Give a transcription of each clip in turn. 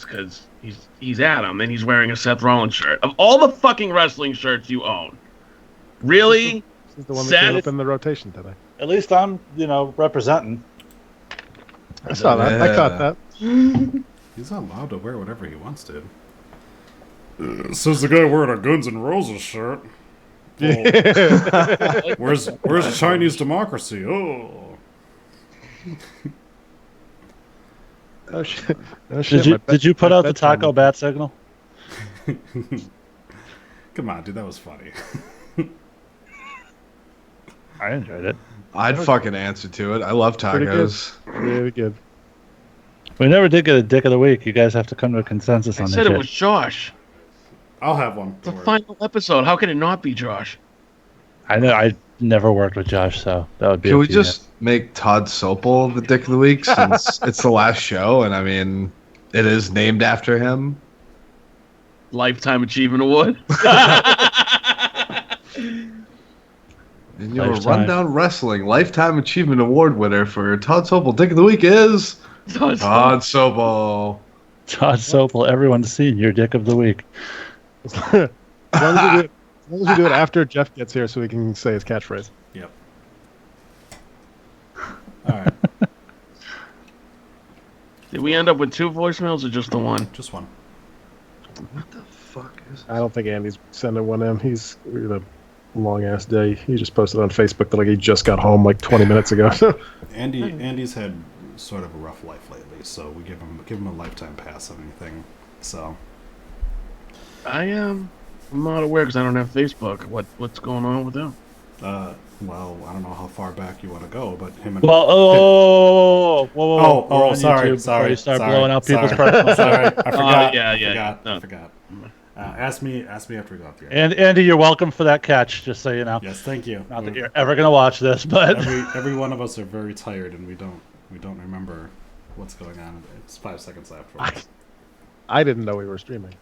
because he's Adam and he's wearing a Seth Rollins shirt. Of all the fucking wrestling shirts you own, really? This is the one that came Seth? up in the rotation today. At least I'm, representing. I saw that. I caught that. He's not allowed to wear whatever he wants to. Says the guy wearing a Guns N' Roses shirt. Oh. Where's Chinese democracy? Oh. Oh shit! Oh, shit. Did you put out the bedtime. taco bat signal? Come on, dude, that was funny. I enjoyed it. I'd fucking answer to it. I love Pretty good. tacos. Really good. We never did get a dick of the week. You guys have to come to a consensus I on this said it shit. was Josh. I'll have one. It's the Don't worry. final episode. How can it not be Josh? I know I never worked with Josh, so that would be. Can up we to you just make Todd Sopel the dick of the week since it's the last show, and I mean, it is named after him. Lifetime Achievement Award. And your Lifetime. Rundown Wrestling Lifetime Achievement Award winner for Todd Sopel Dick of the Week is Todd Sopel. Todd Sopel, everyone's seen your dick of the week. As long as we do it after Jeff gets here, so we can say his catchphrase. Yep. All right, Did we end up with 2 voicemails or just the one? just one. What the fuck is I don't think Andy's sending one in. He's had a long ass day. He just posted on Facebook that like he just got home like 20 minutes ago. Andy's had sort of a rough life lately, so we give him a lifetime pass on anything. So I am. I'm not aware because I don't have Facebook. What's going on with them? well, I don't know how far back you want to go, but him and Well, whoa, Oh, We're on sorry, YouTube before sorry. you start sorry, blowing up people's sorry, personal. Sorry, I forgot. yeah. I forgot. Ask me after we go up here. And Andy, you're welcome for that catch. Just so you know. Yes, thank you. Not that you're ever gonna watch this, but Every one of us are very tired, and we don't remember what's going on. It's 5 seconds afterwards. I didn't know we were streaming.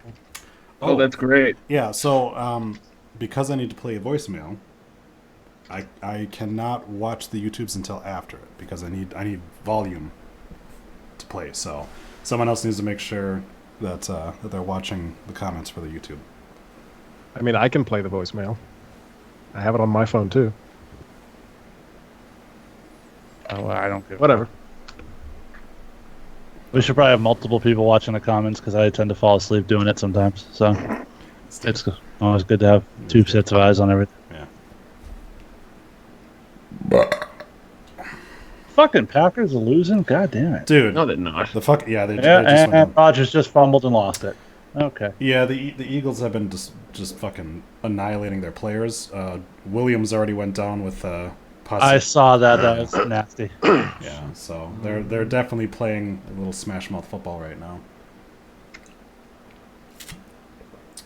Oh, that's great. Yeah, so because I need to play a voicemail, I cannot watch the YouTubes until after it because I need volume to play. So someone else needs to make sure that that they're watching the comments for the YouTube. I mean, I can play the voicemail. I have it on my phone too. oh, I don't give. Whatever. We should probably have multiple people watching the comments because I tend to fall asleep doing it sometimes. So it's always good to have 2 sets of eyes on everything. Yeah. Fucking Packers are losing. God damn it. Dude, No, they're not. the fuck yeah, they Yeah, just went down. and Rodgers just fumbled and lost it. Okay. Yeah, the Eagles have been just fucking annihilating their players. Williams already went down with I saw that. That was nasty. yeah, so they're definitely playing a little smash mouth football right now.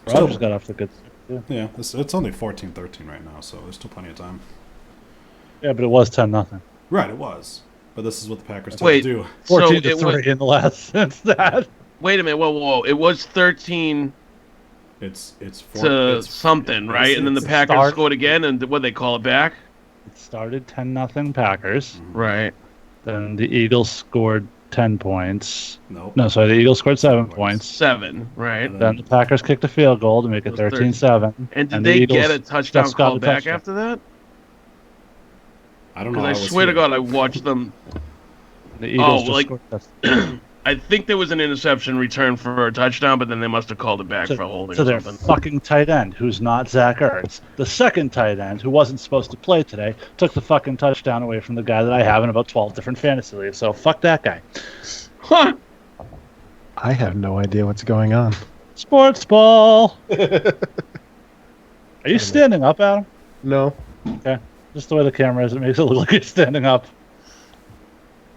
Rodgers got off the good. Yeah, it's only 14-13 right now, so there's still plenty of time. Yeah, but it was 10-0. Right, it was, but this is what the Packers tend Wait. to do. 14 to it 3 was, in the last since that. wait a minute. Whoa. It was 13 It's to it's, something, right? And then the Packers start- scored again, and what they call it back? It started 10-0 Packers. Right. Then the Eagles scored 10 points. Nope. No, sorry, the Eagles scored 7 points. 7, right? Then the Packers kicked a field goal to make it It was 13-7. And did the they Eagles get a touchdown just got called a back touchdown. after that? I don't know. Because I was swear to here. God, I watched them. The Eagles just like- scored I think there was an interception return for a touchdown, but then they must have called it back for holding to or their something. fucking tight end, who's not Zach Ertz. The second tight end, who wasn't supposed to play today, took the fucking touchdown away from the guy that I have in about 12 different fantasy leagues. So fuck that guy. Huh. I have no idea what's going on. Sports ball. Are you standing up, Adam? No, Just the way the camera is, it makes it look like you're standing up.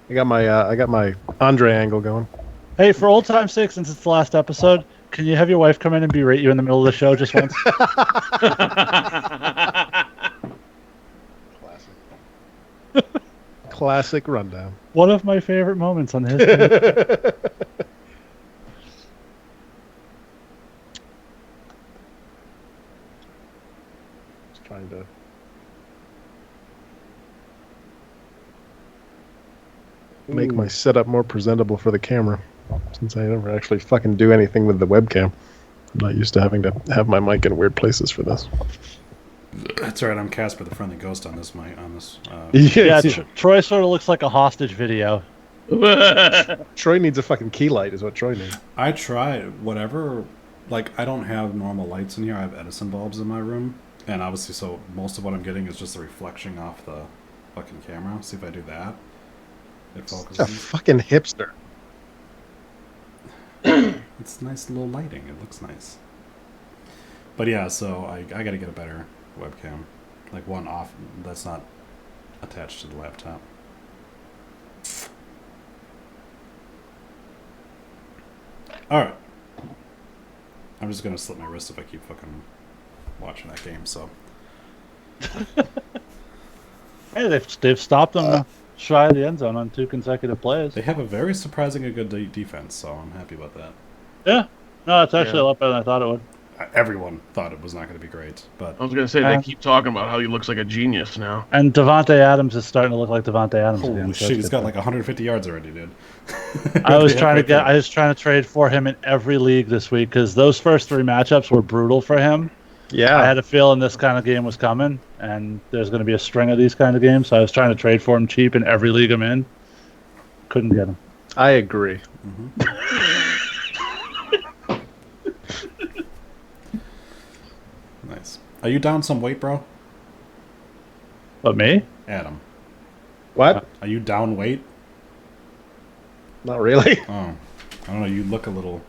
I got my Andre angle going. Hey, for old time's sake, since it's the last episode, can you have your wife come in and berate you in the middle of the show just once? Classic rundown. One of my favorite moments on the history. Just trying to. Make my setup more presentable for the camera. since I never actually fucking do anything with the webcam. I'm not used to having to have my mic in weird places for this. That's right. I'm Casper, the friendly ghost on this mic. On this. Yeah, Troy sort of looks like a hostage video. Troy needs a fucking key light, is what Troy needs. I tried whatever. Like, I don't have normal lights in here. I have Edison bulbs in my room, and obviously, so most of what I'm getting is just the reflection off the fucking camera. See if I do that. It A focuses. fucking hipster. It's nice little lighting. It looks nice. But yeah, so I gotta get a better webcam, like one off that's not attached to the laptop. All right. I'm just gonna slit my wrist if I keep fucking watching that game. So Hey, they've stopped them shy of the end zone on 2 consecutive plays. they have a very surprisingly good defense. So I'm happy about that. Yeah. No, it's actually a lot better than I thought it would. Everyone thought it was not going to be great, but I was gonna say they keep talking about how he looks like a genius now. And Devontae Adams is starting to look like Devontae Adams holy again. shit, he's got like 150 yards already, dude. I was trying to trade for him in every league this week because those first 3 matchups were brutal for him. Yeah. I had a feeling this kind of game was coming, and there's going to be a string of these kind of games. So I was trying to trade for him cheap in every league I'm in. Couldn't get him. I agree. Nice. Are you down some weight, bro? But me? Adam, What? are you down weight? Not really. Oh, I don't know. You look a little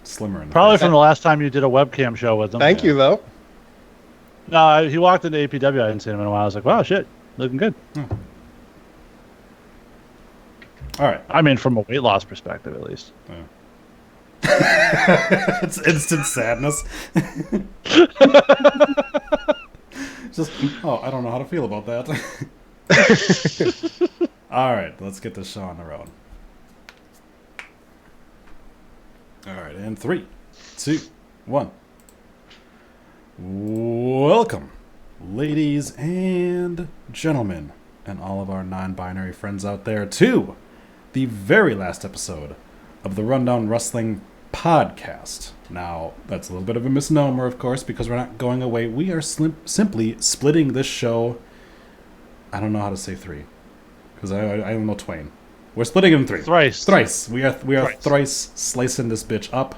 slimmer in the Probably face. from the last time you did a webcam show with him. Thank you, though. No, he walked into APW. I hadn't seen him in a while. I was like, wow, shit, looking good. All right. I mean, from a weight loss perspective, at least. It's instant sadness. Just, oh, I don't know how to feel about that. All right, let's get this show on the road. All right, and 3, 2, 1. Welcome, ladies and gentlemen, and all of our non-binary friends out there, to the very last episode of the Rundown Wrestling Podcast. Now, that's a little bit of a misnomer, of course, because we're not going away. We are simply splitting this show. I don't know how to say 3, because I don't know Twain. We're splitting it in 3. Thrice. We are thrice slicing this bitch up,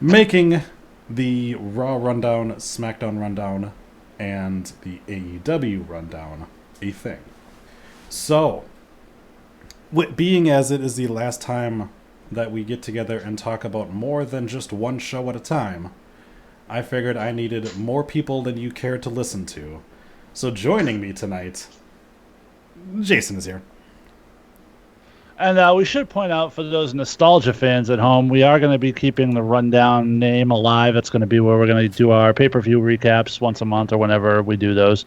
making the Raw Rundown, SmackDown Rundown, and the AEW Rundown a thing. So, being as it is the last time that we get together and talk about more than just one show at a time, I figured I needed more people than you cared to listen to. So joining me tonight, Jason is here. And we should point out for those nostalgia fans at home, we are going to be keeping the Rundown name alive. It's going to be where we're going to do our pay-per-view recaps once a month or whenever we do those.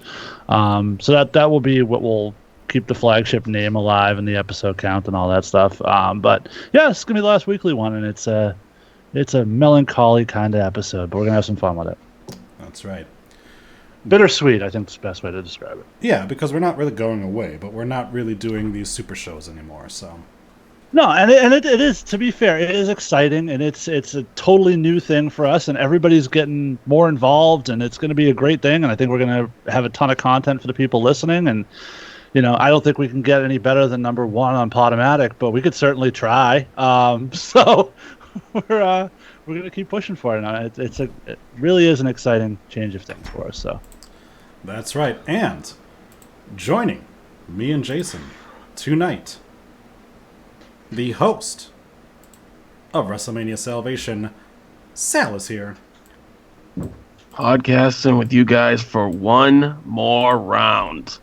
So that will be what will keep the flagship name alive and the episode count and all that stuff. But yeah, it's going to be the last weekly one, and it's a melancholy kind of episode, but we're going to have some fun with it. That's right. Bittersweet, I think is the best way to describe it. Yeah, because we're not really going away, but we're not really doing these super shows anymore, so... No, and it is, to be fair, it is exciting, and it's a totally new thing for us, and everybody's getting more involved, and it's going to be a great thing, and I think we're going to have a ton of content for the people listening, and, you know, I don't think we can get any better than number 1 on Podomatic, but we could certainly try. So we're going to keep pushing for it. Now. It really is an exciting change of things for us, so... That's right. And joining me and Jason tonight, the host of WrestleMania Salvation, Sal, is here. Podcasting with you guys for one more round.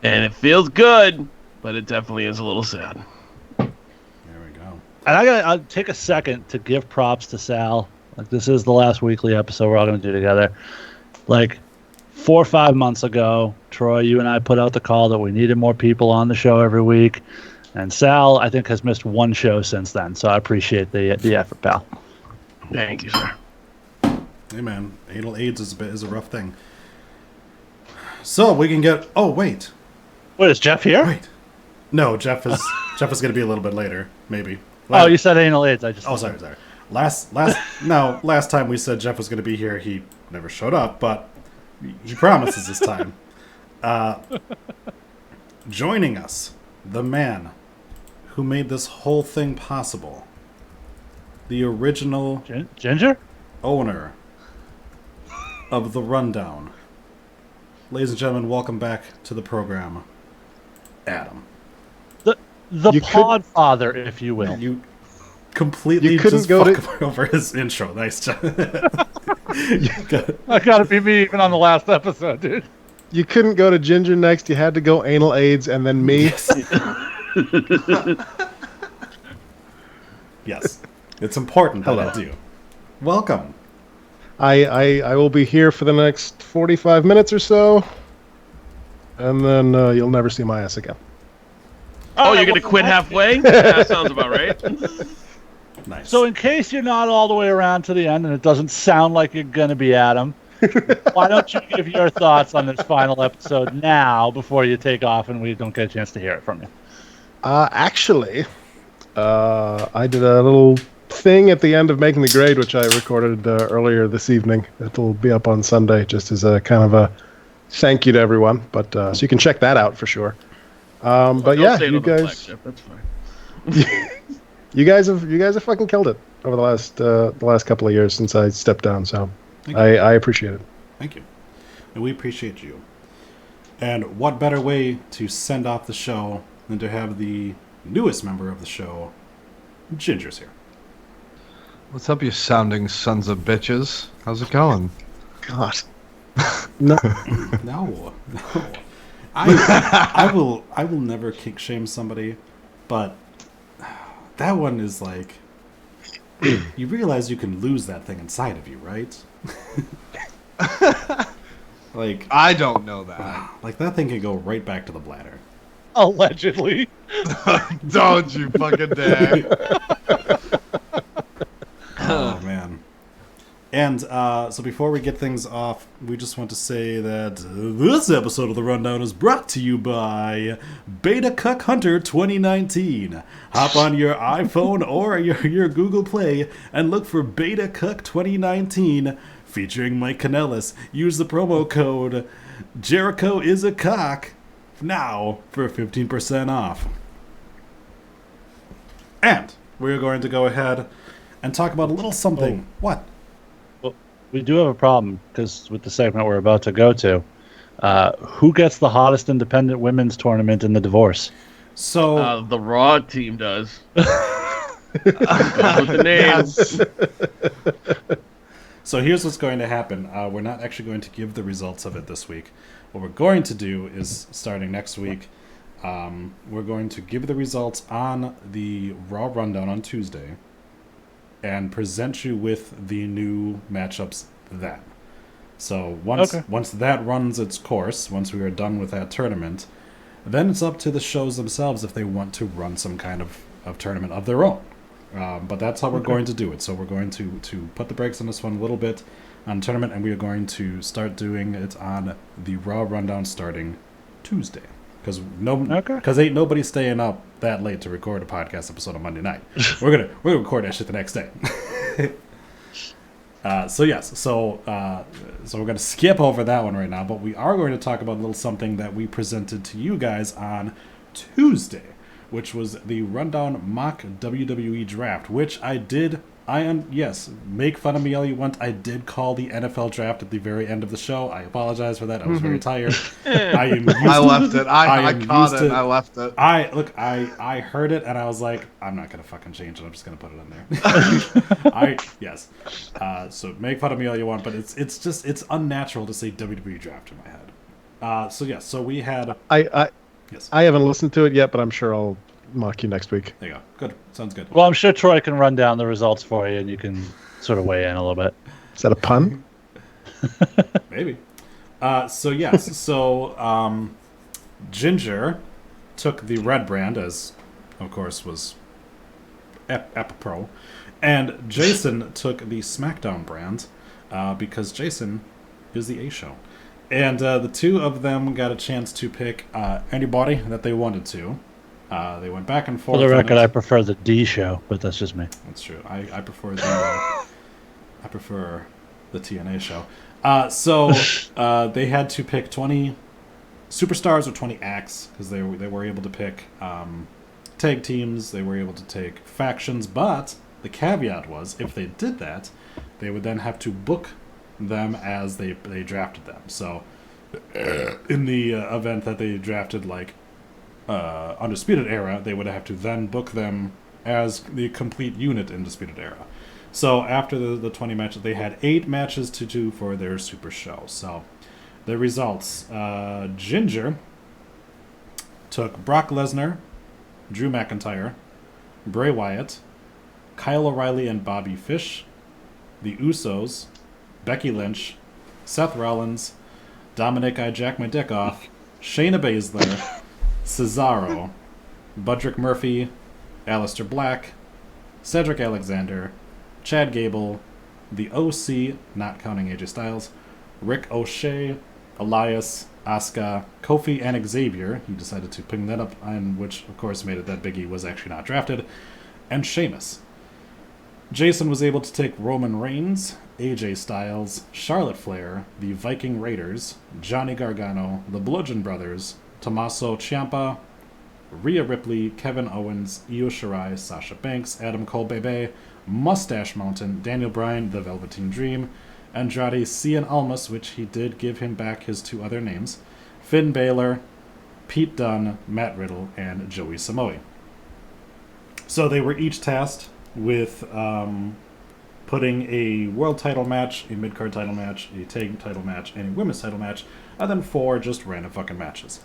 And it feels good, but it definitely is a little sad. There we go. And I'll take a second to give props to Sal. Like, this is the last weekly episode we're all going to do together. Like, 4 or 5 months ago, Troy, you and I put out the call that we needed more people on the show every week. And Sal, I think, has missed 1 show since then. So I appreciate the effort, pal. Thank you, sir. Hey, man. Anal AIDS is a rough thing. So we can get... Oh, wait. Wait, is Jeff here? Wait. No, Jeff is going to be a little bit later, maybe. Oh, you said anal AIDS. I just. Oh, sorry. Last time we said Jeff was going to be here, he never showed up, but he promises this time. Joining us, the man who made this whole thing possible, the original Ginger owner of the Rundown. Ladies and gentlemen, welcome back to the program, Adam. The Podfather, if you will. You completely just fucked over his intro. Nice job. That gotta be me even on the last episode, dude. You couldn't go to Ginger next. You had to go anal AIDS and then me. Yes. It's important that I do. Welcome. I will be here for the next 45 minutes or so, and then you'll never see my ass again. Oh, you're going to quit halfway? That sounds about right. Nice. So in case you're not all the way around to the end and it doesn't sound like you're going to be Adam, why don't you give your thoughts on this final episode now before you take off and we don't get a chance to hear it from you? Actually, I did a little thing at the end of Making the Grade, which I recorded earlier this evening. It'll be up on Sunday just as a kind of a thank you to everyone. But so you can check that out for sure. But yeah, you guys, that's fine. you guys have fucking killed it over the last couple of years since I stepped down. So I appreciate it. Thank you, and we appreciate you. And what better way to send off the show than to have the newest member of the show, Ginger's here. What's up, you sounding sons of bitches? How's it going? God. No. No. I will never kink shame somebody, but that one is like, you realize you can lose that thing inside of you, right? Like, I don't know that. Like, that thing can go right back to the bladder. Allegedly. Don't you fucking dare. Oh, man. And so before we get things off, we just want to say that this episode of The Rundown is brought to you by Beta Cuck Hunter 2019. Hop on your iPhone or your Google Play and look for Beta Cuck 2019 featuring Mike Kanellis. Use the promo code Jericho is a cock now for 15% off. And we're going to go ahead and talk about a little something. What? We do have a problem because with the segment we're about to go to, who gets the hottest independent women's tournament in the divorce? So The Raw team does. Goes with the names. So here's what's going to happen. We're not actually going to give the results of it this week. What we're going to do is, starting next week, we're going to give the results on the Raw Rundown on Tuesday and present you with the new matchups then. So once that runs its course, once we are done with that tournament, then it's up to the shows themselves if they want to run some kind of tournament of their own. But that's how we're going to do it. So we're going to put the brakes on this one a little bit on tournament, and we are going to start doing it on the Raw Rundown starting Tuesday. Because ain't nobody staying up that late to record a podcast episode on Monday night. We're gonna record that shit the next day. So we're gonna skip over that one right now, but we are going to talk about a little something that we presented to you guys on Tuesday, which was the Rundown mock WWE draft, which yes, make fun of me all you want. I did call the NFL draft at the very end of the show. I apologize for that. I was very tired. I left it. I caught it. I left it. I heard it and I was like, I'm not gonna fucking change it. I'm just gonna put it in there. So make fun of me all you want, but it's unnatural to say WWE draft in my head. So we had. Yes. I haven't listened to it yet, but I'm sure I'll mock you next week. There you go. Good. Sounds good. Well, I'm sure Troy can run down the results for you, and you can sort of weigh in a little bit. Is that a pun? Maybe. So Ginger took the red brand, as of course was apropos, and Jason took the SmackDown brand because Jason is the A show. And the two of them got a chance to pick anybody that they wanted to. They went back and forth. For the on record, it. I prefer the D show, but that's just me. That's true. I prefer the TNA show. They had to pick 20 superstars or 20 acts because they were able to pick tag teams. They were able to take factions, but the caveat was if they did that, they would then have to book them as they drafted them. So in the event that they drafted like Undisputed Era, they would have to then book them as the complete unit in Disputed Era. So after the 20 matches, they had 8 matches to do for their Super Show. So the results: Ginger took Brock Lesnar, Drew McIntyre, Bray Wyatt, Kyle O'Reilly and Bobby Fish, the Usos, Becky Lynch, Seth Rollins, Dominic I Jack My Dick Off, Shayna Baszler, Cesaro, Budrick Murphy, Aleister Black, Cedric Alexander, Chad Gable, the OC, not counting AJ Styles, Rick O'Shea, Elias, Asuka, Kofi, and Xavier. He decided to ping that up, and which of course made it that Big E was actually not drafted, and Sheamus. Jason was able to take Roman Reigns, AJ Styles, Charlotte Flair, the Viking Raiders, Johnny Gargano, the Bludgeon Brothers, Tommaso Ciampa, Rhea Ripley, Kevin Owens, Io Shirai, Sasha Banks, Adam Cole Bebe, Mustache Mountain, Daniel Bryan, the Velveteen Dream, Andrade Cien Almas, which he did give him back his 2 other names, Finn Balor, Pete Dunne, Matt Riddle, and Joey Samoa. So they were each tasked with putting a world title match, a mid-card title match, a tag title match, and a women's title match, and then 4 just random fucking matches.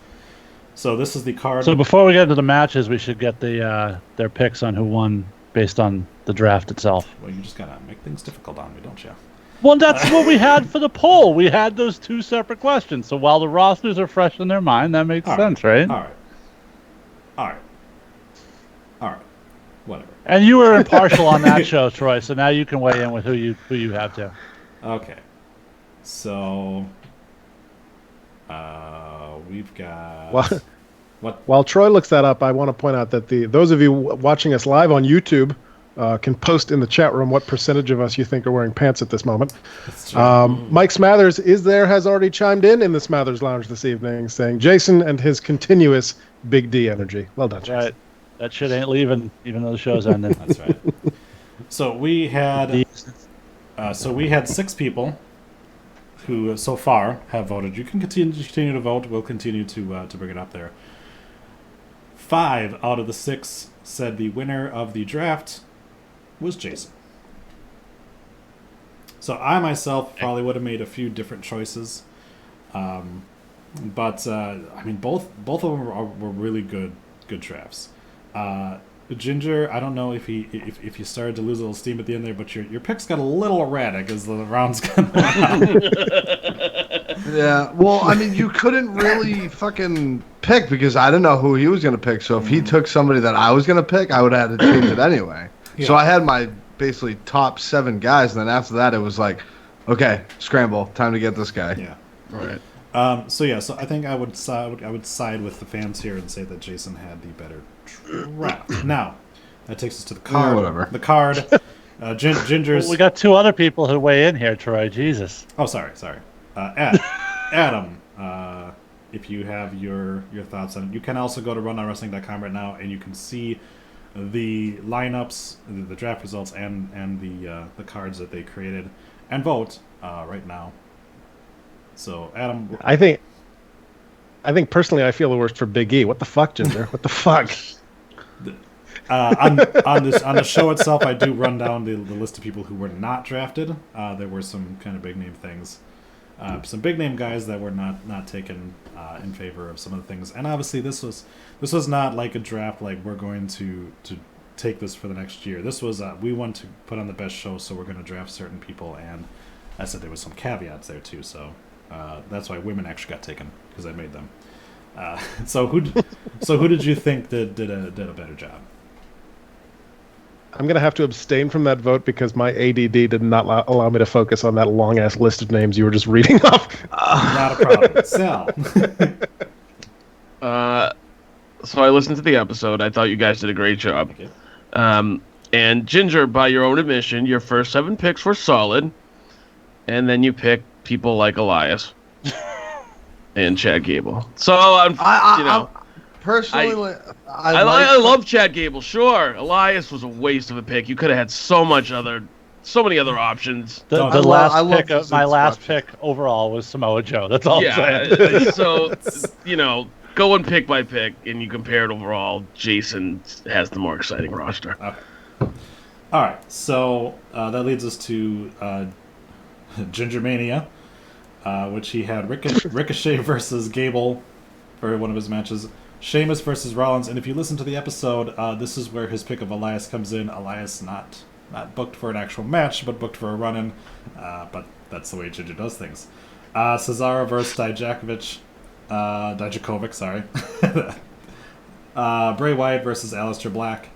So this is the card. So before we get into the matches, we should get their picks on who won based on the draft itself. Well, you just gotta make things difficult on me, don't you? Well, that's what we had for the poll. We had those 2 separate questions. So while the rosters are fresh in their mind, that makes sense, right? All right. Whatever. And you were impartial on that show, Troy. So now you can weigh in with who you have to. Okay. So we've got. While Troy looks that up, I want to point out that those of you watching us live on YouTube can post in the chat room what percentage of us you think are wearing pants at this moment. Mike Smathers has already chimed in the Smathers Lounge this evening, saying Jason and his continuous Big D energy. Well done, Jason. Right. That shit ain't leaving, even though the show's ending. That's right. So we had 6 people who so far have voted. You can continue to vote. We'll continue to bring it up there. 5 out of the 6 said the winner of the draft was Jason. So I myself probably would have made a few different choices, but I mean both of them were really good drafts. Ginger, I don't know if you started to lose a little steam at the end there, but your picks got a little erratic as the rounds got on. Yeah, well, I mean, you couldn't really fucking pick because I didn't know who he was going to pick. So if he took somebody that I was going to pick, I would have had to change it anyway. Yeah. So I had my basically top 7 guys, and then after that, it was like, okay, scramble, time to get this guy. Yeah, right. So I think I would side with the fans here and say that Jason had the better draft. Now, that takes us to the card. Whatever. The card. Ginger's. Well, we got 2 other people who weigh in here, Troy. Jesus. Oh, sorry. Adam, if you have your thoughts on it, you can also go to runonwrestling.com right now, and you can see the lineups, the draft results, and the cards that they created, and vote right now. So, Adam, I think personally, I feel the worst for Big E. What the fuck, Ginger? What the fuck? On the show itself, I do run down the list of people who were not drafted. There were some kind of big name things. Some big name guys that were not taken in favor of some of the things, and obviously this was not like a draft like we're going to take this for the next year. This was we want to put on the best show, so we're going to draft certain people, and I said there was some caveats there too. So that's why women actually got taken because I made them. So who did you think did a better job? I'm going to have to abstain from that vote because my ADD did not allow me to focus on that long-ass list of names you were just reading off. Not a problem. Sal. So I listened to the episode. I thought you guys did a great job. Okay. And Ginger, by your own admission, your first 7 picks were solid, and then you picked people like Elias and Chad Gable. So Personally, I love Chad Gable. Sure, Elias was a waste of a pick. You could have had so many other options. The I my last pick overall was Samoa Joe. That's all I'm saying. So going pick by pick, and you compare it overall, Jason has the more exciting roster. Okay. All right, so that leads us to Ginger Mania, which he had Ricochet versus Gable for one of his matches. Sheamus versus Rollins, and if you listen to the episode, this is where his pick of Elias comes in. Elias not booked for an actual match, but booked for a run-in. But that's the way Ginger does things. Cesaro versus Dijakovic, sorry. Bray Wyatt versus Aleister Black.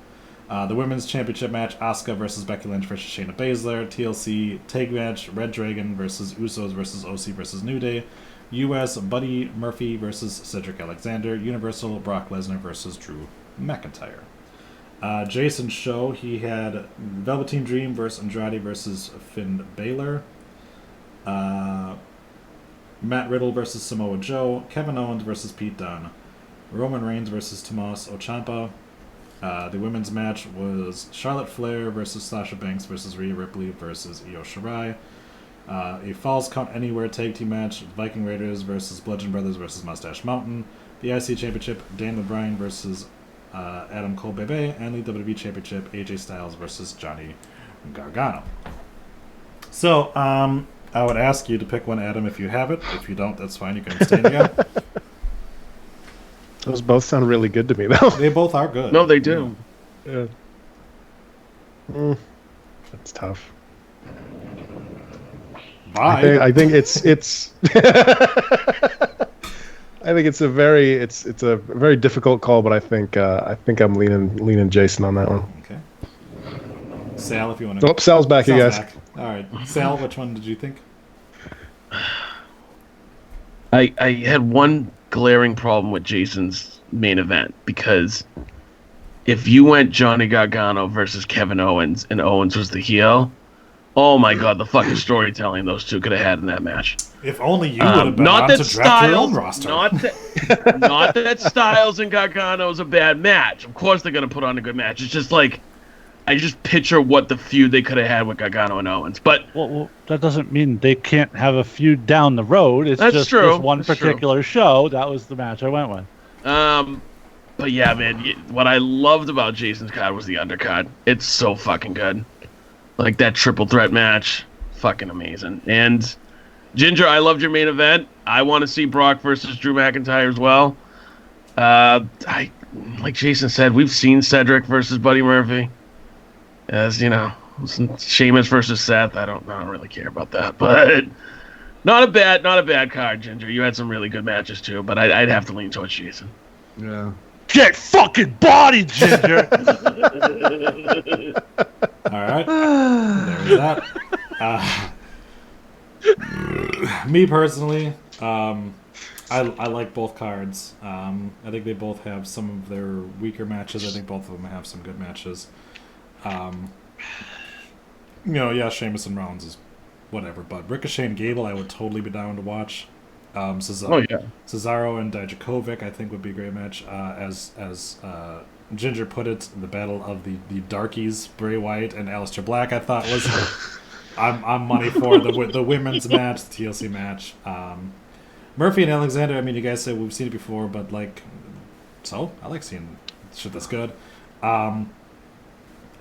The Women's Championship match, Asuka versus Becky Lynch versus Shayna Baszler. TLC tag match, Red Dragon versus Usos versus OC versus New Day. US, Buddy Murphy versus Cedric Alexander. Universal, Brock Lesnar versus Drew McIntyre. Jason's show, he had Velveteen Dream versus Andrade versus Finn Balor. Matt Riddle versus Samoa Joe. Kevin Owens versus Pete Dunne. Roman Reigns versus Tommaso Ciampa. The women's match was Charlotte Flair versus Sasha Banks versus Rhea Ripley versus Io Shirai. A Falls Count Anywhere tag team match, Viking Raiders versus Bludgeon Brothers versus Mustache Mountain. The IC Championship, Dan Bryan versus Adam Cole Bebe. And the WWE Championship, AJ Styles versus Johnny Gargano. So, I would ask you to pick one, Adam, if you have it. If you don't, that's fine. You can abstain again. Those both sound really good to me, though. They both are good. No, they do. Yeah. That's tough. Bye. I think it's I think it's a very difficult call, but I think I'm leaning Jason on that one. Okay. Sal, if you want to. Oh, Sal's back, you guys. Back. All right, Sal, which one did you think? I had one glaring problem with Jason's main event, because if you went Johnny Gargano versus Kevin Owens and Owens was the heel, oh my god, the fucking storytelling those two could have had in that match. If only you would have been on to draft your own roster. Not that Styles and Gargano is a bad match. Of course they're going to put on a good match. It's just like, I just picture what the feud they could have had with Gargano and Owens. But well, that doesn't mean they can't have a feud down the road. It's that's just true. This one particular show. That was the match I went with. But yeah, man, what I loved about Jason's card was the undercard. It's so fucking good. Like that triple threat match, fucking amazing. And Ginger, I loved your main event. I want to see Brock versus Drew McIntyre as well. Like Jason said, we've seen Cedric versus Buddy Murphy. As you know, Sheamus versus Seth. I don't really care about that, but not a bad card, Ginger. You had some really good matches too, but I'd have to lean towards Jason. Yeah. Get fucking bodied, Ginger. All right, there's that. Me personally, I like both cards. I think they both have some of their weaker matches. I think both of them have some good matches. Sheamus and Rollins is whatever, but Ricochet and Gable I would totally be down to watch. Cesaro and Dijakovic I think would be a great match. As Ginger put it, the battle of the darkies, Bray Wyatt and Aleister Black, I thought was I'm money for the women's match, the TLC match. Murphy and Alexander, I mean, you guys said we've seen it before, but I like seeing shit that's good.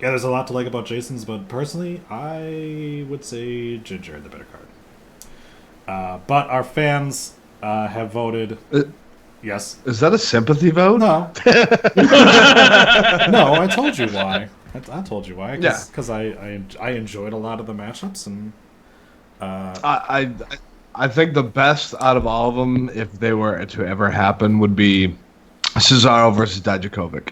Yeah, there's a lot to like about Jason's, but personally, I would say Ginger the better card. But our fans have voted. Yes. Is that a sympathy vote? No. No, I told you why. I told you why. Because I enjoyed a lot of the matchups, and I think the best out of all of them, if they were to ever happen, would be Cesaro versus Dijakovic.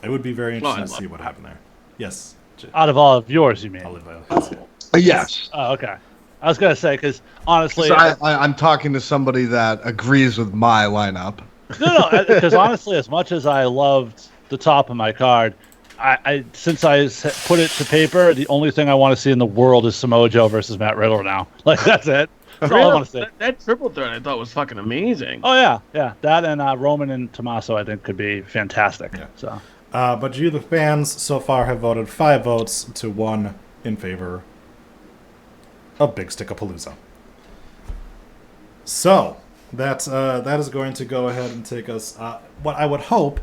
It would be very interesting to see what happened there. Yes. Out of all of yours, you mean? Yes. Oh, okay. I was gonna say, because honestly, I'm talking to somebody that agrees with my lineup. No, because honestly, as much as I loved the top of my card, since I put it to paper, the only thing I want to see in the world is Samoa Joe versus Matt Riddle now. Like, that's it. That's all I want to see. That triple threat I thought was fucking amazing. Oh, yeah. That and Roman and Tommaso, I think, could be fantastic. Yeah. So, But you, the fans, so far have voted 5 votes to 1 in favor of Big Stickapalooza. So, that is going to go ahead and take us... what I would hope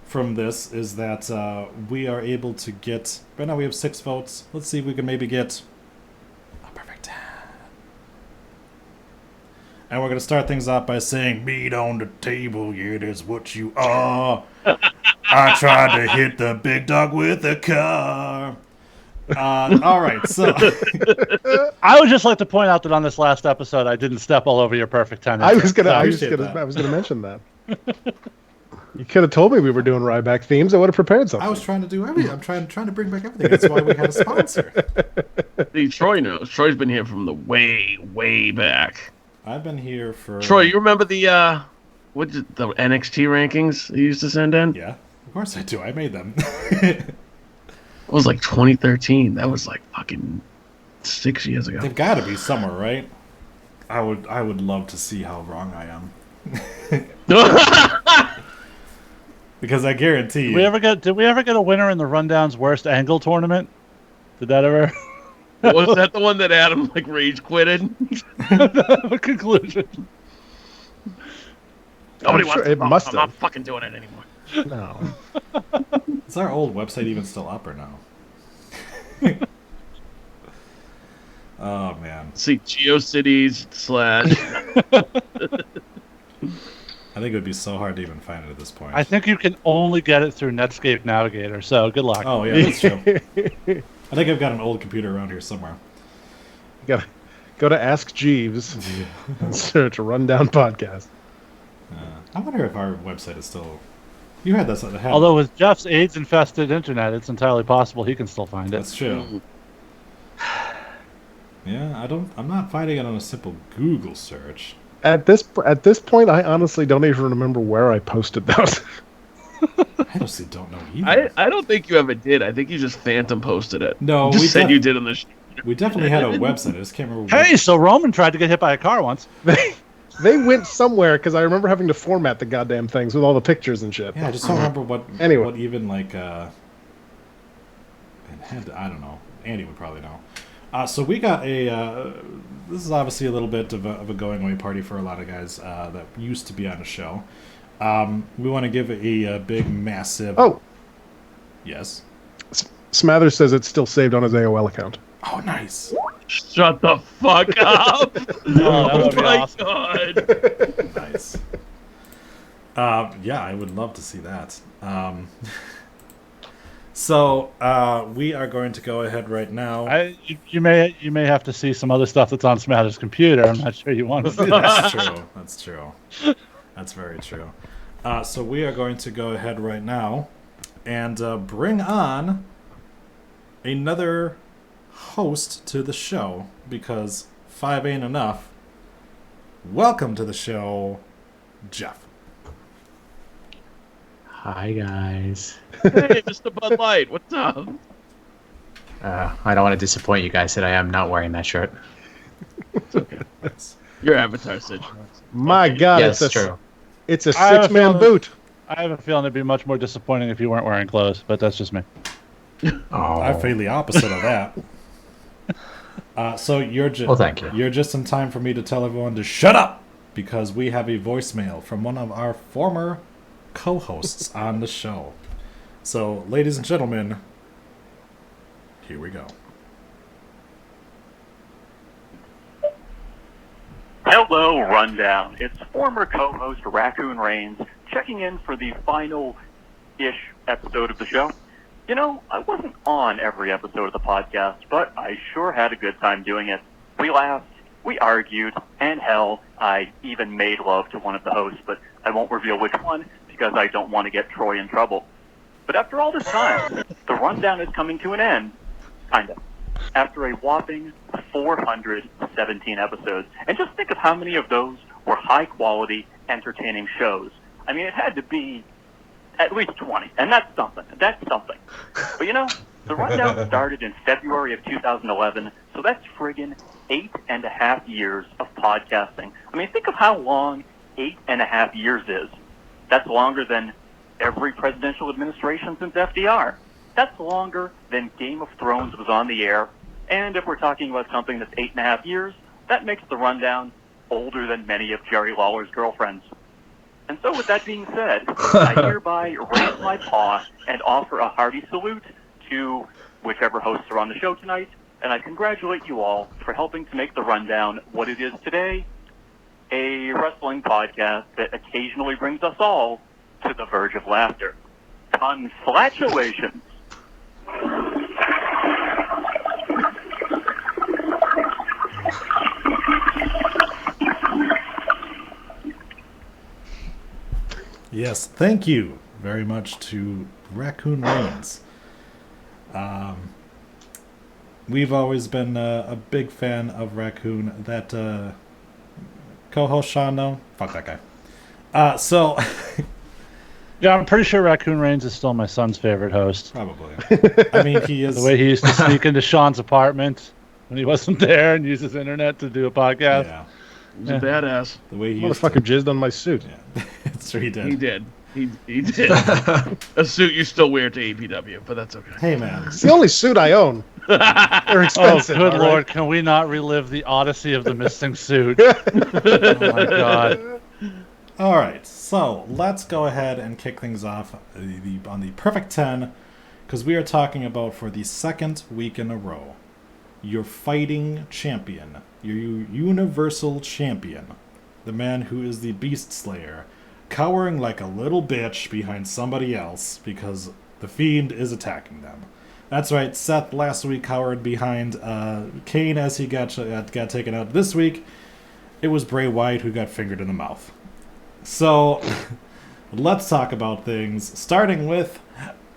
from this is that we are able to get... Right now we have 6 votes. Let's see if we can maybe get a perfect 10. And we're going to start things off by saying, meat on the table, yeah, that's what you are. I tried to hit the big dog with a car. All right, so... I would just like to point out that on this last episode, I didn't step all over your perfect 10. I was gonna mention that. You could have told me we were doing Ryback themes. I would have prepared something. I was trying to do everything. I'm trying to bring back everything. That's why we had a sponsor. See, Troy knows. Troy's been here from the way back. I've been here for... Troy, you remember the NXT rankings you used to send in? Yeah, of course I do. I made them. It was like 2013. That was like fucking 6 years ago. They've got to be somewhere, right? I would love to see how wrong I am. Because I guarantee you... Did we ever get a winner in the Rundown's Worst Angle tournament? Did that ever... Was that the one that Adam like rage quitted? The conclusion. Nobody wants to. I'm not fucking doing it anymore. No. Is our old website even still up or no? Oh, man. See, GeoCities / I think it would be so hard to even find it at this point. I think you can only get it through Netscape Navigator, so good luck. Oh, yeah, that's true. I think I've got an old computer around here somewhere. You gotta go to Ask Jeeves and search Rundown Podcast. I wonder if our website is still... You had this. Although with Jeff's AIDS-infested internet, it's entirely possible he can still find it. That's true. Yeah, I'm not finding it on a simple Google search. At this point, I honestly don't even remember where I posted those. I honestly don't know either. I don't think you ever did. I think you just phantom posted it. No, you just said you did on the show. We definitely had a website. I just can't remember. Hey, so Roman tried to get hit by a car once. They went somewhere because I remember having to format the goddamn things with all the pictures and shit. Yeah, I just don't remember what. Anyway. What even like. It had I don't know. Andy would probably know. So we got a. This is obviously a little bit of a going away party for a lot of guys that used to be on the show. We want to give a big, massive... Oh! Yes? Smathers says it's still saved on his AOL account. Oh, nice. Shut the fuck up! Oh my awesome. God! Nice. Yeah, I would love to see that. So we are going to go ahead right now. You may have to see some other stuff that's on Smathers' computer. I'm not sure you want to see that. That's true. That's true. That's very true. So we are going to go ahead right now and bring on another host to the show because 5 ain't enough. Welcome to the show, Jeff. Hi, guys. Hey, Mr. Bud Light, what's up? I don't want to disappoint you guys that I am not wearing that shirt. It's okay. Your avatar said. My God, Yes, true. It's a I have a 6-man feeling- boot. I have a feeling it'd be much more disappointing if you weren't wearing clothes, but that's just me. Oh, I feel the opposite of that. So you're just Well, thank you. You're just in time for me to tell everyone to shut up because we have a voicemail from one of our former co-hosts on the show. So, ladies and gentlemen, here we go. Hello, Rundown. It's former co-host Raccoon Reigns checking in for the final-ish episode of the show. You know, I wasn't on every episode of the podcast, but I sure had a good time doing it. We laughed, we argued, and hell, I even made love to one of the hosts, but I won't reveal which one because I don't want to get Troy in trouble. But after all this time, the Rundown is coming to an end. Kind of. After a whopping 417 episodes. And just think of how many of those were high-quality, entertaining shows. I mean, it had to be at least 20, and that's something. That's something. But you know, the rundown started in February of 2011, so that's friggin' 8.5 years of podcasting. I mean, think of how long 8.5 years is. That's longer than every presidential administration since FDR. That's longer than Game of Thrones was on the air. And if we're talking about something that's 8.5 years, that makes the rundown older than many of Jerry Lawler's girlfriends. And so with that being said, I hereby raise my paw and offer a hearty salute to whichever hosts are on the show tonight, and I congratulate you all for helping to make the rundown what it is today, a wrestling podcast that occasionally brings us all to the verge of laughter. Congratulations. Yes, thank you very much to Raccoon Reigns. We've always been a big fan of Raccoon. That co-host Sean, though, fuck that guy. So Yeah, I'm pretty sure Raccoon Reigns is still my son's favorite host. probably. I mean, he is The way he used to sneak into Sean's apartment when he wasn't there and use his internet to do a podcast. Yeah, He's a badass. the way he used to. Motherfucker jizzed on my suit. Yeah, it's true. He did. He did. He did. A suit you still wear to APW, but that's okay. Hey, man. It's the only suit I own. They're Oh, expensive. good all right? lord, can we not relive the odyssey of the missing suit? Oh my god. All right, so let's go ahead and kick things off on the Perfect 10, because we are talking about, for the second week in a row, your fighting champion, your universal champion, the man who is the Beast Slayer, cowering like a little bitch behind somebody else because the Fiend is attacking them. That's right, Seth last week cowered behind Kane as he got taken out. This week, it was Bray Wyatt who got fingered in the mouth. So, let's talk about things, starting with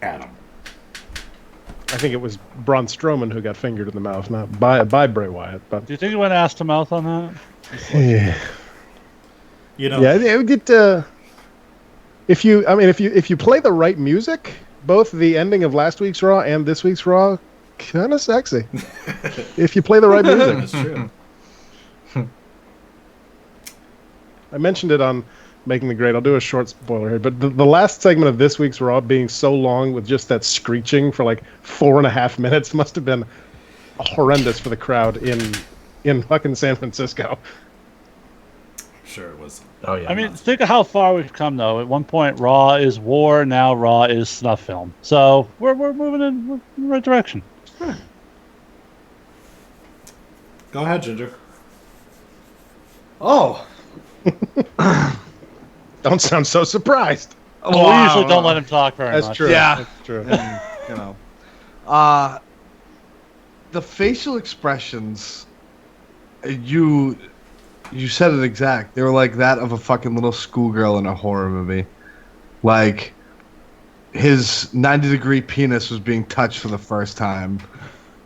Adam. I think it was Braun Strowman who got fingered in the mouth, not by Bray Wyatt. But Do you think he went ass to mouth on that? yeah, You know, it would get. If you play the right music, both the ending of last week's Raw and this week's Raw, kind of sexy. If you play the right music. that's true. I mentioned it on Making the Grade. I'll do a short spoiler here, but the last segment of this week's Raw being so long with just that screeching for like 4.5 minutes must have been horrendous for the crowd in fucking San Francisco. Sure it was. Oh yeah. I mean, think of how far we've come, though. At one point, Raw is war. Now Raw is snuff film. So we're moving in the right direction. Go ahead, Ginger. Oh. Don't sound so surprised. Well, we usually don't let him talk very That's much. true. Yeah. That's true. And, you know, the facial expressions, you said it exact. They were like that of a fucking little schoolgirl in a horror movie. Like, his 90-degree penis was being touched for the first time.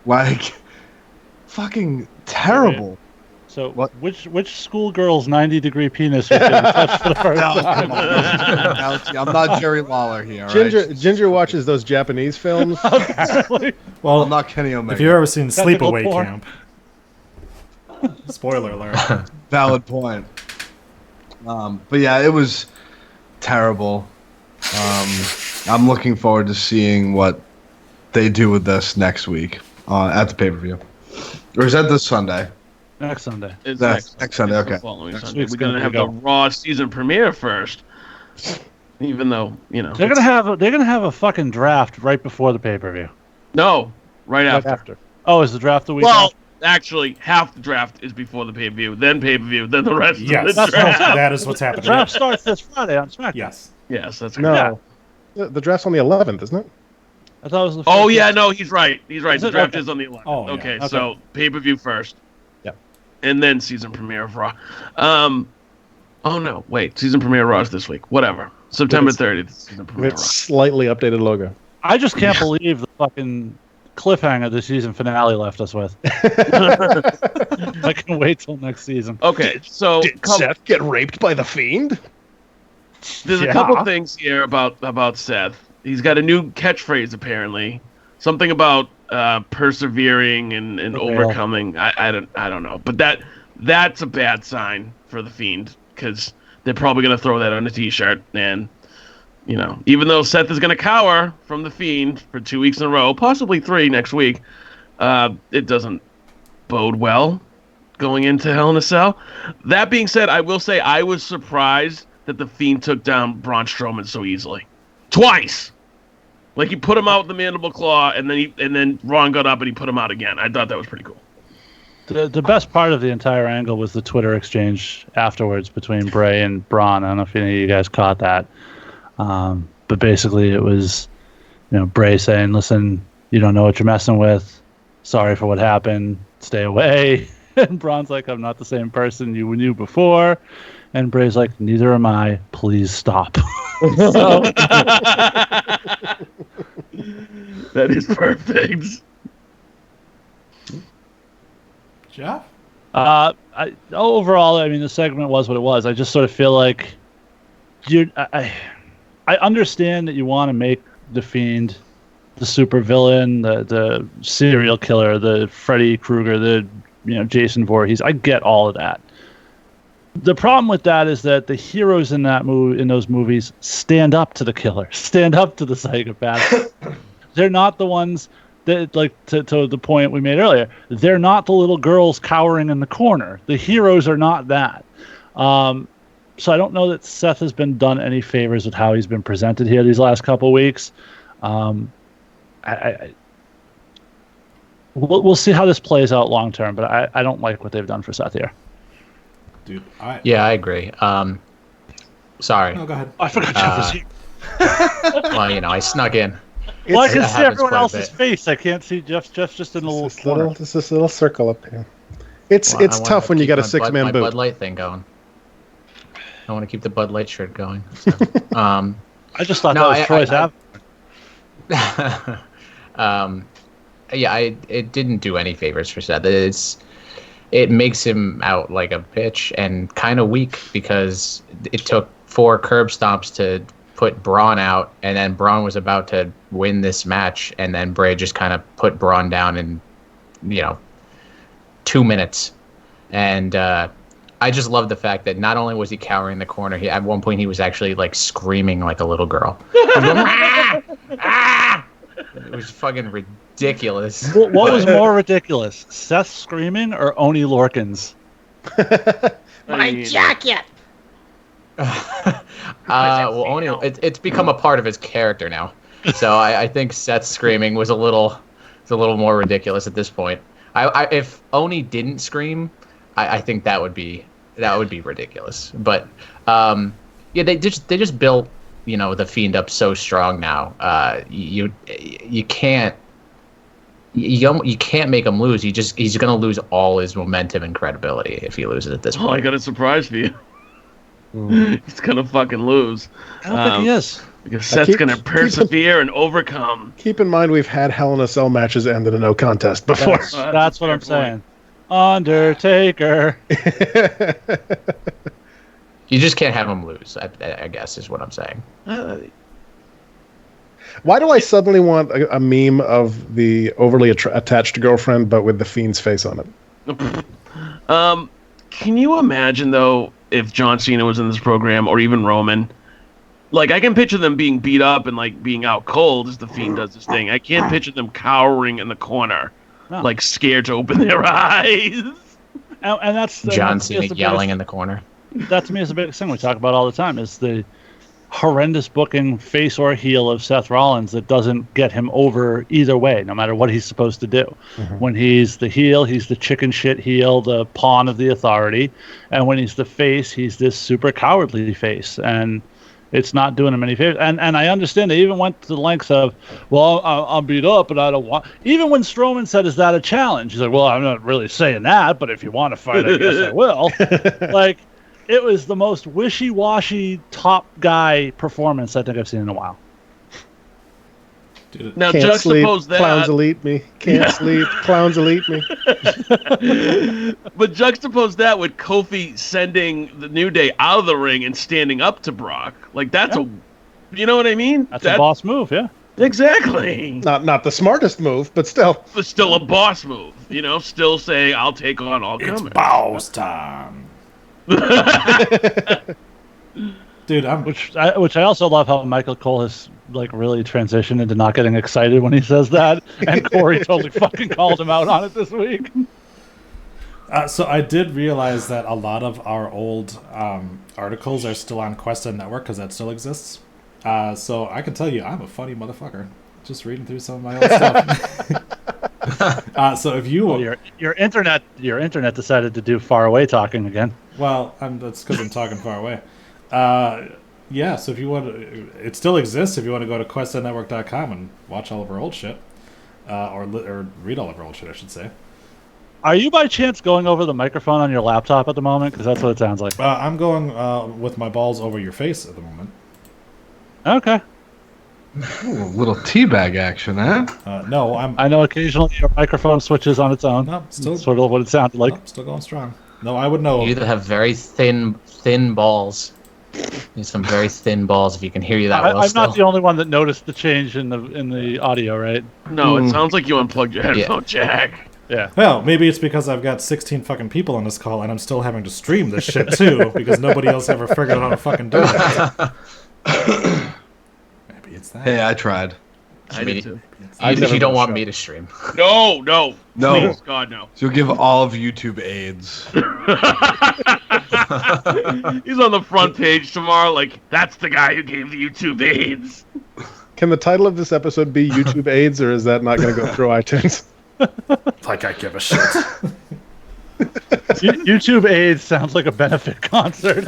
Like, fucking terrible. So What? which schoolgirl's 90-degree penis was being touched for the first No, time? come on. Now, see, I'm not Jerry Lawler here. all right? Ginger watches those Japanese films. Apparently. Well, I'm not Kenny Omega. if you've ever seen Technical Sleepaway porn. Camp, spoiler alert. Valid point. But yeah, it was terrible. I'm looking forward to seeing what they do with this next week at the pay-per-view. Or is that this Sunday? Next Sunday. It's Next Sunday, it's the okay. following Next Sunday. week's We're gonna gonna have go. the Raw season premiere first, even though They're gonna have a fucking draft right before the pay-per-view. no, right after. After. Oh, is the draft the week Well, after? actually, half the draft is before the pay-per-view, then pay-per-view, then the rest Yes, of the draft. that is what's The happening. draft starts this Friday on SmackDown. Yes. Yes, that's No. correct. The draft's on the 11th, isn't it? I thought it was the Oh first- yeah, no, he's right. He's right. Is The it? draft Okay. is on the 11th. Oh, yeah. Okay, Okay. so pay-per-view first. Yep. And then season premiere of Raw. Oh no, wait, season premiere of Raw is this week. Whatever. September 30th, season premiere of With Raw. slightly updated logo. I just can't believe the fucking cliffhanger the season finale left us with. I can wait till next season. Okay, so Did Seth get raped by the Fiend? There's a couple things here about Seth. He's got a new catchphrase apparently, something about persevering and overcoming. I don't know, but that's a bad sign for the Fiend because they're probably gonna throw that on a T-shirt, and even though Seth is gonna cower from the Fiend for 2 weeks in a row, possibly 3 next week, it doesn't bode well going into Hell in a Cell. That being said, I will say I was surprised that the Fiend took down Braun Strowman so easily. Twice! Like, he put him out with the mandible claw, and then Ron got up and he put him out again. I thought that was pretty cool. The best part of the entire angle was the Twitter exchange afterwards between Bray and Braun. I don't know if any of you guys caught that. But basically it was, Bray saying, listen, you don't know what you're messing with. Sorry for what happened. Stay away. And Braun's like, I'm not the same person you knew before. And Bray's like, neither am I. Please stop. So, that is perfect. Jeff? Overall, the segment was what it was. I just sort of feel like I understand that you want to make the Fiend the super villain, the serial killer, the Freddy Krueger, the Jason Voorhees. I get all of that. The problem with that is that the heroes in those movies stand up to the killer, stand up to the psychopath. They're not the ones that, like, to the point we made earlier, they're not the little girls cowering in the corner. The heroes are not that. So I don't know that Seth has been done any favors with how he's been presented here these last couple weeks. We'll see how this plays out long term, but I don't like what they've done for Seth here. Dude, I agree. Sorry. No, go ahead. I forgot Jeff was here. Well, I snuck in. Well, I can see happens everyone quite a else's bit. face. I can't see Jeff. Jeff's just in a little corner. This little circle up here. It's Well, I wanna tough when you keep got a my 6-man my boot. Bud Light thing going. I want to keep the Bud Light shirt going. So, I just thought No, that was Troy's I- it didn't do any favors for Seth. It makes him out like a bitch and kind of weak because it took 4 curb stomps to put Braun out, and then Braun was about to win this match, and then Bray just kind of put Braun down in 2 minutes. And I just love the fact that not only was he cowering in the corner, at one point he was actually like screaming like a little girl. It was fucking ridiculous. What was more ridiculous, Seth screaming or Oni Lorcan's? My jacket! Well, only it's become a part of his character now. So I think Seth screaming was a little more ridiculous at this point. If Oni didn't scream, I think that would be ridiculous. But they just built the Fiend up so strong now. You can't make him lose. He's gonna lose all his momentum and credibility if he loses at this point. Oh, I got a surprise for you. He's gonna fucking lose. I don't think he is. Because Seth's gonna persevere and overcome. Keep in mind we've had Hell in a Cell matches end in a no contest before. That's what I'm saying. Undertaker. You just can't have him lose, I guess, is what I'm saying. Why do I suddenly want a meme of the overly attached girlfriend, but with the Fiend's face on it? Can you imagine, though, if John Cena was in this program, or even Roman? Like, I can picture them being beat up and, like, being out cold as the Fiend does this thing. I can't picture them cowering in the corner, like, scared to open their eyes. And that's John Cena yelling in the corner. That, to me, is the biggest thing we talk about all the time, is the horrendous booking, face or heel, of Seth Rollins that doesn't get him over either way, no matter what he's supposed to do. Mm-hmm. When he's the heel, he's the chicken shit heel, the pawn of the authority. And when he's the face, he's this super cowardly face. And it's not doing him any favors. And I understand they even went to the lengths of, well, I'm beat up and I don't want... Even when Strowman said, is that a challenge? He's like, well, I'm not really saying that, but if you want to fight, I guess I will. Like... It was the most wishy-washy top guy performance I think I've seen in a while. Dude, Now Can't sleep. juxtapose that. Clowns will eat me. Can't sleep. Clowns will eat me. But juxtapose that with Kofi sending the New Day out of the ring and standing up to Brock. Like that's you know what I mean? That's a boss move, yeah. Exactly. Not the smartest move, but still. But still a boss move. You know, still saying I'll take on all it's comers. boss time. Dude, Which I also love how Michael Cole has like really transitioned into not getting excited when he says that, and Corey totally fucking called him out on it this week. So I did realize that a lot of our old articles are still on Questa Network because that still exists. So I can tell you, I'm a funny motherfucker. Just reading through some of my old stuff. So if you Well, your internet decided to do far away talking again. well, that's because I'm talking far away. Yeah, so if you want to, it still exists if you want to go to QuestaNetwork.com and watch all of our old shit, or read all of our old shit, I should say. Are you by chance going over the microphone on your laptop at the moment? Because that's what it sounds like. I'm going with my balls over your face at the moment. Okay. Ooh, a little teabag action, huh? No, I know occasionally your microphone switches on its own. No, still That's sort of what it sounded like. no, still going strong. No, I would know. You either have very thin balls. Need some very thin balls if you can hear you that well. I'm still. not the only one that noticed the change in the audio, right? No, it sounds like you unplugged your headphone jack. Yeah. Well, maybe it's because I've got 16 fucking people on this call and I'm still having to stream this shit too because nobody else ever figured out how to fucking do it. Maybe it's that. Hey, I tried. I did too. You don't want me to stream. No. No. Please, God, no. So you'll give all of YouTube AIDS. He's on the front page tomorrow, like, that's the guy who gave the YouTube AIDS. Can the title of this episode be YouTube AIDS, or is that not going to go through iTunes? Like I give a shit. YouTube AIDS sounds like a benefit concert.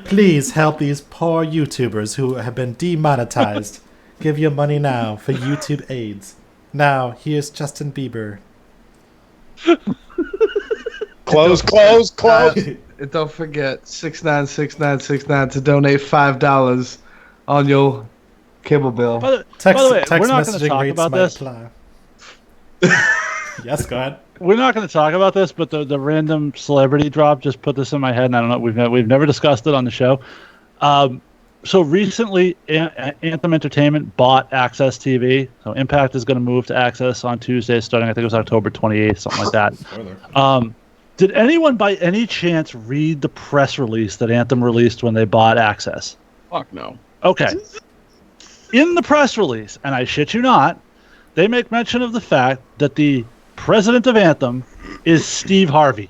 Please help these poor YouTubers who have been demonetized. Give your money now for YouTube AIDS. Now, here's Justin Bieber. Close. And don't forget 696969 to donate $5 on your cable bill. By the way, we're not going to talk about this. apply. Yes, go ahead. We're not going to talk about this, but the random celebrity drop just put this in my head, and I don't know. We've never discussed it on the show. So recently, Anthem Entertainment bought Access TV. So Impact is going to move to Access on Tuesday, starting I think it was October 28th, something like that. Did anyone by any chance read the press release that Anthem released when they bought Access? Fuck no. Okay. In the press release, and I shit you not, they make mention of the fact that the president of Anthem is Steve Harvey.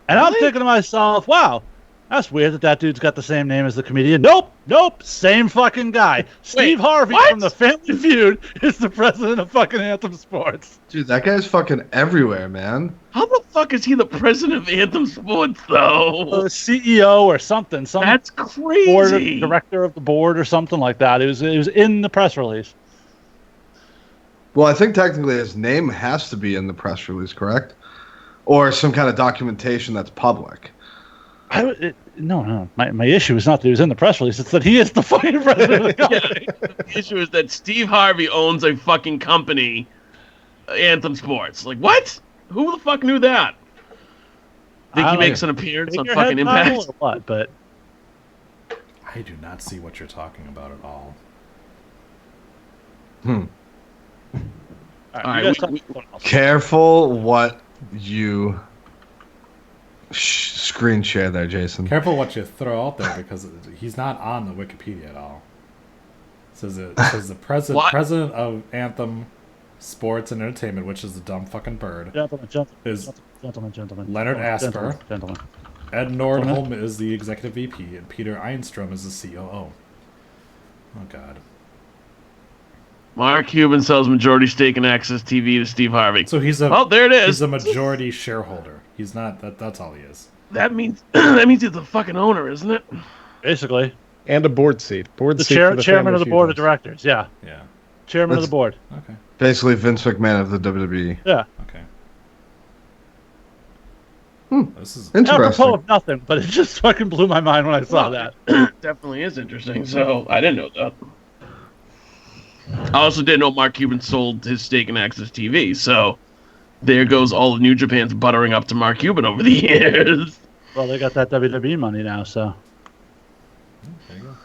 And I'm thinking to myself, wow, that's weird that dude's got the same name as the comedian. Nope, same fucking guy. Steve Harvey from the Family Feud is the president of fucking Anthem Sports. Dude, that guy's fucking everywhere, man. How the fuck is he the president of Anthem Sports, though? CEO or something. That's crazy. Board director of the board or something like that. It was in the press release. Well, I think technically his name has to be in the press release, correct? Or some kind of documentation that's public. No. My issue is not that he was in the press release. It's that he is the fucking president of the company. The issue is that Steve Harvey owns a fucking company, Anthem Sports. Like, what? Who the fuck knew that? Think he makes an appearance on fucking Impact? Or what? But I do not see what you're talking about at all. all right, you guys talk about something else. Careful what you screen share there, Jason. Careful what you throw out there because he's not on the Wikipedia at all. It says the president of Anthem Sports and Entertainment, which is the dumb fucking bird, is Gentlemen. Leonard Asper. Gentlemen. Ed Nordholm is the executive VP, and Peter Einstrom is the COO. Oh God. Mark Cuban sells majority stake in Access TV to Steve Harvey. So he's there it is. He's a majority shareholder. He's not. That's all he is. That means he's the fucking owner, isn't it? Basically. And a board seat. The chairman of the board of directors, yeah. Yeah. Chairman of the board. Okay. Basically Vince McMahon of the WWE. Yeah. Okay. This is Interesting. Apropos of nothing, but it just fucking blew my mind when I saw that. Definitely is interesting. So I didn't know that. I also didn't know Mark Cuban sold his stake in Access TV, so there goes all of New Japan's buttering up to Mark Cuban over the years. Well, they got that WWE money now, so. There you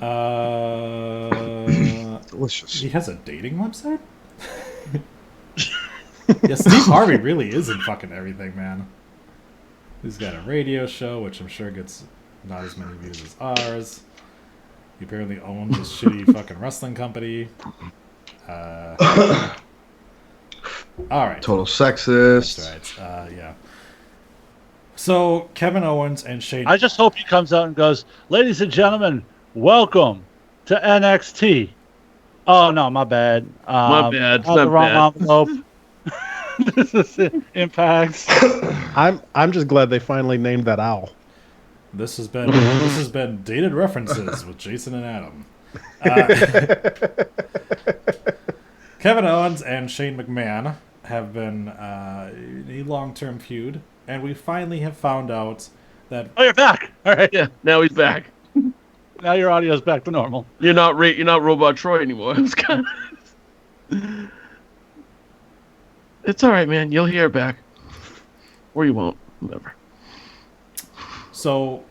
go. Delicious. He has a dating website? Yeah, Steve Harvey really is in fucking everything, man. He's got a radio show, which I'm sure gets not as many views as ours. He apparently owns a shitty fucking wrestling company. All right. Total sexist. That's right. Yeah. So Kevin Owens and Shane. I just hope he comes out and goes, "Ladies and gentlemen, welcome to NXT." Oh no, my bad. My bad. I have the wrong envelope. This is Impact. I'm just glad they finally named that owl. This has been Dated References with Jason and Adam. Kevin Owens and Shane McMahon have been in a long-term feud, and we finally have found out that. Oh, you're back. All right. Yeah, now he's back. Now your audio's back to normal. You're not Robot Troy anymore. It's kind of... It's all right, man. You'll hear it back, or you won't. Whatever. So,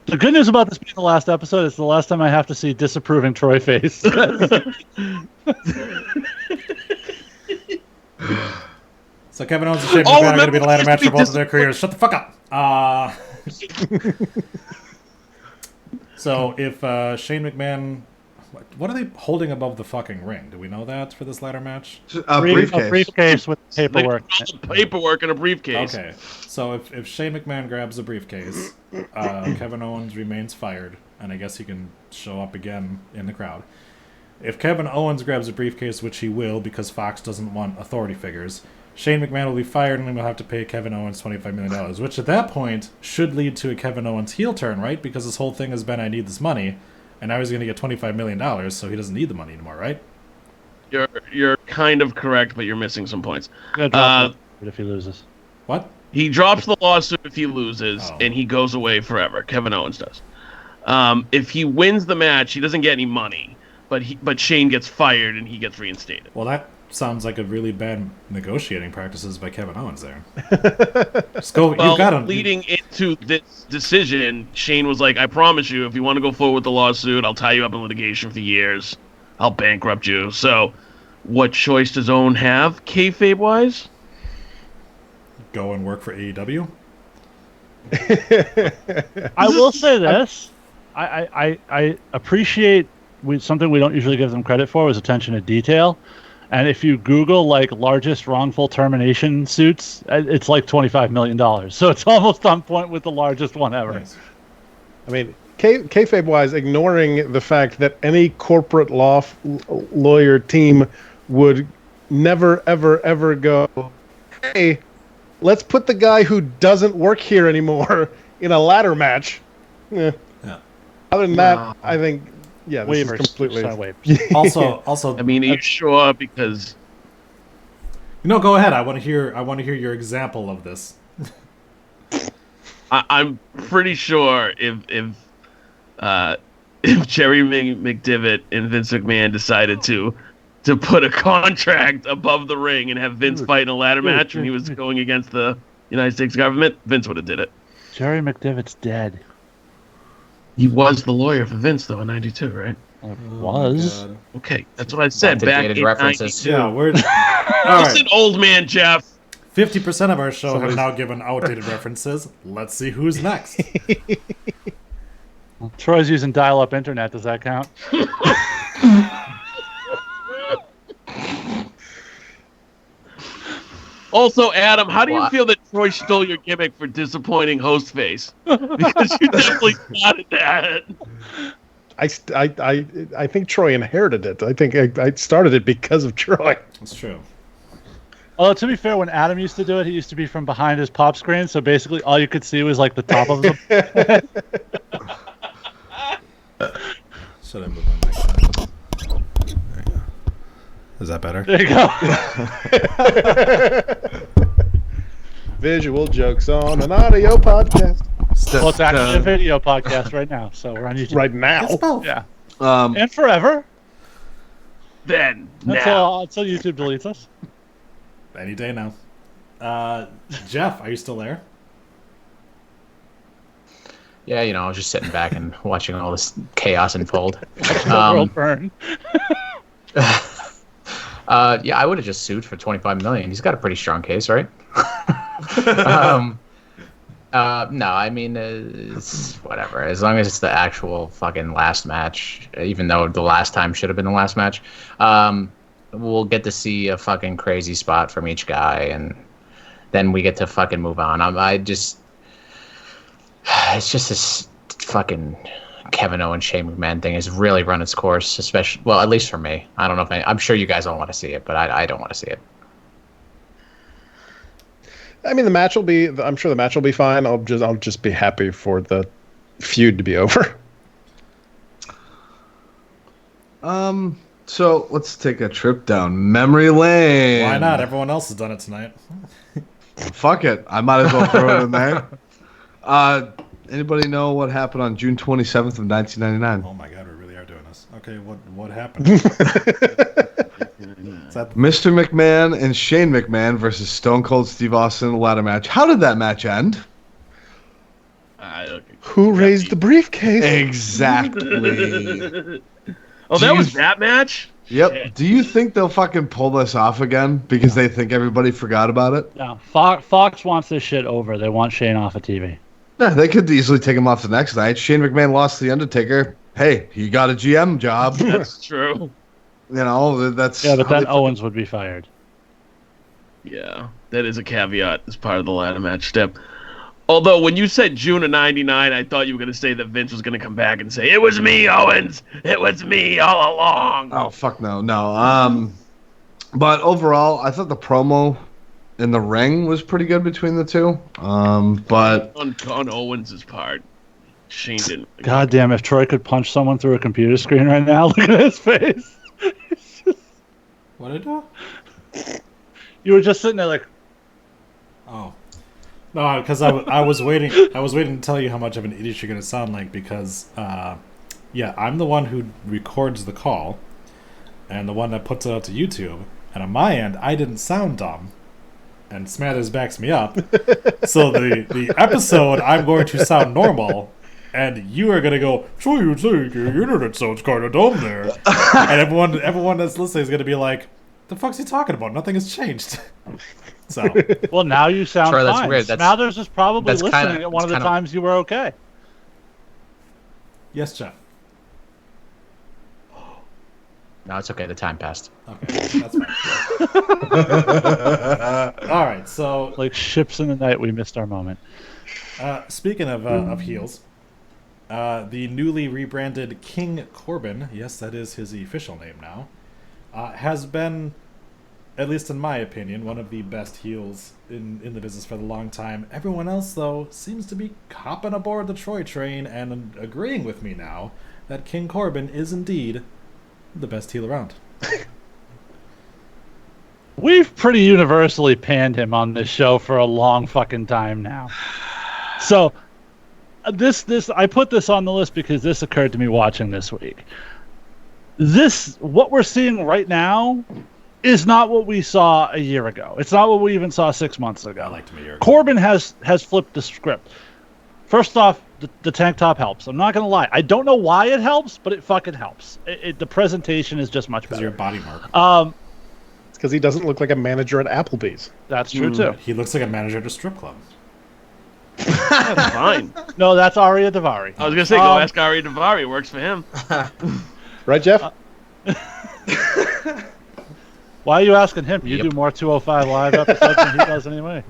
the good news about this being the last episode is the last time I have to see disapproving Troy face. So Kevin Owens and Shane McMahon are going to be the ladder match for both of their careers. Shut the fuck up. So if Shane McMahon, what are they holding above the fucking ring? Do we know that for this ladder match? A briefcase. A briefcase with paperwork. Paperwork in a briefcase. Okay, so if Shane McMahon grabs a briefcase, Kevin Owens remains fired, and I guess he can show up again in the crowd. If Kevin Owens grabs a briefcase, which he will because Fox doesn't want authority figures, Shane McMahon will be fired and then we'll have to pay Kevin Owens $25 million, which at that point should lead to a Kevin Owens heel turn, right? Because his whole thing has been, I need this money, and now he's going to get $25 million, so he doesn't need the money anymore, right? You're kind of correct, but you're missing some points. If he loses. What? He drops the lawsuit if he loses, Oh. and he goes away forever. Kevin Owens does. If he wins the match, he doesn't get any money, but Shane gets fired and he gets reinstated. Well, that sounds like a really bad negotiating practices by Kevin Owens there. Just go, Well, you've got him. leading into this decision, Shane was like, I promise you, if you want to go forward with the lawsuit, I'll tie you up in litigation for years. I'll bankrupt you. So, what choice does Owen have, kayfabe-wise? Go and work for AEW? I will say this. I appreciate something we don't usually give them credit for is attention to detail. And if you Google like largest wrongful termination suits, it's like $25 million. So it's almost on point with the largest one ever. Nice. I mean, kayfabe-wise, ignoring the fact that any corporate lawyer team would never, ever, ever go, hey, let's put the guy who doesn't work here anymore in a ladder match. Yeah. Other than that, I think, yeah, this Waivers. is completely... Waivers. Also, I mean, are you sure? Because no, go ahead. I want to hear your example of this. I'm pretty sure if Jerry McDivitt and Vince McMahon decided to put a contract above the ring and have Vince fight in a ladder match when he was going against the United States government, Vince would have did it. Jerry McDivitt's dead. He was the lawyer for Vince, though, in '92, right? Was. God. Okay, that's what I said back Dated in references. '92. Yeah, we're all Listen, right. old man Jeff. 50% of our show have now given outdated references. Let's see who's next. Troy's using dial-up internet. Does that count? Also, Adam, how do you What? feel that Troy stole your gimmick for disappointing host face? Because you definitely spotted that. I think Troy inherited it. I think I started it because of Troy. That's true. Although, to be fair, when Adam used to do it, he used to be from behind his pop screen, so basically all you could see was like the top of him. Should I move my mic down? There you go. Is that better? There you go. Visual jokes on an audio podcast Well, it's actually a video podcast right now, so we're on YouTube. right now. Yeah. Um, And forever. then Until YouTube deletes us. Any day now. Jeff, are you still there? Yeah, I was just sitting back and watching all this chaos unfold. World burn. Yeah, I would have just sued for $25 million. He's got a pretty strong case, right? No, I mean, it's whatever. As long as it's the actual fucking last match, even though the last time should have been the last match, we'll get to see a fucking crazy spot from each guy, and then we get to fucking move on. It's just this fucking Kevin Owens, Shane McMahon thing has really run its course, especially, well, at least for me. I don't know if I'm sure you guys all want to see it, but I don't want to see it. I mean, I'm sure the match will be fine. I'll just be happy for the feud to be over. So let's take a trip down memory lane. Why not? Everyone else has done it tonight. Fuck it. I might as well throw it in there. Anybody know what happened on June 27th of 1999? Oh my god, we really are doing this. Okay, what happened? Mr. McMahon and Shane McMahon versus Stone Cold Steve Austin in a ladder match. How did that match end? Who raised the briefcase? Exactly. Oh, that was that match? Yep. Shit. Do you think they'll fucking pull this off again because they think everybody forgot about it? No, Fox wants this shit over. They want Shane off of TV. Yeah, they could easily take him off the next night. Shane McMahon lost to The Undertaker. Hey, he got a GM job. That's true. That's... Yeah, but then Owens would be fired. Yeah, that is a caveat as part of the ladder match step. Although, when you said June of 99, I thought you were going to say that Vince was going to come back and say, "It was me, Owens! It was me all along!" Oh, fuck no. No. But overall, I thought the promo in the ring was pretty good between the two. But... On Owens' part, Shane didn't. God damn, if Troy could punch someone through a computer screen right now, look at his face. What did I do? You were just sitting there like... Oh. No, because I was waiting. I was waiting to tell you how much of an idiot you're gonna sound like because, yeah, I'm the one who records the call, and the one that puts it out to YouTube. And on my end, I didn't sound dumb, and Smathers backs me up. So the episode, I'm going to sound normal, and you are gonna go, "So you think your internet sounds kind of dumb there," and everyone that's listening is gonna be like, "The fuck's he talking about? Nothing has changed." So, well, now you sound Troy, that's fine. weird. Smathers is probably listening kinda, at one of the times you were okay. yes, Jeff. No, it's okay. The time passed. Okay, that's fine. All right, so Like ships in the night, we missed our moment. speaking of heels, the newly rebranded King Corbin, yes, that is his official name now, has been, at least in my opinion, one of the best heels in the business for a long time. Everyone else, though, seems to be hopping aboard the Troy train and agreeing with me now that King Corbin is indeed the best heel around. We've pretty universally panned him on this show for a long fucking time now. So this I put this on the list because this occurred to me watching this week. What we're seeing right now is not what we saw a year ago. It's not what we even saw 6 months ago. I liked him a year ago. Corbin has flipped the script. First off, the tank top helps. I'm not going to lie. I don't know why it helps, but it fucking helps. The presentation is just much Because better. you're a body mark. It's because he doesn't look like a manager at Applebee's. That's true, too. He looks like a manager at a strip club. That's fine. No, that's Arya Davari. I was gonna say, go ask Ari Davari. It works for him. Right, Jeff? Why are you asking him? You Yep. do more 205 Live episodes than he does anyway.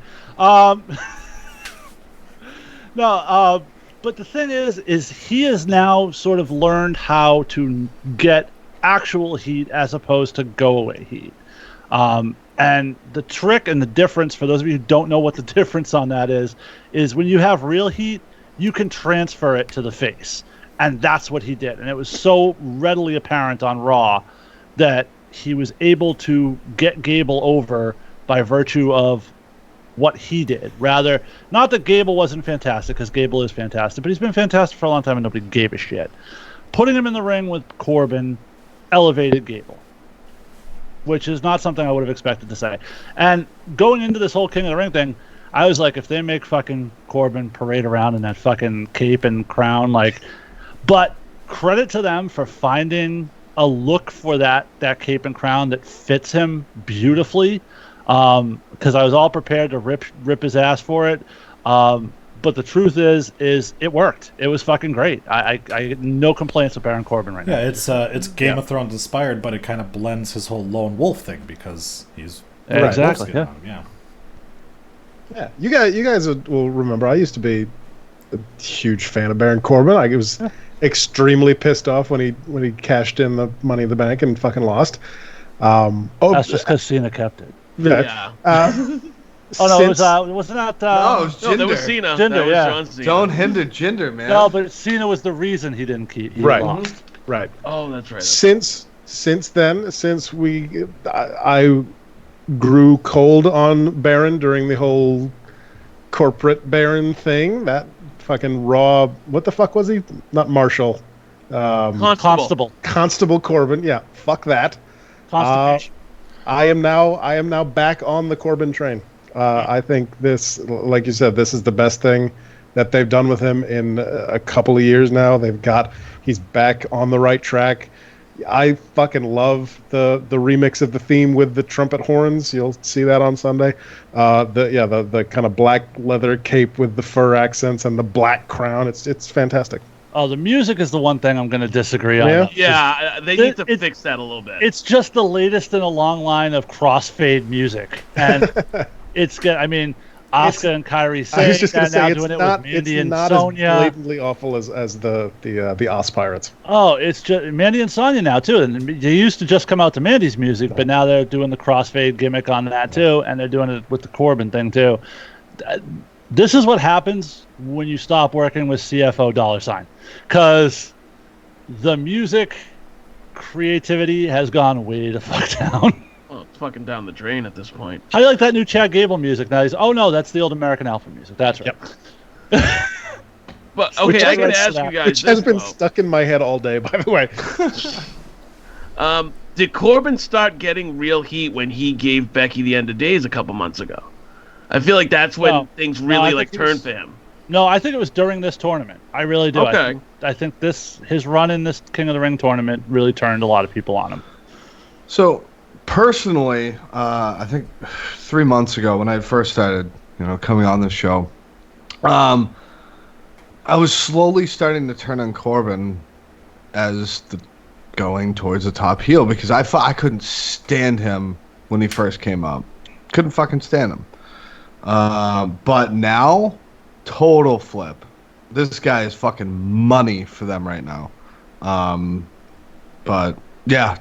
But the thing is he has now sort of learned how to get actual heat as opposed to go away heat. And the trick and the difference, for those of you who don't know what the difference on that is when you have real heat, you can transfer it to the face. And that's what he did. And it was so readily apparent on Raw that he was able to get Gable over by virtue of what he did. Rather, not that Gable wasn't fantastic, because Gable is fantastic, but he's been fantastic for a long time and nobody gave a shit. Putting him in the ring with Corbin elevated Gable. which is not something I would have expected to say. And going into this whole King of the Ring thing, I was like, if they make fucking Corbin parade around in that fucking cape and crown, like, but credit to them for finding a look for that cape and crown that fits him beautifully. Because I was all prepared to rip his ass for it. But the truth is it worked. It was fucking great. I get no complaints with Baron Corbin right now. Yeah, it's Game of Thrones inspired, but it kind of blends his whole lone wolf thing because he's exactly. wolf skin on him, Yeah, you guys will remember. I used to be a huge fan of Baron Corbin. I was extremely pissed off when he cashed in the Money in the Bank and fucking lost. That's just because Cena kept it. Yeah. Oh no, it wasn't that. No, it was Jinder. No, that was Cena. Jinder, That was yeah. John Cena. Don't hinder Jinder, man. No, but Cena was the reason he didn't keep. He Right. lost. Right. Oh, that's right. Since then, since I grew cold on Baron during the whole corporate Baron thing, that fucking Raw. What the fuck was he? Not Marshall. Constable. Constable Corbin. Yeah. Fuck that. Constipation. I am now back on the Corbin train. I think this, like you said, this is the best thing that they've done with him in a couple of years now. He's back on the right track. I fucking love the remix of the theme with the trumpet horns. You'll see that on Sunday. The kind of black leather cape with the fur accents and the black crown. It's fantastic. Oh, the music is the one thing I'm going to disagree on. Yeah, they need to fix that a little bit. It's just the latest in a long line of crossfade music, and Asuka and Kairi Sane. I was just going to say it's it's not, with Mandy and not Sonya. as blatantly awful as the Os Pirates. Oh, it's just Mandy and Sonya now too, and they used to just come out to Mandy's music, but now they're doing the crossfade gimmick on that too, and they're doing it with the Corbin thing too. This is what happens when you stop working with CFO $, because the music creativity has gone way the fuck down. Well, it's fucking down the drain at this point. How do you like that new Chad Gable music? Now that's the old American Alpha music. That's right. Yep. But okay, I gotta ask you guys. Which has this, been though. stuck in my head all day, by the way. Did Corbin start getting real heat when he gave Becky the end of days a couple months ago? I feel like that's when things really turned for him. No, I think it was during this tournament. I really do. Okay. I think his run in this King of the Ring tournament really turned a lot of people on him. So, personally, I think 3 months ago when I first started, coming on this show, I was slowly starting to turn on Corbin as going towards the top heel because I thought I couldn't stand him when he first came up. Couldn't fucking stand him. But now, total flip. This guy is fucking money for them right now. But yeah,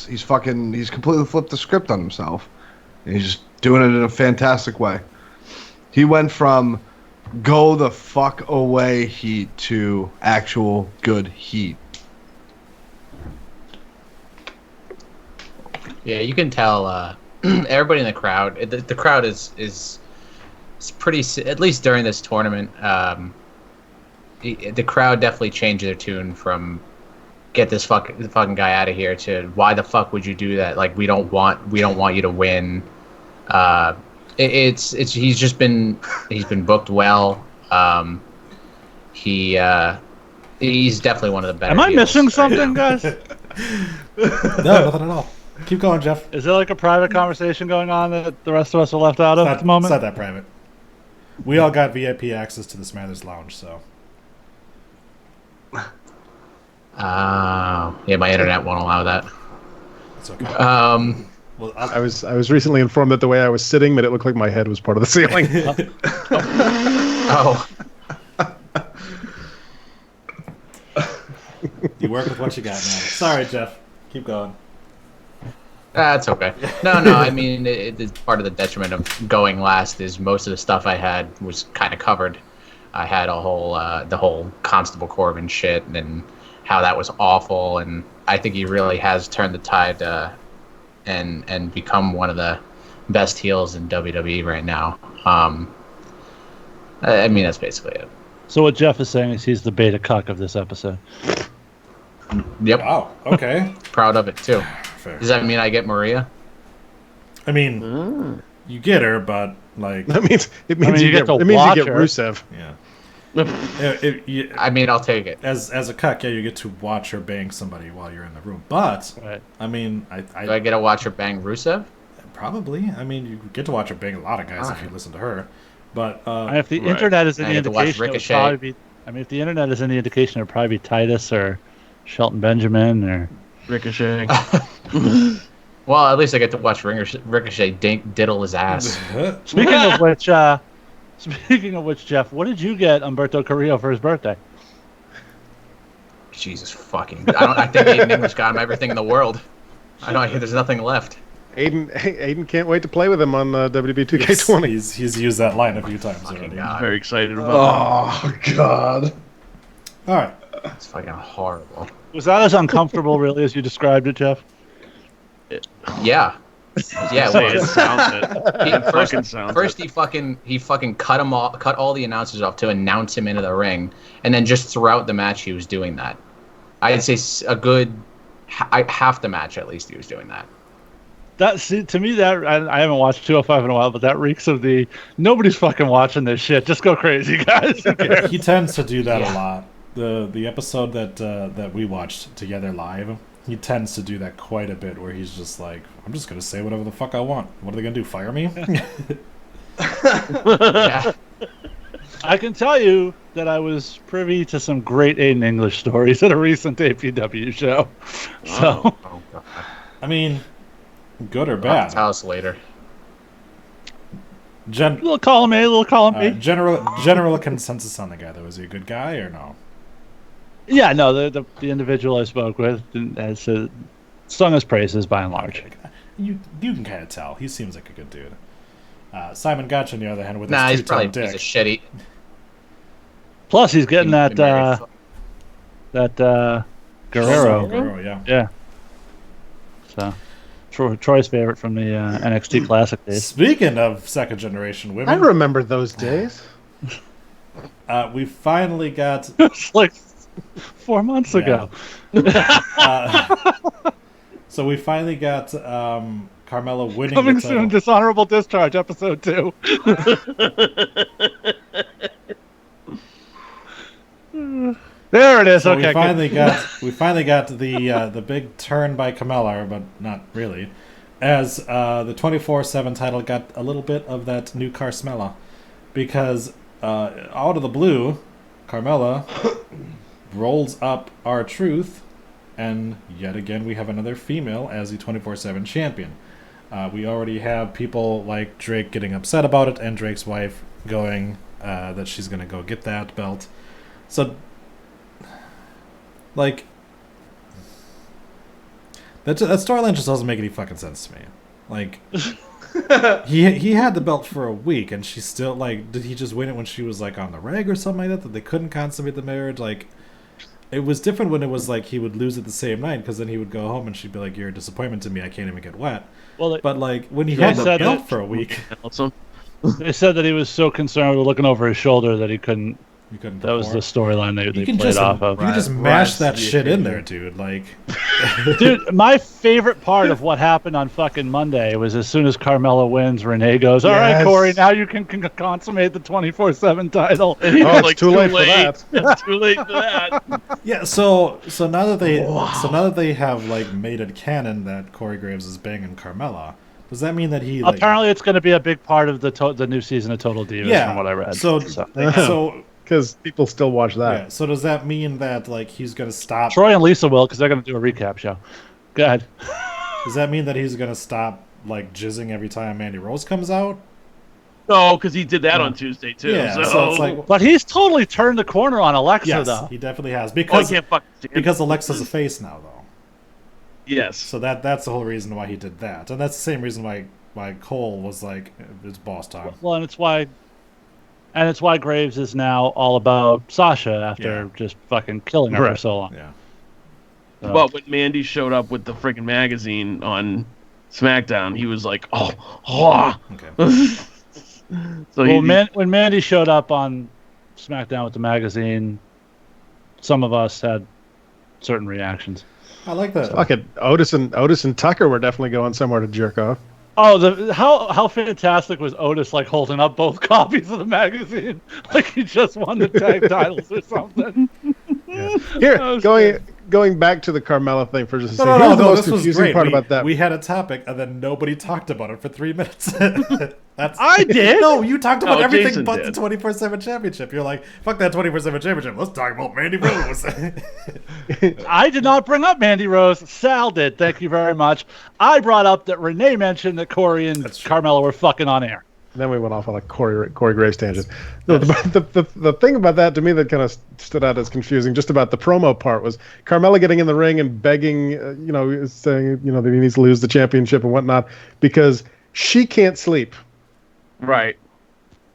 he's completely flipped the script on himself. And he's just doing it in a fantastic way. He went from go the fuck away heat to actual good heat. Yeah, you can tell everybody in the crowd. The crowd is pretty. At least during this tournament, the crowd definitely changed their tune from "get this fucking guy out of here" to "why the fuck would you do that? Like we don't want you to win." He's been booked well. He's definitely one of the better. Am I heels missing right something, now. guys? No, nothing at all. Keep going, Jeff. Is there like a private conversation going on that the rest of us are left out of at the moment? It's not that private. We all got VIP access to the Smathers Lounge, so. Yeah, my internet won't allow that. It's okay. Well, I was recently informed that the way I was sitting made it look like my head was part of the ceiling. Oh. You work with what you got, man. Sorry, Jeff. Keep going. That's okay. No. I mean, it's part of the detriment of going last is most of the stuff I had was kind of covered. I had the whole Constable Corbin shit and how that was awful, and I think he really has turned the tide and become one of the best heels in WWE right now. I mean, that's basically it. So what Jeff is saying is he's the beta cuck of this episode. Yep. Oh, okay. Proud of it too. Fair. Does that mean I get Maria? I mean, you get her, but like, That means I mean, you you get to it means you watch get her. Rusev. yeah. I mean, I'll take it. As a cuck, yeah, you get to watch her bang somebody while you're in the room. But Right. I mean, Do I get to watch her bang Rusev? probably. I mean, you get to watch her bang a lot of guys if you listen to her. But And if the Right. internet is I any get to watch indication, it would Ricochet. probably be. I mean, if the internet is any indication, it would probably be Titus or Shelton Benjamin or. Ricochet. Well, at least I get to watch Ricochet diddle his ass. Speaking of which, Jeff, what did you get Umberto Carrillo for his birthday? Jesus fucking! I think Aiden English got him everything in the world. There's nothing left. Aiden can't wait to play with him on WB 2K20. he's used that line a few times already. God, Very excited about Oh God. All right. it's fucking horrible. Was that as uncomfortable, really, as you described it, Jeff? Yeah, yeah. that. It It was. sounds it. He, fucking sounds first he fucking cut all the announcers off to announce him into the ring, and then just throughout the match he was doing that. I'd say a good half the match at least he was doing that. To me, that I haven't watched 205 in a while, but that reeks of the nobody's fucking watching this shit. Just go crazy, guys. Who cares? He tends to do that Yeah. a lot. The episode that we watched together live, he tends to do that quite a bit, where he's just like, I'm just gonna say whatever the fuck I want. What are they gonna do? Fire me? Yeah. I can tell you that I was privy to some great Aiden English stories at a recent APW show. So, Oh god. I mean, good or I'll have to bad. tell us later. little column A, little column B. General consensus on the guy though. Is he a good guy or no? Yeah, no, the individual I spoke with has sung his praises by and large. You can kind of tell. He seems like a good dude. Simon Gotch, on the other hand, with Nah, his he's probably two-tone a piece dick. of shitty. Plus, he's getting Been married that Guerrero. Guerrero, yeah. Yeah. So, Troy's favorite from the NXT Classic days. Speaking of second generation I women, remember those days. we finally got It's like 4 months Yeah. ago. so we finally got Carmella winning Coming the soon, title. Dishonorable Discharge, episode 2. There it is. So okay. we good. finally got the big turn by Carmella, but not really, as the 24/7 title got a little bit of that new Carmella, because out of the blue, Carmella rolls up R-Truth, and yet again we have another female as the 24/7 champion. We already have people like Drake getting upset about it, and Drake's wife going that she's gonna go get that belt. So, like, that storyline just doesn't make any fucking sense to me. Like, he had the belt for a week, and she still, like, did he just win it when she was like on the reg or something like that they couldn't consummate the marriage? Like, it was different when it was like he would lose it the same night, because then he would go home and she'd be like, "You're a disappointment to me. I can't even get wet." Well, But like when he Yeah, had the said belt that- for a week, Also, they said that he was so concerned with looking over his shoulder that he couldn't. you couldn't. That was the perform. storyline they You can played just off of. you can just Right, mash right, that yeah, shit in yeah. there, dude. Like, Dude, my favorite part of what happened on fucking Monday was as soon as Carmella wins, Renee goes, "All right, Yes. Corey, now you can consummate the 24/7 title." and he Oh, was it's like, too late for that. It's too late for that. yeah. So now that they have like made it canon that Corey Graves is banging Carmella, does that mean that he like? Apparently, it's going to be a big part of the new season of Total Divas, Yeah. from what I read. So Because people still watch that. yeah. So does that mean that like he's gonna stop? Troy and Lisa will, because they're going to do a recap show. Go ahead. Does that mean that he's gonna stop like jizzing every time Mandy Rose comes out? No, because he did that on Tuesday too. Yeah. so, So it's like, But he's totally turned the corner on Alexa, yes, though. he definitely has oh, I because can't fucking stand because Alexa's a face now though. Yes. So that's the whole reason why he did that, and that's the same reason why Cole was like, it's boss time. Well, and it's why Graves is now all about Sasha after Yeah. just fucking killing her for Right. so long. Yeah. So- But when Mandy showed up with the freaking magazine on SmackDown, he was like, "Oh, Okay. so Well, when Mandy showed up on SmackDown with the magazine, some of us had certain reactions. I like that. Fuck it. Otis and Tucker were definitely going somewhere to jerk off. how fantastic was Otis like holding up both copies of the magazine like he just won the tag titles or something. Yeah. Here, going back to the Carmella thing for just a second. No, Here's the most this was confusing great. part about that. We had a topic, and then nobody talked about it for 3 minutes. I did. No, you talked about everything Jason but did. the 24/7 championship. You're like, fuck that 24/7 championship. Let's talk about Mandy Rose. I did not bring up Mandy Rose. Sal did. Thank you very much. I brought up that Renee mentioned that Corey and That's true. Carmella were fucking on air. Then we went off on a Corey Graves tangent. No, the thing about that to me that kind of stood out as confusing, just about the promo part, was Carmella getting in the ring and begging, saying, that he needs to lose the championship and whatnot because she can't sleep. Right.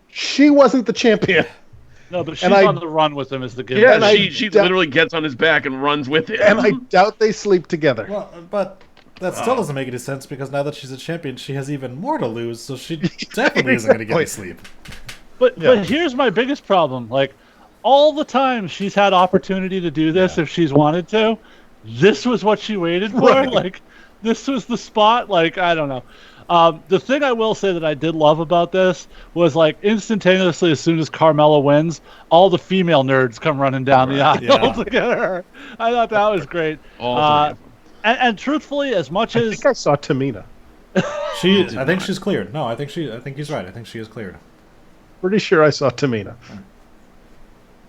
She wasn't the champion. No, but she's And I- on the run with him as the gimmick. Yeah, And I she doubt- literally gets on his back and runs with him. And I doubt they sleep together. Well, but that still doesn't make any sense because now that she's a champion, she has even more to lose, so she definitely isn't going to get any sleep. But here's my biggest problem. Like, all the time she's had opportunity to do this if she's wanted to. This was what she waited for. Right. Like, this was the spot. Like, I don't know. The thing I will say that I did love about this was, like, instantaneously as soon as Carmella wins, all the female nerds come running down the aisle yeah. to get her. I thought that was great. All three of them. And truthfully, as much I as think I saw Tamina. I think she's cleared. No, I think he's right. I think she is cleared. Pretty sure I saw Tamina.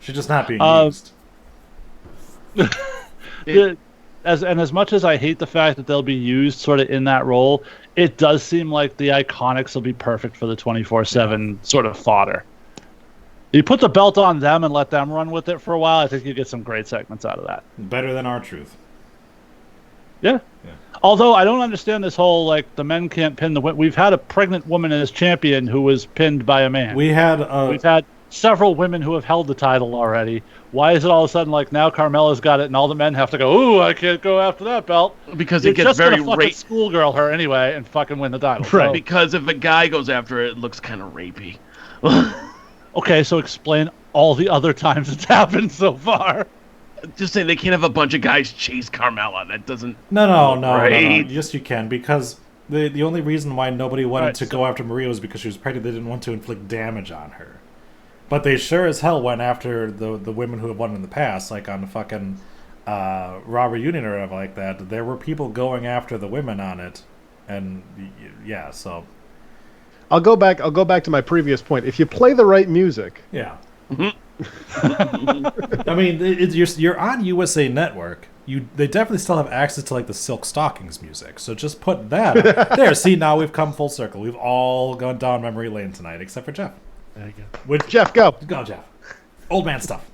She's just not being used. as much as I hate the fact that they'll be used sort of in that role, it does seem like the Iconics will be perfect for the 24/7 sort of fodder. You put the belt on them and let them run with it for a while, I think you get some great segments out of that. Better than R-Truth. Yeah. Although I don't understand this whole, like, the men can't pin the women. We've had a pregnant woman as champion who was pinned by a man. We've had several women who have held the title already. Why is it all of a sudden like now Carmella's got it and all the men have to go, ooh, I can't go after that belt? Because You're it gets just very gonna fucking schoolgirl her anyway and fucking win the title. Right. So- Because if a guy goes after it, it looks kind of rapey. okay, so explain all the other times it's happened so far. Just saying they can't have a bunch of guys chase Carmella. That doesn't. No. Right. Yes, you can, because the only reason why nobody wanted Right, to so- go after Maria was because she was pregnant. They didn't want to inflict damage on her. But they sure as hell went after the women who have won in the past, like on the fucking Raw Reunion or whatever like that. There were people going after the women on it, and yeah, so I'll go back to my previous point. If you play the right music, yeah. I mean, you're on USA Network. They definitely still have access to like the Silk Stockings music. So just put that up. There. See, now we've come full circle. We've all gone down memory lane tonight, except for Jeff. there you go. Which, Jeff, go. go, Jeff. Old man stuff.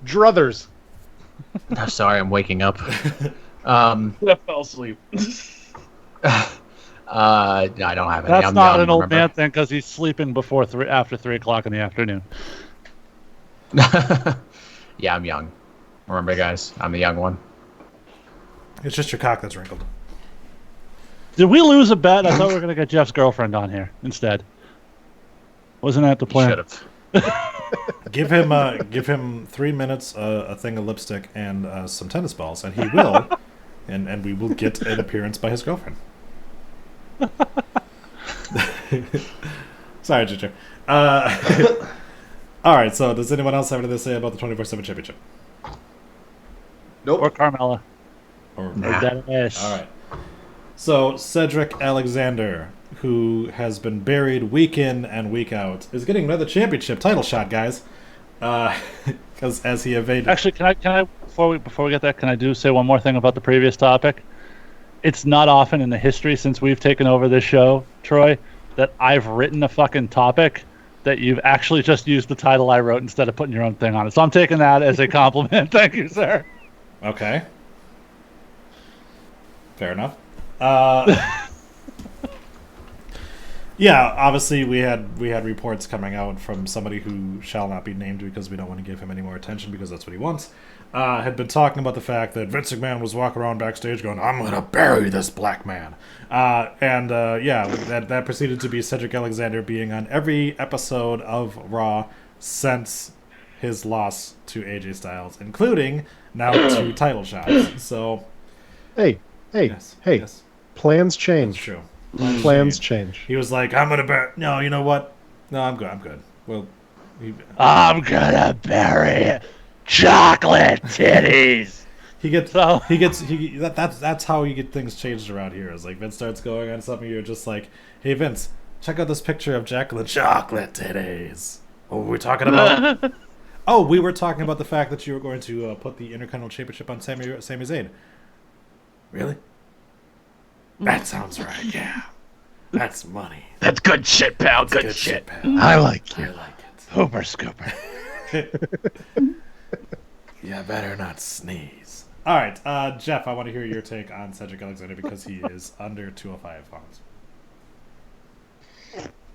Druthers. No, sorry, I'm waking up. I fell asleep. I don't have any. That's I'm not young, an old remember? man thing because he's sleeping after 3 o'clock in the afternoon. Yeah, I'm young. Remember, guys, I'm the young one. It's just your cock that's wrinkled. Did we lose a bet? I thought we were going to get Jeff's girlfriend on here instead. Wasn't that the plan? Should have. Give him 3 minutes, a thing of lipstick, and some tennis balls, and he will, and we will get an appearance by his girlfriend. Sorry, Ginger. All right. So, does anyone else have anything to say about the 24/7 championship? Or Carmella. Or, Nah. Dennis. All right. So Cedric Alexander, who has been buried week in and week out, is getting another championship title shot, guys. Because as he evaded. Actually, can I before we get there, can I say one more thing about the previous topic? It's not often in the history since we've taken over this show, Troy, that I've written a fucking topic that you've actually just used the title I wrote instead of putting your own thing on it. So I'm taking that as a compliment. Thank you, sir. Okay. Fair enough. Yeah, obviously we had reports coming out from somebody who shall not be named because we don't want to give him any more attention because that's what he wants. Had been talking about the fact that Vince McMahon was walking around backstage going, "I'm gonna bury this black man," and that proceeded to be Cedric Alexander being on every episode of Raw since his loss to AJ Styles, including now 2 title shots. So, Hey, yes, hey. yes. Plans That's change. true. Plans change. He was like, I'm gonna bury. No, you know what? No, I'm good. I'm good. Well, I'm gonna bury chocolate titties. That's how you get things changed around here. Is like Vince starts going on something, you're just like, hey Vince, check out this picture of Jacqueline chocolate titties. What were we talking about? Oh, we were talking about the fact that you were going to put the Intercontinental Championship on Sami Zayn. Really? That sounds right. Yeah, that's money. That's good shit, pal. That's Good shit. pal. I like I you. like it. Hooper scooper. Yeah, better not sneeze. All right, Jeff, I want to hear your take on Cedric Alexander because he is under 205 pounds.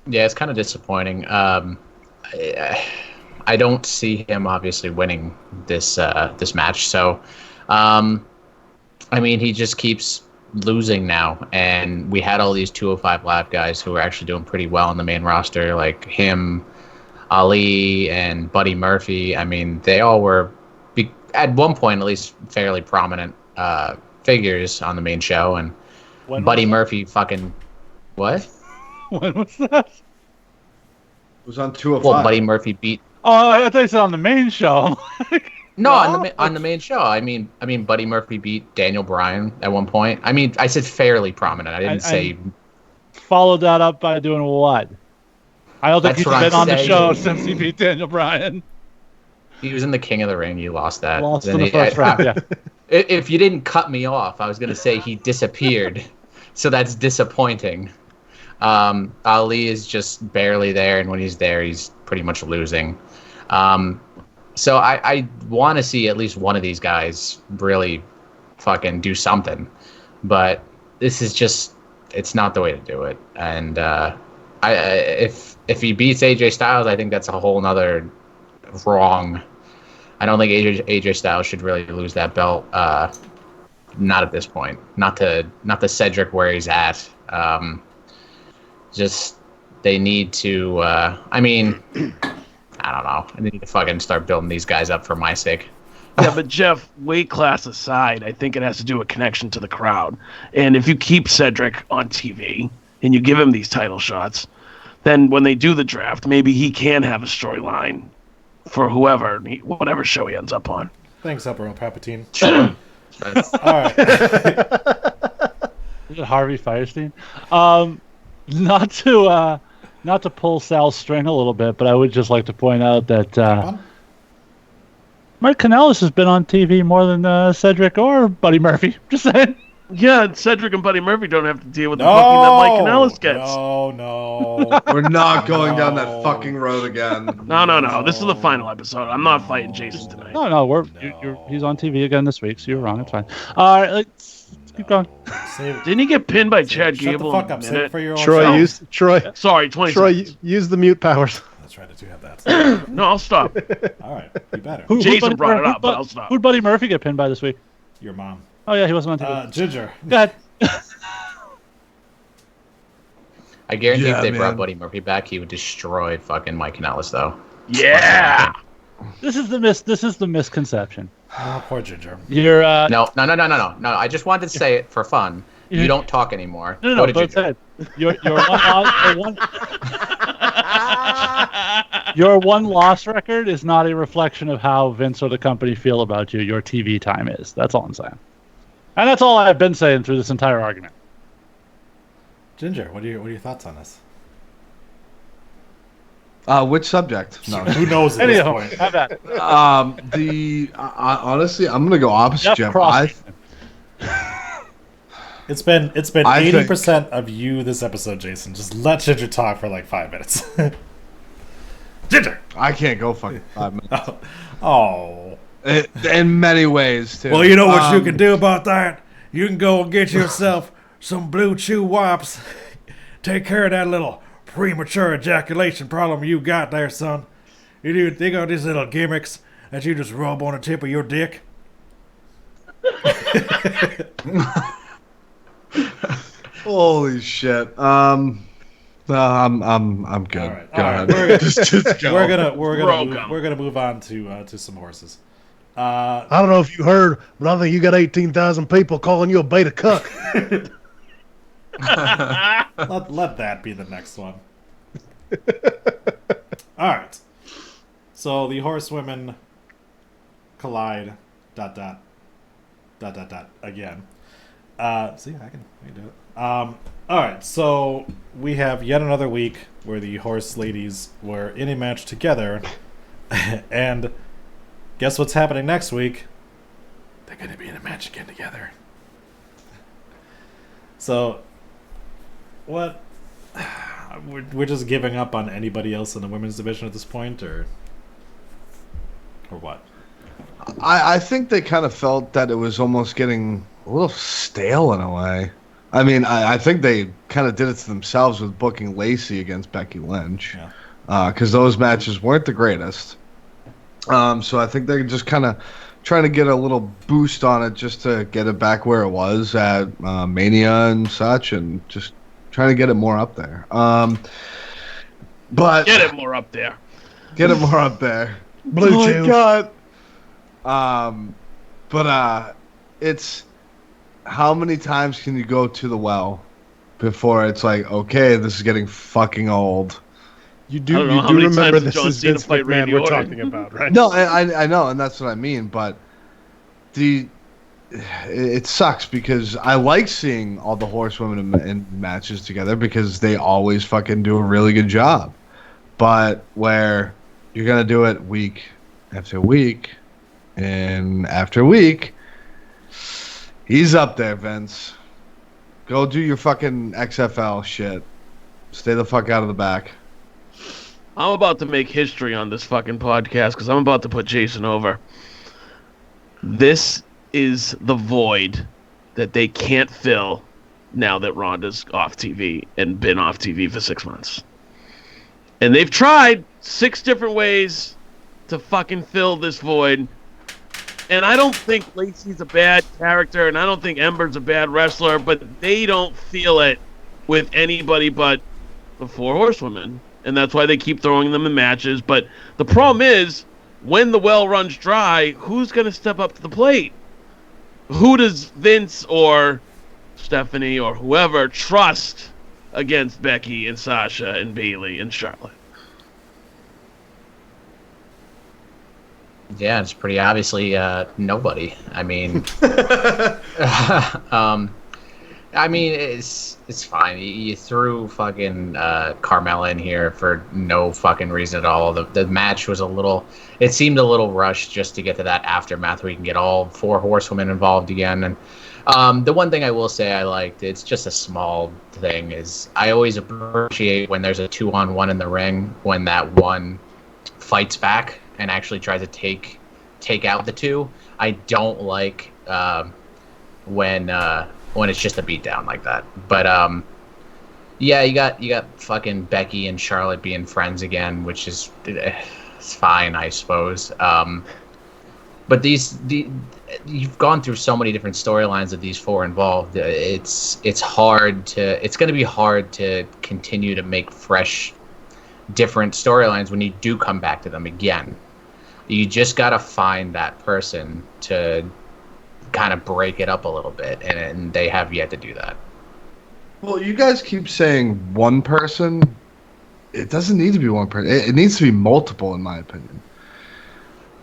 Yeah, it's kind of disappointing. I don't see him obviously winning this match. So, I mean, he just keeps losing now, and we had all these 205 Live guys who were actually doing pretty well on the main roster, like him, Ali, and Buddy Murphy. I mean, they all were at one point at least fairly prominent figures on the main show, and Buddy Murphy fucking what? When was that? It was on 205. Well, Buddy Murphy beat. Oh, I thought you said on the main show. No, on the main show. I mean, Buddy Murphy beat Daniel Bryan at one point. I mean, I said fairly prominent. I didn't say. Followed that up by doing what? I don't think That's he's what been I'm on the saying. show since he beat Daniel Bryan. He was in the King of the Ring. You lost that. Lost Then in the first round. Yeah. If you didn't cut me off, I was going to say he disappeared. So that's disappointing. Ali is just barely there, and when he's there, he's pretty much losing. So I want to see at least one of these guys really fucking do something. But this is just, it's not the way to do it. And if he beats AJ Styles, I think that's a whole nother wrong. I don't think AJ Styles should really lose that belt. Not at this point. Not to Cedric where he's at. Just they need to. I mean, I don't know. They need to fucking start building these guys up for my sake. Yeah, but Jeff, weight class aside, I think it has to do with connection to the crowd. And if you keep Cedric on TV and you give him these title shots, then when they do the draft, maybe he can have a storyline for whatever show he ends up on. Thanks, Emperor Palpatine. Sure. All right. Is it Harvey Firestein? Not to pull Sal's string a little bit, but I would just like to point out that Mike Kanellis has been on TV more than Cedric or Buddy Murphy. Just saying. Yeah, Cedric and Buddy Murphy don't have to deal with the booking that Mike Kanellis gets. No. We're not going down that fucking road again. No. This is the final episode. I'm not fighting Jason tonight. No. He's on TV again this week, so you're wrong. It's fine. All right, let's keep going. Didn't he get pinned by Chad Shut the Gable? fuck up. Save it for your own Troy, show. Sorry, 20 Troy, seconds. use the mute powers. That's right, I do have that. No, I'll stop. All right, you better. Jason brought it up, but I'll stop. Who'd Buddy Murphy get pinned by this week? Your mom. Oh yeah, he wasn't on TV. Ginger. Go ahead. I guarantee Yeah, if they man. brought Buddy Murphy back, he would destroy fucking Mike Kanellis, though. Yeah. This is the misconception. Oh, poor Ginger. You're No. I just wanted to say it for fun. You don't talk anymore. no, Go to but Ginger. your one loss record is not a reflection of how Vince or the company feel about you. Your TV time is. That's all I'm saying. And that's all I've been saying through this entire argument. Ginger, what are your thoughts on this? Which subject? No. Who knows at this Anyhow, point? have that. Honestly, I'm gonna go opposite, Jeff. It's been I 80% of you this episode, Jason. Just let Ginger talk for like 5 minutes. Ginger. I can't go fucking 5 minutes. Oh. In many ways, too. Well, you know what you can do about that? You can go and get yourself some Blue Chew wipes. Take care of that little premature ejaculation problem you got there, son. They got these little gimmicks that you just rub on the tip of your dick. Holy shit. No, I'm good. All right. Go All ahead. right. Just go. We're gonna move on to some horses. I don't know if you heard, but I think you got 18,000 people calling you a beta cuck. Let that be the next one. All right. So the horsewomen collide. ... Again. See, I can do it. All right. So we have yet another week where the horse ladies were in a match together, and guess what's happening next week? They're gonna be in a match again together. So, what? We're just giving up on anybody else in the women's division at this point, or what? I think they kind of felt that it was almost getting a little stale in a way. I mean, I think they kind of did it to themselves with booking Lacey against Becky Lynch, because those matches weren't the greatest. So I think they're just kind of trying to get a little boost on it just to get it back where it was at Mania and such, and just trying to get it more up there. But Get it more up there. Get it more up there. Blue Oh Chew. my God. But it's how many times can you go to the well before it's like, okay, this is getting fucking old. You I do don't know you how do many remember times this John is Cena Vince fight McMahon Randy we're Orton. talking about, right? No, I know, and that's what I mean. But it sucks because I like seeing all the horsewomen in matches together because they always fucking do a really good job. But where you're gonna do it week after week and after week, he's up there, Vince. Go do your fucking XFL shit. Stay the fuck out of the back. I'm about to make history on this fucking podcast because I'm about to put Jason over. This is the void that they can't fill now that Ronda's off TV and been off TV for 6 months. And they've tried 6 different ways to fucking fill this void. And I don't think Lacey's a bad character, and I don't think Ember's a bad wrestler, but they don't feel it with anybody but the 4 horsewomen. And that's why they keep throwing them in matches. But the problem is, when the well runs dry, who's going to step up to the plate? Who does Vince or Stephanie or whoever trust against Becky and Sasha and Bayley and Charlotte? Yeah, it's pretty obviously nobody. I mean, I mean, it's fine. You threw fucking Carmella in here for no fucking reason at all. The match was it seemed a little rushed just to get to that aftermath where you can get all 4 horsewomen involved again. And the one thing I will say I liked, it's just a small thing, is I always appreciate when there's a 2-on-1 in the ring when that one fights back and actually tries to take out the 2. I don't like when it's just a beatdown like that. But yeah, you got fucking Becky and Charlotte being friends again, which is it's fine, I suppose. But you've gone through so many different storylines of these 4 involved. It's going to be hard to continue to make fresh, different storylines when you do come back to them again. You just got to find that person to kind of break it up a little bit, and they have yet to do that. Well, you guys keep saying one person. It doesn't need to be one person. It needs to be multiple, in my opinion.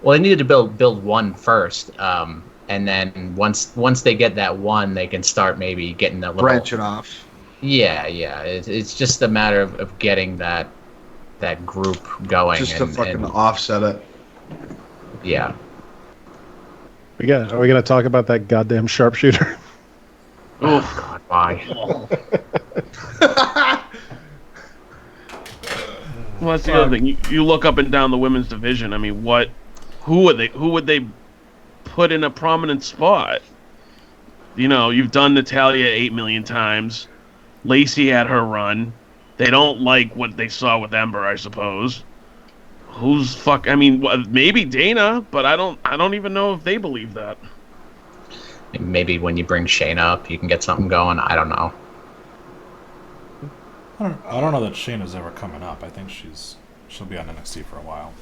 Well, they needed to build one first, and then once they get that one, they can start maybe getting a little branching off. Yeah. It's just a matter of getting that group going. Just to fucking offset it. Yeah. Are we gonna talk about that goddamn sharpshooter? Oh God, why? Well, that's the other thing. You look up and down the women's division. I mean, who would they put in a prominent spot? You know, you've done Natalya 8 million times. Lacey had her run. They don't like what they saw with Ember, I suppose. I mean, maybe Dana, but I don't even know if they believe that. Maybe when you bring Shayna up, you can get something going. I don't know. I don't know that Shayna's ever coming up. I think she'll be on NXT for a while.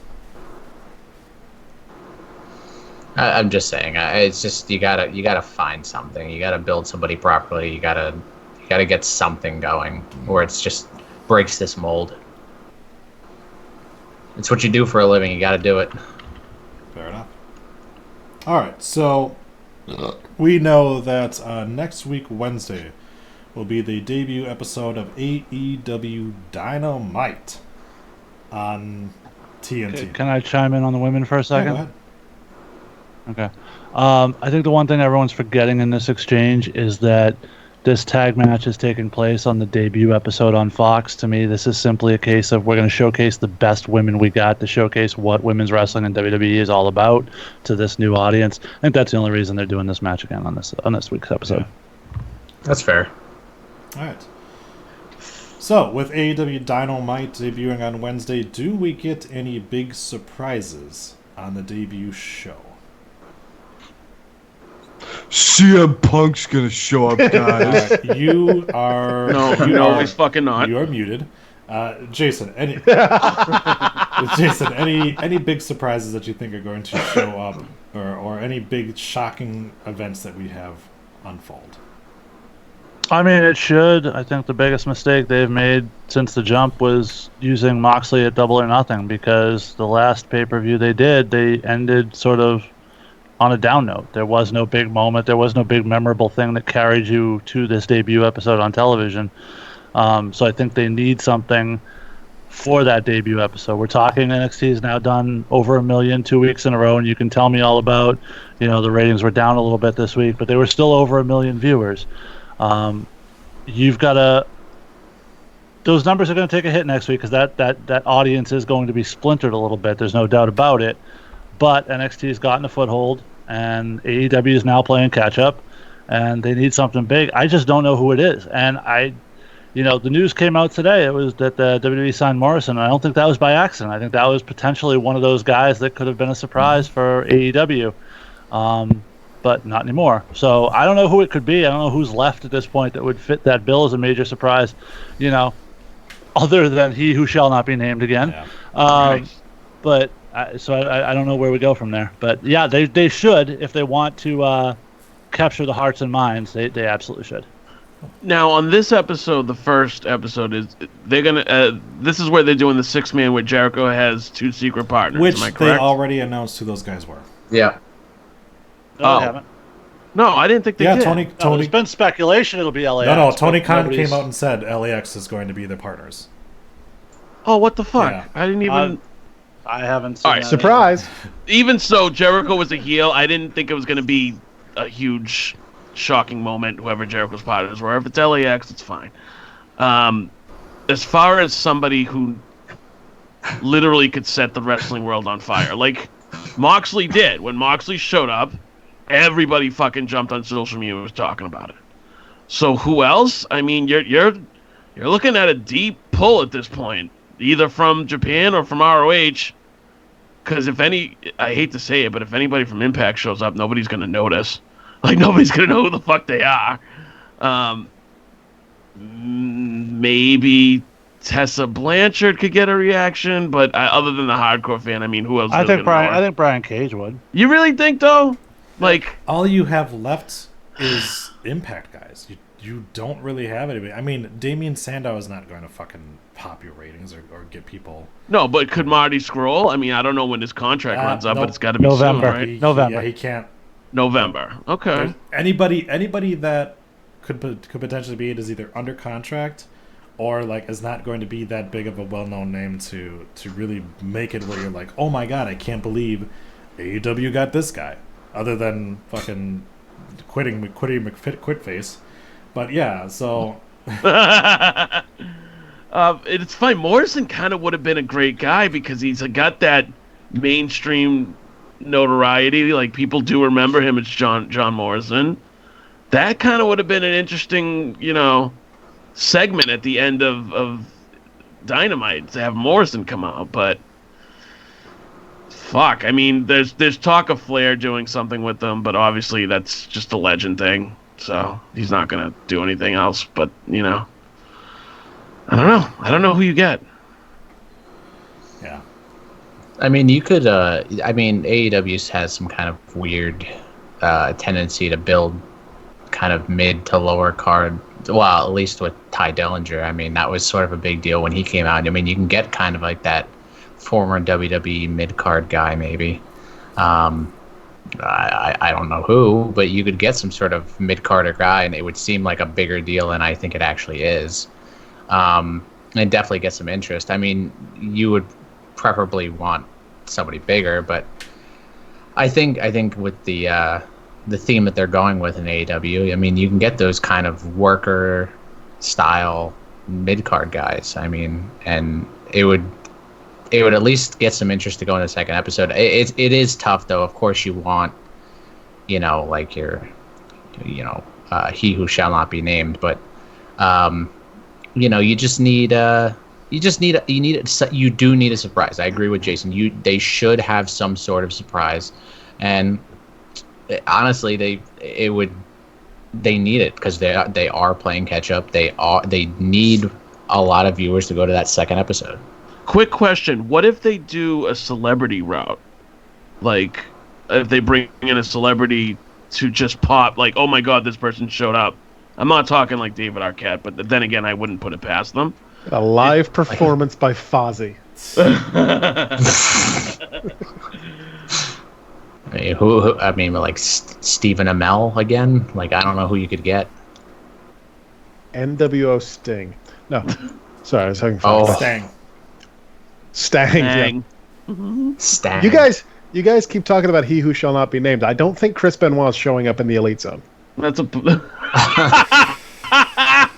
I'm just saying, it's just you gotta find something. You gotta build somebody properly. You gotta Got to get something going, or it's just breaks this mold. It's what you do for a living. You got to do it. Fair enough. All right, so we know that next week, Wednesday, will be the debut episode of AEW Dynamite on TNT. Can I chime in on the women for a Yeah, second? go ahead. Okay. I think the one thing everyone's forgetting in this exchange is that this tag match is taking place on the debut episode on Fox. To me, this is simply a case of we're going to showcase the best women we got to showcase what women's wrestling in WWE is all about to this new audience. I think that's the only reason they're doing this match again on this week's episode. Yeah. That's fair. All right. So, with AEW Dynamite debuting on Wednesday, do we get any big surprises on the debut show? CM Punk's gonna show up, guys. You are he's fucking not. You are muted. Jason, any big surprises that you think are going to show up, or any big shocking events that we have unfold? I mean, it should. I think the biggest mistake they've made since the jump was using Moxley at Double or Nothing, because the last pay-per-view they did, they ended sort of on a down note. There was no big moment. There was no big memorable thing that carried you to this debut episode on television. So I think they need something for that debut episode. We're talking NXT has now done over 1 million 2 weeks in a row, and you can tell me all about, the ratings were down a little bit this week, but they were still over 1 million viewers. You've got to... Those numbers are going to take a hit next week because that audience is going to be splintered a little bit. There's no doubt about it. But NXT has gotten a foothold, and AEW is now playing catch-up, and they need something big. I just don't know who it is. And the news came out today. It was that the WWE signed Morrison, and I don't think that was by accident. I think that was potentially one of those guys that could have been a surprise for AEW, but not anymore. So I don't know who it could be. I don't know who's left at this point that would fit that bill as a major surprise, other than he who shall not be named again. Yeah. Right. But... So I don't know where we go from there. But yeah, they should, if they want to capture the hearts and minds, they absolutely should. Now, on this episode, the first episode, they're gonna. This is where they're doing the 6-man where Jericho has 2 secret partners. Which am I they correct? already announced who those guys were. Yeah. No, they haven't. No, I didn't think they did. Tony. There's been speculation it'll be LAX. No, Tony but Khan nobody's- came out and said LAX is going to be their partners. Oh, what the fuck? Yeah. I didn't even. I haven't seen All right, that Surprise! Even so, Jericho was a heel. I didn't think it was going to be a huge, shocking moment, whoever Jericho's partners were. If it's LAX, it's fine. As far as somebody who literally could set the wrestling world on fire, like Moxley did. When Moxley showed up, everybody fucking jumped on social media and was talking about it. So who else? I mean, you're looking at a deep pull at this point, either from Japan or from ROH. Because I hate to say it, but if anybody from Impact shows up, nobody's going to notice. Like, nobody's going to know who the fuck they are. Maybe Tessa Blanchard could get a reaction, but other than the hardcore fan, I mean, who else? I really think gonna know her? I think Brian Cage would. You really think, though? Like, All you have left is Impact guys. You don't really have anybody. I mean, Damian Sandow is not going to fucking pop your ratings or get people. no, but could Marty Scurll? I mean, I don't know when his contract runs up, no. but it's got to be November. soon, right? November. He can't. November. Okay. Anybody that could potentially be it is either under contract or like is not going to be that big of a well-known name to really make it where you're like, oh my god, I can't believe AEW got this guy. Other than fucking quit face. But yeah, so It's funny. Morrison kind of would have been a great guy because he's got that mainstream notoriety. Like, people do remember him as John Morrison. That kind of would have been an interesting, segment at the end of Dynamite to have Morrison come out. But fuck, I mean, there's talk of Flair doing something with them, but obviously that's just a legend thing. So he's not gonna do anything else. But I don't know who you get. yeah. I mean, you could. AEW has some kind of weird tendency to build kind of mid to lower card well, at least with Ty Dillinger. I mean, that was sort of a big deal when he came out. I mean, you can get kind of like that former WWE mid-card guy, maybe. I don't know who, but you could get some sort of mid-carder guy, and it would seem like a bigger deal than I think it actually is. And definitely get some interest. I mean, you would preferably want somebody bigger, but I think with the theme that they're going with in AEW, I mean, you can get those kind of worker style mid-card guys. I mean, and it would at least get some interest to go in the second episode. It is tough, though. Of course, you want, like your, he who shall not be named. But, you do need a surprise. I agree with Jason. They should have some sort of surprise, and honestly, they need it because they are playing catch up. They need a lot of viewers to go to that second episode. Quick question: what if they do a celebrity route? Like, if they bring in a celebrity to just pop, like, oh my god, this person showed up. I'm not talking like David Arquette, but then again, I wouldn't put it past them. A live performance by Fozzy. I mean, like Stephen Amell again. Like, I don't know who you could get. NWO Sting. No, sorry, I was talking. Stang. Yeah. Stang. You guys keep talking about he who shall not be named. I don't think Chris Benoit is showing up in the Elite Zone. That's the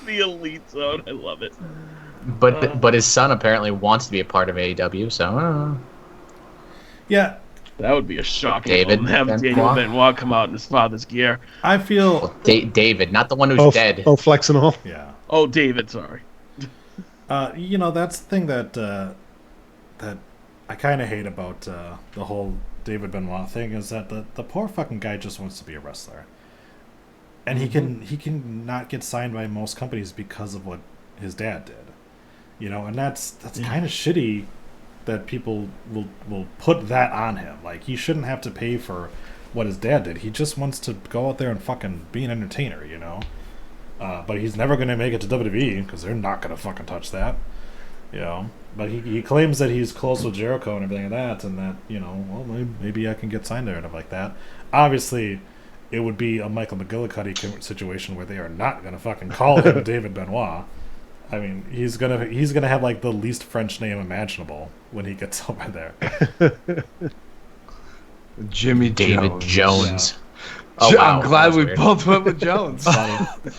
Elite Zone. I love it. But his son apparently wants to be a part of AEW, so Yeah, that would be a shocking David moment. Have Daniel Benoit come out in his father's gear. I feel David, not the one who's dead. Oh, Flex and all. Yeah. Oh, David, sorry. That's the thing that I kind of hate about the whole David Benoit thing is that the poor fucking guy just wants to be a wrestler, and he can not get signed by most companies because of what his dad did, and that's kind of shitty that people will put that on him. Like, he shouldn't have to pay for what his dad did. He just wants to go out there and fucking be an entertainer, but he's never going to make it to WWE because they're not going to fucking touch that. But he claims that he's close with Jericho and everything like that, and that, well, maybe I can get signed there and stuff like that. Obviously, it would be a Michael McGillicuddy situation where they are not going to fucking call him David Benoit. I mean, he's gonna have like the least French name imaginable when he gets over there. Jimmy David Jones. Yeah. Oh, wow. I'm glad we both went with Jones.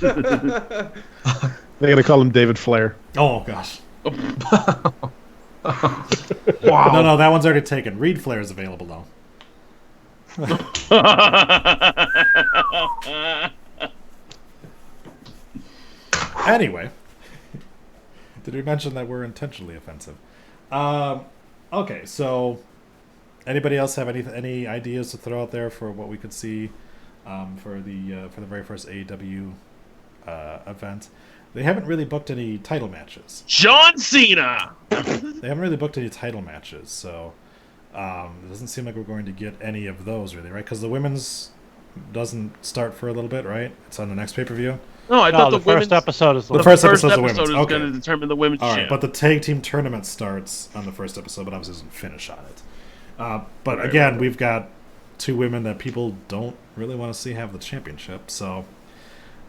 They're gonna call him David Flair. Oh gosh. Wow. No, that one's already taken. Reed Flair is available though. Anyway, did we mention that we're intentionally offensive? Okay, so anybody else have any ideas to throw out there for what we could see for the very first AEW event? They haven't really booked any title matches. John Cena! They haven't really booked any title matches, so it doesn't seem like we're going to get any of those, really, right? Because the women's doesn't start for a little bit, right? It's on the next pay-per-view? No, I thought the first episode is the first episode is okay. going to determine the women's All right, champ. but the tag team tournament starts on the first episode, but obviously doesn't finish on it. But again, we've got two women that people don't really want to see have the championship, so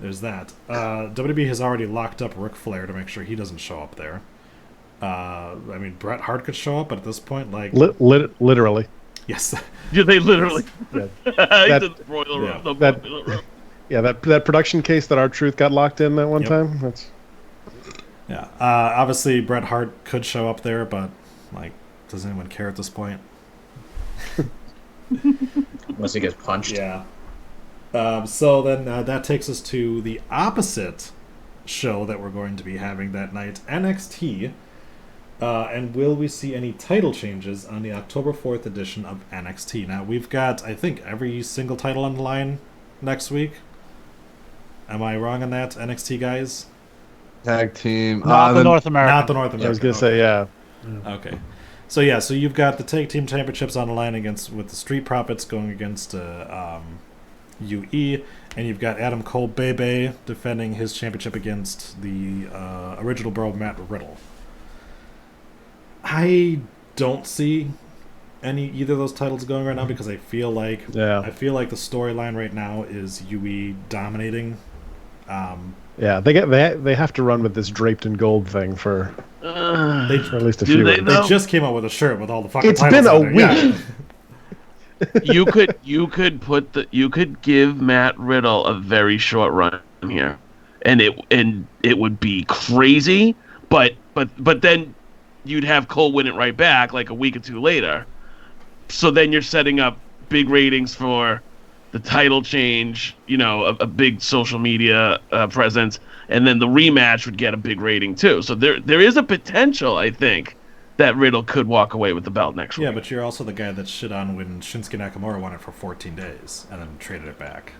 there's that. WWE has already locked up Ric Flair to make sure he doesn't show up there. I mean, Bret Hart could show up, but at this point, like... Literally. Yes. Yeah, they literally... Yeah. That production case that R-Truth got locked in that one time. That's... Yeah. Obviously, Bret Hart could show up there, but, like, does anyone care at this point? Unless he gets punched. Yeah. So then that takes us to the opposite show that we're going to be having that night, NXT. And will we see any title changes on the October 4th edition of NXT? Now, we've got, I think, every single title on the line next week. Am I wrong on that, NXT guys? Tag team. Not the North American. Not the North American. I was going to say, yeah. Okay. So you've got the tag team championships on the line with the Street Profits going against UE, And you've got Adam Cole Bebe defending his championship against the original bro Matt Riddle. I don't see either of those titles going right now because I feel like the storyline right now is UE dominating. Yeah, they have to run with this draped in gold thing for at least a few weeks. They just came out with a shirt with all the fucking It's titles been a on there. week. Yeah. you could give Matt Riddle a very short run here, and it would be crazy. But then you'd have Cole win it right back like a week or two later. So then you're setting up big ratings for the title change, a big social media presence, and then the rematch would get a big rating too. So there is a potential, I think, that Riddle could walk away with the belt next week. Yeah, but you're also the guy that shit on when Shinsuke Nakamura won it for 14 days and then traded it back.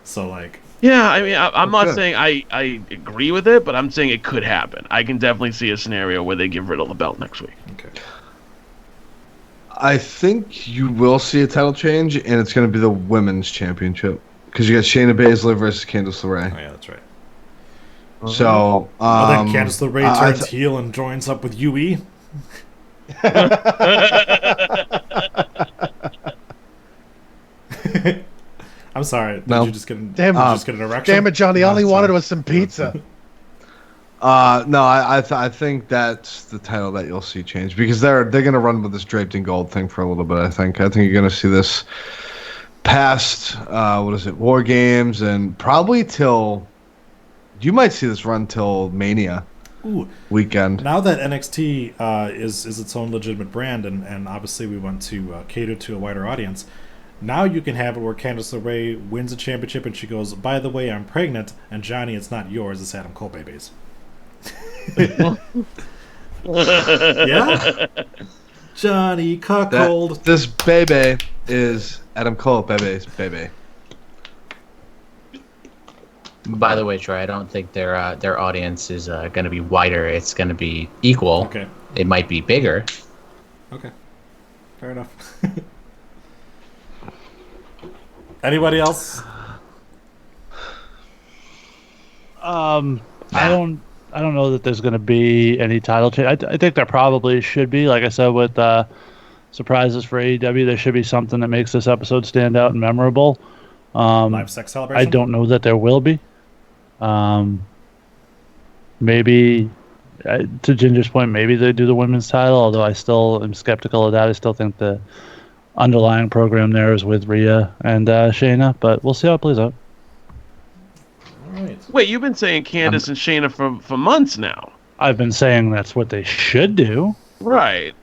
So, like... Yeah, I mean, I'm not saying I agree with it, but I'm saying it could happen. I can definitely see a scenario where they give Riddle the belt next week. Okay. I think you will see a title change, and it's going to be the women's championship. Because you got Shayna Baszler versus Candice LeRae. Oh, yeah, that's right. So, then Candice LeRae turns heel and joins up with UE. I'm sorry. Did you just get an erection? Damn it, Johnny! All he wanted was some pizza. No, I think that's the title that you'll see change because they're gonna run with this draped in gold thing for a little bit. I think you're gonna see this past War Games and probably till you might see this run till Mania. Ooh. Weekend. Now that NXT is its own legitimate brand, and obviously we want to cater to a wider audience, now you can have it where Candice LeRae wins a championship and she goes, by the way, I'm pregnant, and Johnny, it's not yours, it's Adam Cole Baby's. Yeah? Johnny cuckold. This baby is Adam Cole Baby's baby. By the way, Troy, I don't think their audience is going to be wider. It's going to be equal. Okay. It might be bigger. Okay. Fair enough. Anybody else? I don't know that there's going to be any title change. I think there probably should be. Like I said, with surprises for AEW, there should be something that makes this episode stand out and memorable. Live sex celebration? I don't know that there will be. Maybe, to Ginger's point, maybe they do the women's title, although I still am skeptical of that. I still think the underlying program there is with Rhea and Shayna, but we'll see how it plays out. All right. Wait, you've been saying Candice and Shayna for months now. I've been saying that's what they should do. Right.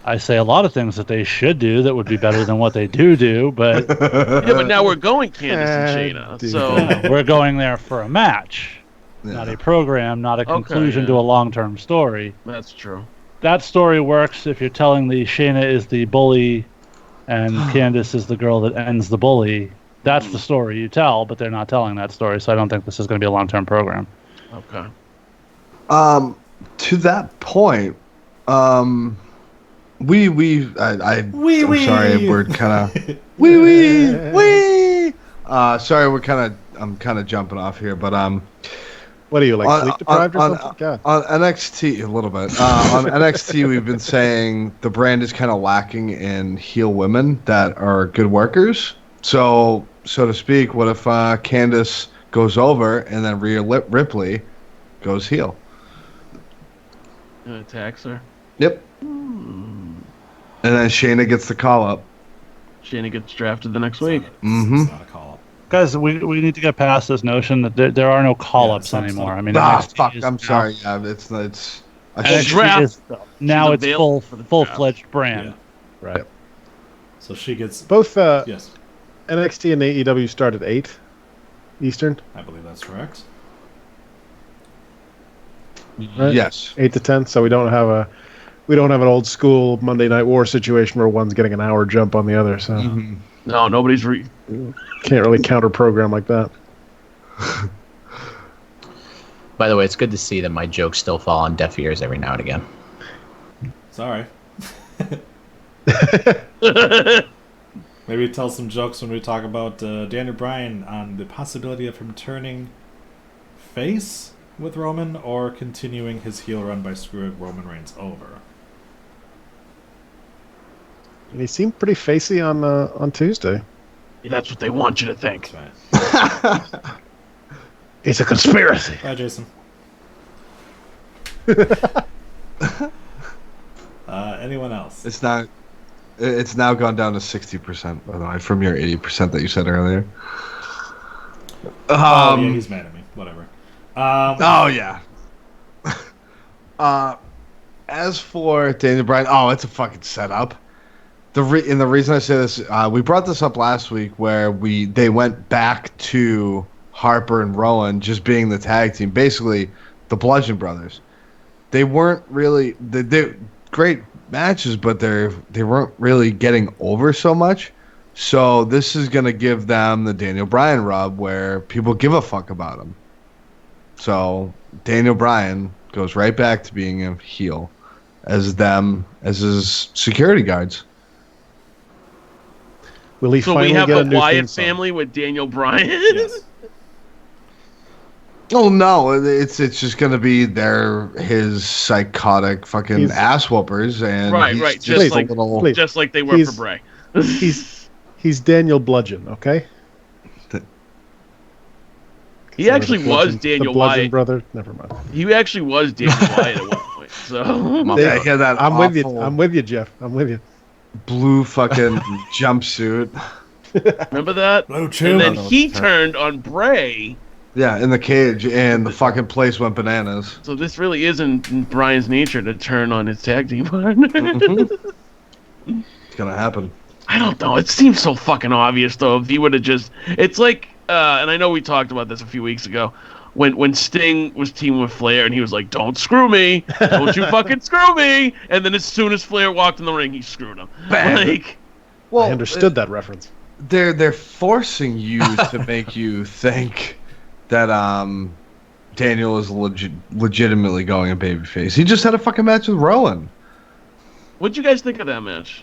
I say a lot of things that they should do that would be better than what they do, but Yeah, but now we're going Candice and Shayna. So we're going there for a match, not a program, not a conclusion to a long-term story. That's true. That story works if you're telling the Shayna is the bully and Candice is the girl that ends the bully. That's the story you tell, but they're not telling that story, so I don't think this is going to be a long-term program. Okay. To that point, I'm sorry, we're kind of sorry, I'm kind of jumping off here, but What are you, like, sleep deprived or something? God. On NXT, a little bit. On NXT, we've been saying the brand is kind of lacking in heel women that are good workers. So to speak, what if Candice goes over and then Rhea Ripley goes heel? Attacks her. Yep. And then Shayna gets the call up. Shayna gets drafted the next week. Mm-hmm. It's not a call-up. Guys, we need to get past this notion that there are no call-ups anymore. I mean, NXT fuck. is I'm now- sorry. Yeah, it's. I NXT draft. is- now She's it's available for the full-fledged brand. Yeah. Right. So she gets... Both Yes, NXT and AEW start at 8 Eastern. I believe that's correct. Right? Yes. 8 to 10. So we don't have an old school Monday Night War situation where one's getting an hour jump on the other. So No, nobody's can't really counter program like that. By the way, it's good to see that my jokes still fall on deaf ears every now and again. Sorry. Maybe tell some jokes when we talk about Daniel Bryan on the possibility of him turning face with Roman or continuing his heel run by screwing Roman Reigns over. And he seemed pretty facey on Tuesday. Yeah, that's what they want you to think. That's right. It's a conspiracy. Bye, Jason. Anyone else? It's not. It's now gone down to 60%, by the way, from your 80% that you said earlier. Yeah, he's mad at me. Whatever. Oh yeah. As for Daniel Bryan, it's a fucking setup. The reason I say this, we brought this up last week where they went back to Harper and Rowan just being the tag team, basically the Bludgeon Brothers. They weren't really they great matches, but they weren't really getting over so much. So this is gonna give them the Daniel Bryan rub where people give a fuck about him. So Daniel Bryan goes right back to being a heel as his security guards. Will he So finally we have get a a new Wyatt theme song? family with Daniel Bryan. Yes. Oh no, it's just gonna be his psychotic fucking He's- ass whoopers and Right, he's right, just just a like- little please. Just like they were He's- for Bray. He's Daniel Bludgeon, okay? He actually The was Bludgeon- Daniel the Bludgeon Wyatt. brother. Never mind. He actually was Daniel Wyatt at one point. So They had that I'm with you. awful I'm with you, Jeff. I'm with you. blue fucking jumpsuit. remember that? Blue And Chew. then no, he it's turned on Bray. Yeah, in the cage, and the fucking place went bananas. So this really isn't in Bryan's nature to turn on his tag team partner. It's gonna happen. I don't know. It seems so fucking obvious though. If he would have just, it's like, and I know we talked about this a few weeks ago, when Sting was teaming with Flair and he was like, "Don't screw me, don't you fucking screw me," and then as soon as Flair walked in the ring, he screwed him. Bam. Like, Well, I understood that reference. They're forcing you to make you think that Daniel is legitimately going a babyface. He just had a fucking match with Rowan. what'd you guys think of that match?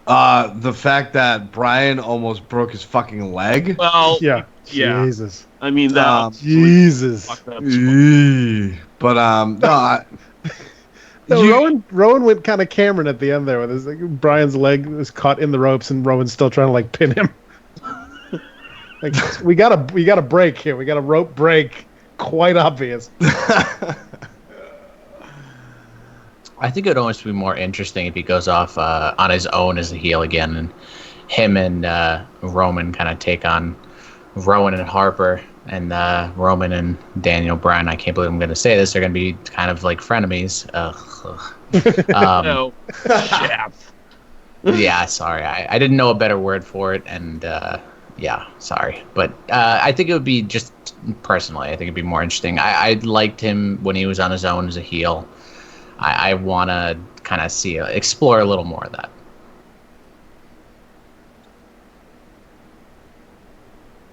The fact that Bryan almost broke his fucking leg. Well, Yeah. yeah. Jesus. I mean that. Jesus. fucked up. But no, No, you- Rowan went kind of Cameron at the end there with his Brian's leg was caught in the ropes and Rowan's still trying to like pin him. Like we got a break here. We got a rope break. Quite obvious. I think it would almost be more interesting if he goes off on his own as a heel again, and him and Roman kind of take on Rowan and Harper, and Roman and Daniel Bryan. I can't believe I'm going to say this. They're going to be kind of like frenemies. No. Shaft. Yeah, sorry. I didn't know a better word for it, and yeah, sorry. But I think it would be just personally, I think it'd be more interesting. I liked him when he was on his own as a heel. I want to kind of explore a little more of that.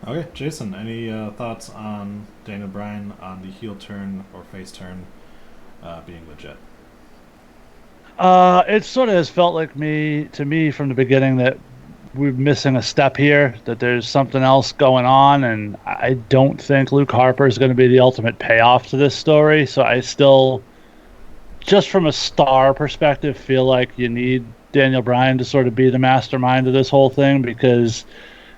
Okay, Jason, any thoughts on Daniel Bryan on the heel turn or face turn being legit? It sort of has felt like to me from the beginning that we're missing a step here, that there's something else going on, and I don't think Luke Harper is going to be the ultimate payoff to this story. So I still, just from a star perspective, feel like you need Daniel Bryan to sort of be the mastermind of this whole thing, because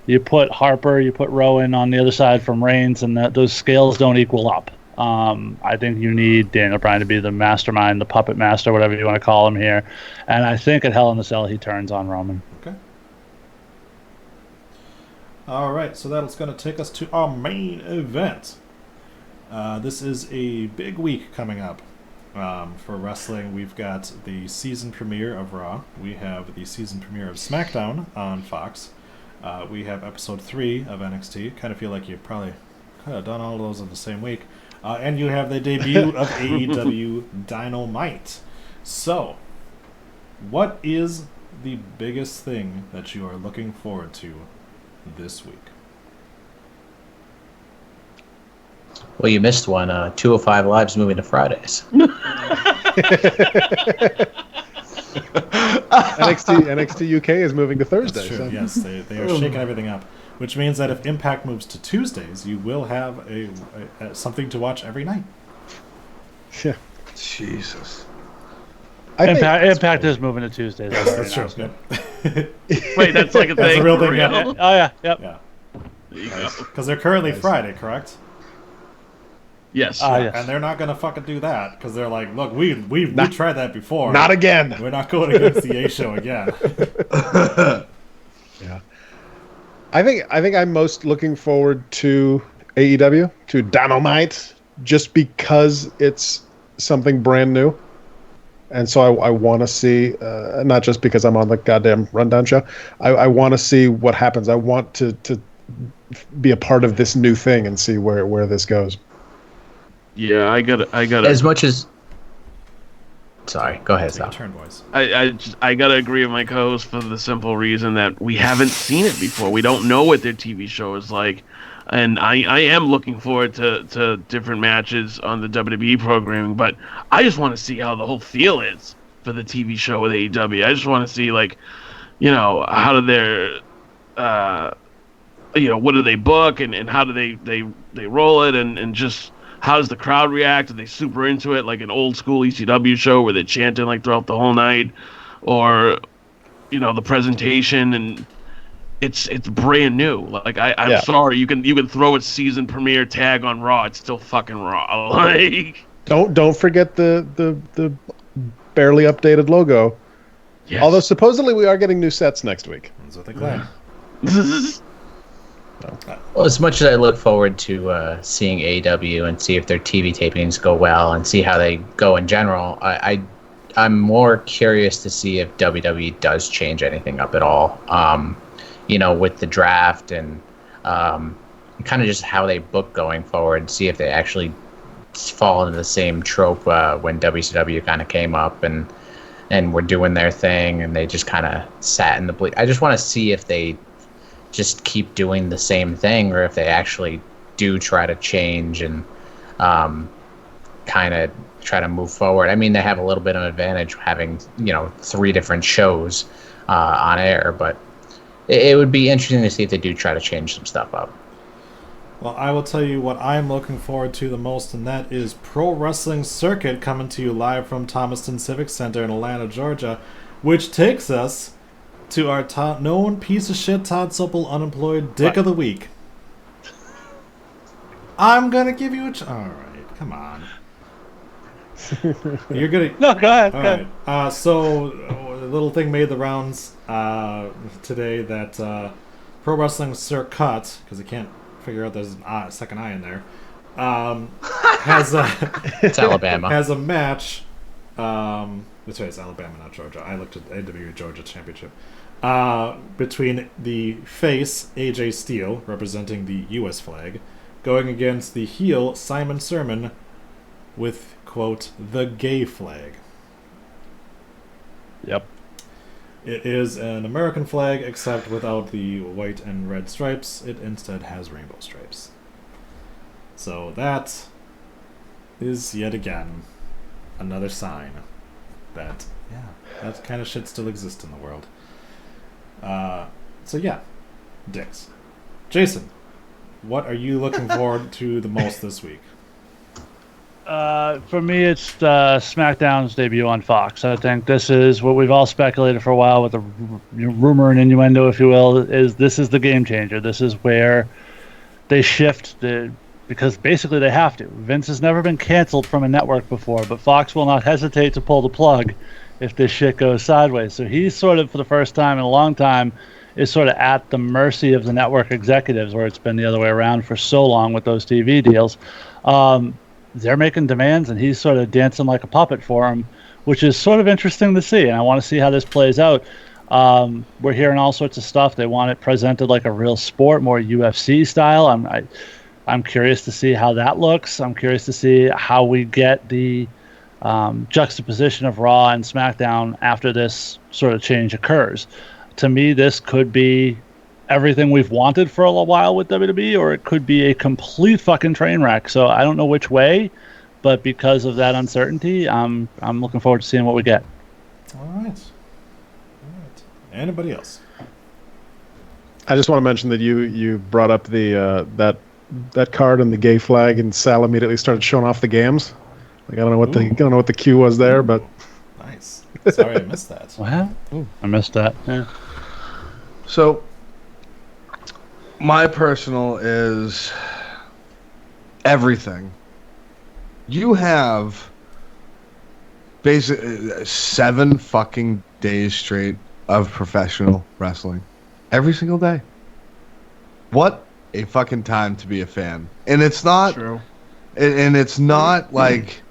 you put Harper, you put Rowan on the other side from Reigns, and those scales don't equal up. I think you need Daniel Bryan to be the mastermind, the puppet master, whatever you want to call him here. And I think at Hell in a Cell he turns on Roman. Okay. All right, so that's going to take us to our main event. This is a big week coming up for wrestling. We've got the season premiere of Raw. We have the season premiere of SmackDown on Fox. We have episode 3 of NXT. Kind of feel like you probably could have done all of those in the same week. And you have the debut of AEW Dynamite. So, what is the biggest thing that you are looking forward to this week? Well, you missed one. 205 Live's moving to Fridays. NXT UK is moving to Thursday. That's true. So. Yes, they are shaking everything up, which means that if Impact moves to Tuesdays, you will have a something to watch every night. Yeah. Jesus. Impact is moving to Tuesdays. That's true. Yep. Wait, that's like a thing. That's a real for thing. Yeah. Oh yeah, yep. Yeah. There you go. Because they're currently Friday, correct? Yes. Yes. And they're not gonna fucking do that because they're like, look, we tried that before. Not again. We're not going against the A show again. Yeah. I think I'm most looking forward to AEW, to Dynamite, just because it's something brand new. And so I want to see, not just because I'm on the goddamn Rundown show, I want to see what happens. I want to be a part of this new thing and see where this goes. Yeah, I got As much as... Sorry, go ahead, Take a Sal. Mm-hmm. turn, boys. I gotta agree with my co-host for the simple reason that we haven't seen it before. We don't know what their TV show is like, and I am looking forward to different matches on the WWE programming. But I just want to see how the whole feel is for the TV show with AEW. I just want to see, like, how do their what do they book and how do they roll it and just. How does the crowd react? Are they super into it, like an old school ECW show where they're chanting like throughout the whole night, or the presentation? And it's brand new. Like I'm sorry, you can throw a season premiere tag on Raw. It's still fucking Raw. Like don't forget the barely updated logo. yes. Although supposedly we are getting new sets next week. That's what they claim. Well, as much as I look forward to seeing AEW and see if their TV tapings go well and see how they go in general, I'm more curious to see if WWE does change anything up at all. With the draft and kind of just how they book going forward, see if they actually fall into the same trope when WCW kind of came up and were doing their thing and they just kind of sat in the bleak. I just want to see if they just keep doing the same thing or if they actually do try to change and kind of try to move forward. I mean, they have a little bit of an advantage having 3 different shows on air, but it would be interesting to see if they do try to change some stuff up. Well, I will tell you what I'm looking forward to the most, and that is Pro Wrestling Circuit coming to you live from Thomaston Civic Center in Atlanta, Georgia, which takes us to our known piece of shit Todd Supple unemployed dick of the week. I'm gonna give you all right, come on. You're gonna No, go ahead. all go ahead. right. So a little thing made the rounds today that Pro Wrestling Circuit, because I can't figure out there's a second I in there, has It's Alabama. has a match. That's right, it's Alabama, not Georgia. I looked at AW Georgia Championship. Between the face, AJ Steele, representing the U.S. flag, going against the heel, Simon Sermon, with, quote, the gay flag. Yep. It is an American flag, except without the white and red stripes. It instead has rainbow stripes. So that is yet again another sign that, that kind of shit still exists in the world. So yeah, dicks. Jason, what are you looking forward to the most this week? For me, it's SmackDown's debut on Fox. I think this is what we've all speculated for a while with the rumor and innuendo, if you will, is this is the game changer. This is where they shift because basically they have to. Vince has never been canceled from a network before, but Fox will not hesitate to pull the plug if this shit goes sideways. So he's sort of, for the first time in a long time, is sort of at the mercy of the network executives, where it's been the other way around for so long with those TV deals. They're making demands, and he's sort of dancing like a puppet for them, which is sort of interesting to see, and I want to see how this plays out. We're hearing all sorts of stuff. They want it presented like a real sport, more UFC style. I'm curious to see how that looks. I'm curious to see how we get the juxtaposition of Raw and SmackDown after this sort of change occurs. To me, this could be everything we've wanted for a while with WWE, or it could be a complete fucking train wreck. So I don't know which way, but because of that uncertainty, I'm looking forward to seeing what we get. All right. Anybody else? I just want to mention that you brought up the that card and the gay flag, and Sal immediately started showing off the games. Like I don't know what the cue was there, but Nice. Sorry I missed that. What? I missed that. Yeah. So, my personal is everything. You have basically 7 fucking days straight of professional wrestling. Every single day. What a fucking time to be a fan. And it's not True. and it's not like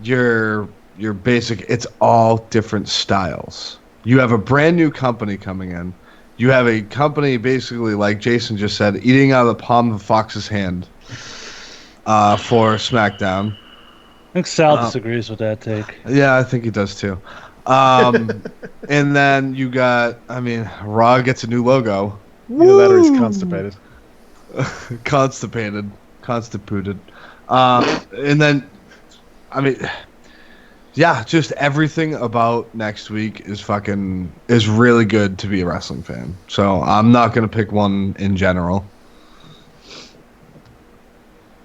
your basic, it's all different styles. You have a brand new company coming in. You have a company basically, like Jason just said, eating out of the palm of Fox's hand for SmackDown. I think Sal disagrees with that take. Yeah, I think he does too. And then you got, Raw gets a new logo. either that or he's constipated. Constipated. And then, yeah, just everything about next week is really good to be a wrestling fan. So I'm not gonna pick one in general.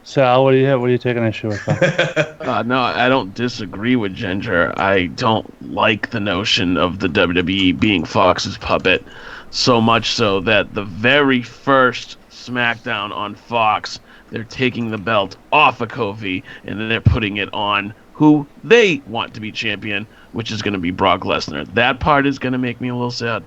Sal, what do you have? What are you taking issue with? No, I don't disagree with Ginger. I don't like the notion of the WWE being Fox's puppet, so much so that the very first SmackDown on Fox, they're taking the belt off of Kofi and then they're putting it on who they want to be champion, which is going to be Brock Lesnar. That part is going to make me a little sad.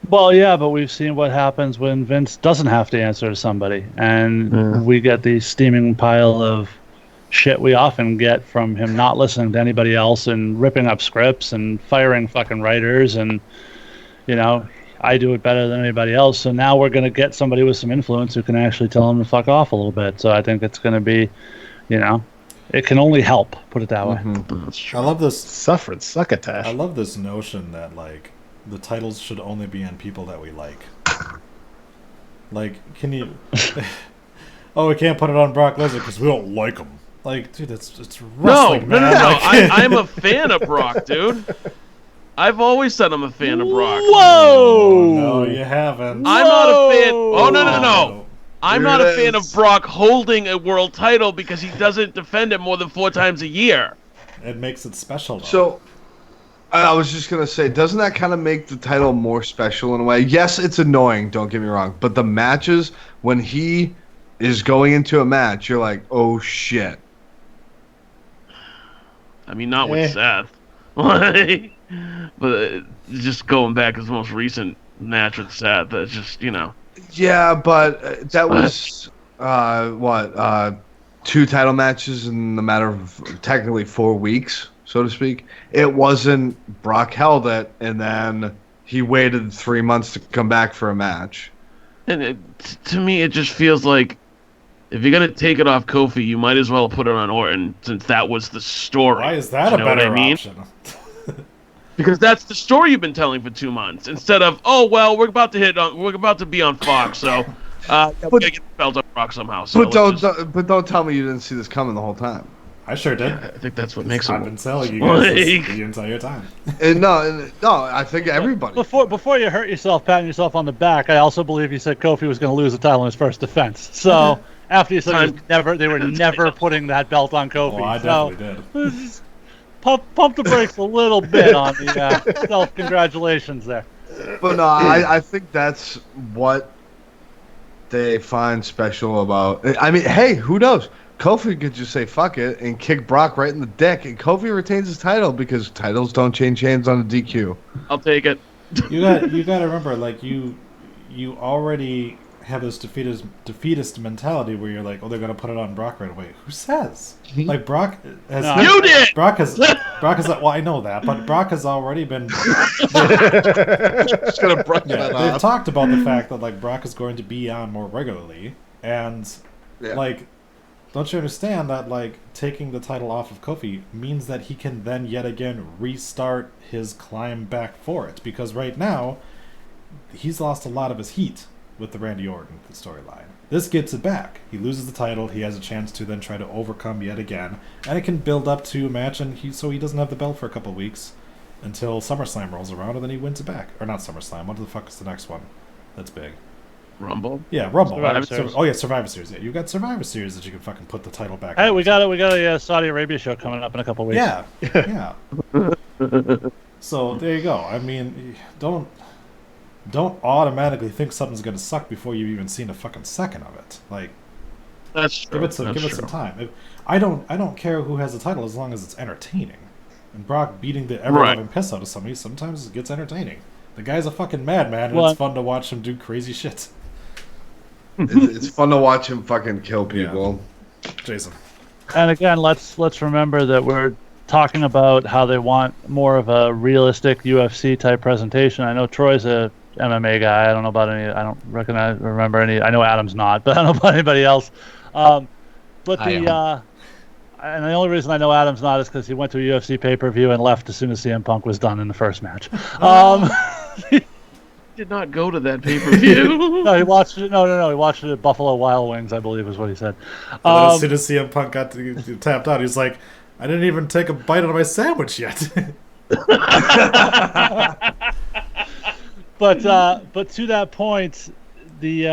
Well, yeah, but we've seen what happens when Vince doesn't have to answer to somebody, and we get the steaming pile of shit we often get from him not listening to anybody else and ripping up scripts and firing fucking writers, and I do it better than anybody else. So now we're going to get somebody with some influence who can actually tell him to fuck off a little bit. So I think it's going to be, it can only help, put it that way. I love this. Suffrage succotash. I love this notion that the titles should only be on people that we like. Can you? Oh, we can't put it on Brock Lesnar because we don't like him. Dude, it's wrestling, No. man. I'm a fan of Brock, dude. I've always said I'm a fan of Brock. Whoa! No, you haven't. I'm not a fan. Oh no! I'm not a fan of Brock holding a world title because he doesn't defend it more than 4 times a year. It makes it special, though. So, I was just going to say, doesn't that kind of make the title more special in a way? Yes, it's annoying, don't get me wrong. But the matches, when he is going into a match, you're like, oh, shit. Not with Seth. But just going back to his most recent match with Seth, that's just, Yeah, but that was, 2 title matches in the matter of technically 4 weeks, so to speak. It wasn't Brock held it, and then he waited 3 months to come back for a match. And to me, it just feels like if you're going to take it off Kofi, you might as well put it on Orton, since that was the story. Why is that a better option? Because that's the story you've been telling for 2 months. Instead of, we're about to be on Fox, so we gotta get the belt up Brock somehow. So but don't tell me you didn't see this coming the whole time. I sure did. I think that's what makes I've him. been telling you guys this the entire time. No, I think everybody. Before you hurt yourself patting yourself on the back, I also believe you said Kofi was going to lose the title in his first defense. So after you said they were never putting that belt on Kofi. Well, I definitely did. Pump the brakes a little bit on the self-congratulations there. But no, I think that's what they find special about. Hey, who knows? Kofi could just say fuck it and kick Brock right in the dick, and Kofi retains his title because titles don't change hands on a DQ. I'll take it. You got to remember, you already have this defeatist mentality where you're like, oh, they're gonna put it on Brock right away. Who says? Brock has. No, you did. Brock has. Well, I know that, but Brock has already been. Just gonna brush that off. They've talked about the fact that Brock is going to be on more regularly, and don't you understand that taking the title off of Kofi means that he can then yet again restart his climb back for it, because right now he's lost a lot of his heat with the Randy Orton storyline. This gets it back. He loses the title. He has a chance to then try to overcome yet again, and it can build up to a match, and so he doesn't have the belt for a couple of weeks, until SummerSlam rolls around, and then he wins it back. Or not SummerSlam. What the fuck is the next one? That's big. Rumble. Yeah, Rumble. Survivor Series. Oh yeah, Survivor Series. Yeah, you got Survivor Series that you can fucking put the title back. Hey, on. we got a Saudi Arabia show coming up in a couple weeks. Yeah, yeah. So there you go. I mean, don't automatically think something's gonna suck before you've even seen a fucking second of it. Like, That's true. give it some time. I don't care who has the title as long as it's entertaining. And Brock beating the ever-loving piss out of somebody sometimes it gets entertaining. The guy's a fucking madman, and Well, it's fun to watch him do crazy shit. It's fun to watch him fucking kill people. Jason. And again, let's remember that we're talking about how they want more of a realistic UFC type presentation. I know Troy's a MMA guy. I don't know about any. I don't remember any. I know Adam's not, but I don't know about anybody else. But and the only reason I know Adam's not is because he went to a UFC pay-per-view and left as soon as CM Punk was done in the first match. Did not go to that pay-per-view. No, he watched it. No. He watched it at Buffalo Wild Wings, I believe, is what he said. And then as soon as CM Punk got tapped out, he's like, "I didn't even take a bite out of my sandwich yet." But to that point, the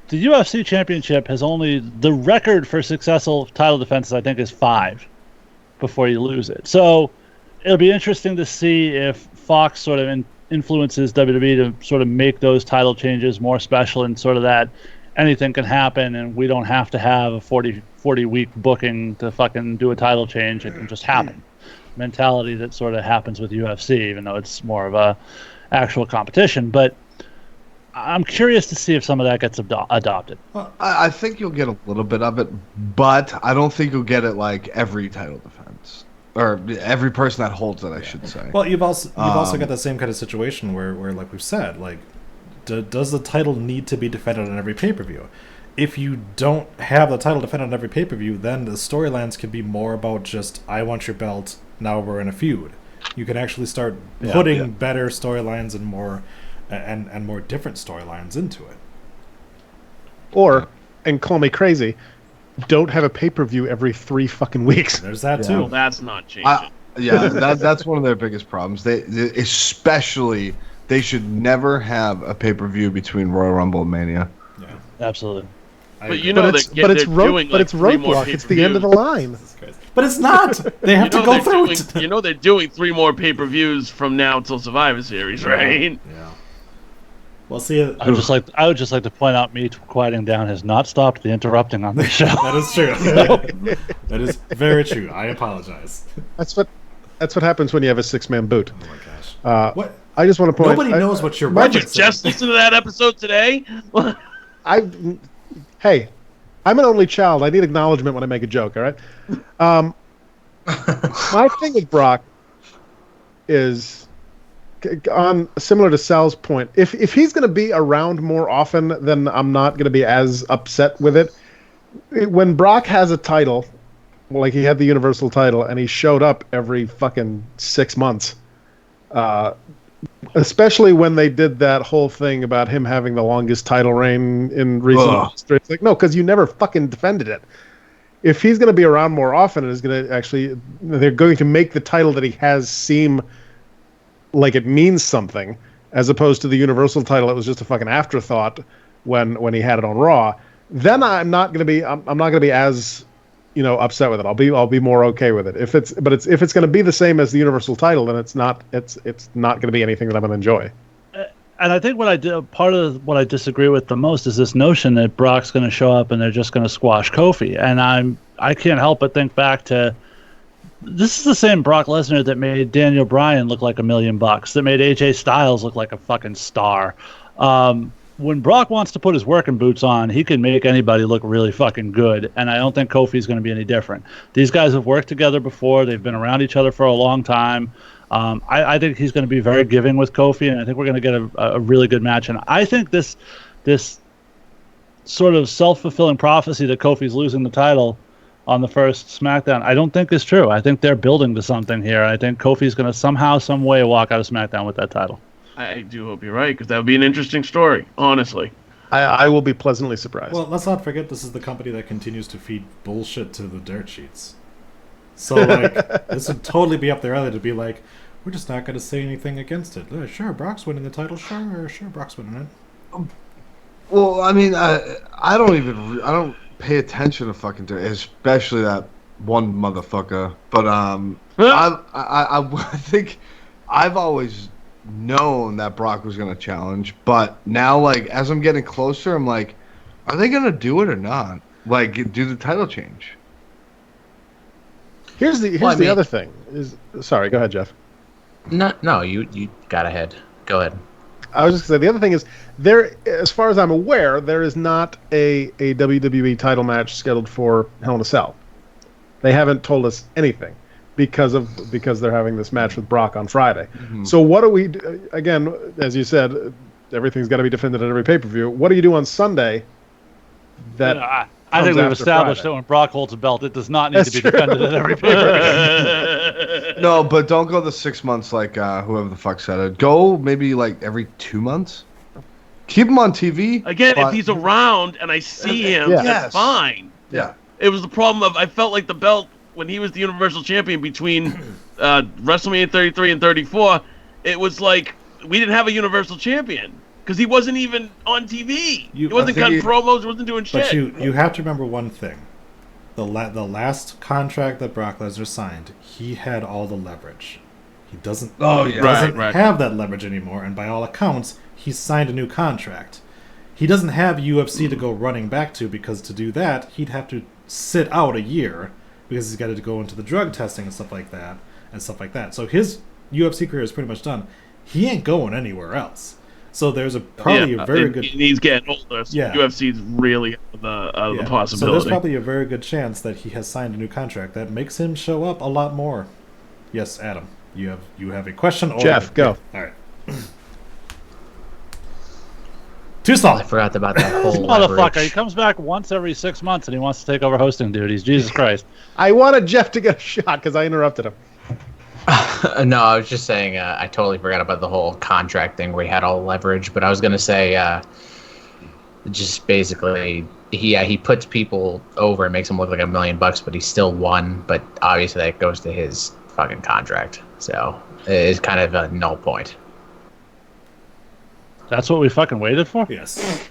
UFC Championship has only the record for successful title defenses. I think is 5 before you lose it. So it'll be interesting to see if Fox sort of influences WWE to sort of make those title changes more special and sort of that anything can happen and we don't have to have a 40 week booking to fucking do a title change. It can just happen. Mentality that sort of happens with UFC, even though it's more of a actual competition. But I'm curious to see if some of that gets adopted. I think you'll get a little bit of it, but I don't think you'll get it like every title defense. Or every person that holds it, I should say. Well, you've also got the same kind of situation where like we've said, like, does the title need to be defended on every pay-per-view? If you don't have the title defended on every pay-per-view, then the storylines can be more about just, I want your belt, now we're in a feud. You can actually start putting better storylines and more different storylines into it. Or, and call me crazy, don't have a pay-per-view every 3 fucking weeks. There's that too. Well, that's not changing. That's one of their biggest problems. They should never have a pay-per-view between Royal Rumble and Mania. Yeah, absolutely. But you know, it's roadblock. It's the end of the line. But it's not. They have to go through it. You know they're doing 3 more pay-per-views from now till Survivor Series, right? Yeah. Well, see. I would just like to point out, me quieting down has not stopped the interrupting on this show. That is true. That is very true. I apologize. That's what happens when you have a 6-man boot. Oh my gosh. What? I just want to point. Nobody knows what you're. Did you just listen to that episode today? Hey, I'm an only child. I need acknowledgement when I make a joke. All right. My thing with Brock is similar to Sal's point. If he's going to be around more often, then I'm not going to be as upset with it. When Brock has a title, like he had the Universal title, and he showed up every fucking 6 months, especially when they did that whole thing about him having the longest title reign in recent history. It's like, no, because you never fucking defended it. If he's going to be around more often, they're going to make the title that he has seem like it means something, as opposed to the Universal title. It was just a fucking afterthought when he had it on Raw. Then I'm not going to be as upset with it. I'll be more okay with it. If it's going to be the same as the Universal title, then it's not going to be anything that I'm going to enjoy. And I think part of what I disagree with the most is this notion that Brock's going to show up and they're just going to squash Kofi. And I can't help but think back to, this is the same Brock Lesnar that made Daniel Bryan look like $1 million, that made AJ Styles look like a fucking star. When Brock wants to put his working boots on, he can make anybody look really fucking good, and I don't think Kofi's going to be any different. These guys have worked together before. They've been around each other for a long time. I think he's going to be very giving with Kofi, and I think we're going to get a really good match. And I think this sort of self-fulfilling prophecy that Kofi's losing the title on the first SmackDown, I don't think is true. I think they're building to something here. I think Kofi's going to somehow, some way walk out of SmackDown with that title. I do hope you're right, because that would be an interesting story, honestly. I will be pleasantly surprised. Well, let's not forget this is the company that continues to feed bullshit to the dirt sheets. So, like, this would totally be up their alley to be like, we're just not going to say anything against it. Sure, Brock's winning the title. Sure, Brock's winning it. Well, I mean, I don't pay attention to fucking especially that one motherfucker. But I think I've always known that Brock was going to challenge. But now, like, as I'm getting closer, I'm like, are they going to do it or not? Like, do the title change? Here's the other thing. Sorry, go ahead, Jeff. No, you got ahead. Go ahead. I was just going to say, the other thing is, there, as far as I'm aware, there is not a WWE title match scheduled for Hell in a Cell. They haven't told us anything because they're having this match with Brock on Friday. Mm-hmm. So what do we do? Again, as you said, everything's got to be defended at every pay-per-view. What do you do on Sunday? I think we've established that when Brock holds a belt, it does not need to be defended at every pay-per-view. No, but don't go the 6 months like whoever the fuck said it. Go maybe like every 2 months. Keep him on TV. Again, if he's around and I see him, that's fine. Yeah. It was the problem of I felt like the belt when he was the Universal Champion between WrestleMania 33 and 34. It was like we didn't have a Universal Champion. Because he wasn't even on TV. He wasn't cutting promos. He wasn't doing shit. But you have to remember one thing. The last contract that Brock Lesnar signed, he had all the leverage. He doesn't have that leverage anymore. And by all accounts, he signed a new contract. He doesn't have UFC to go running back to, because to do that, he'd have to sit out a year because he's got to go into the drug testing and stuff like that. So his UFC career is pretty much done. He ain't going anywhere else. So there's probably a very good. He's getting older. So UFC's really out of the possibility. So there's probably a very good chance that he has signed a new contract that makes him show up a lot more. Yes, Adam, you have a question. Or Jeff, go. All right. Too small. I forgot about that whole motherfucker. He comes back once every 6 months and he wants to take over hosting duties. Jesus Christ! I wanted Jeff to get a shot because I interrupted him. No, I was just saying I totally forgot about the whole contract thing where he had all the leverage. But I was going to say just basically, he puts people over and makes them look like $1 million, but he still won. But obviously that goes to his fucking contract. So it's kind of a null point. That's what we fucking waited for? Yes.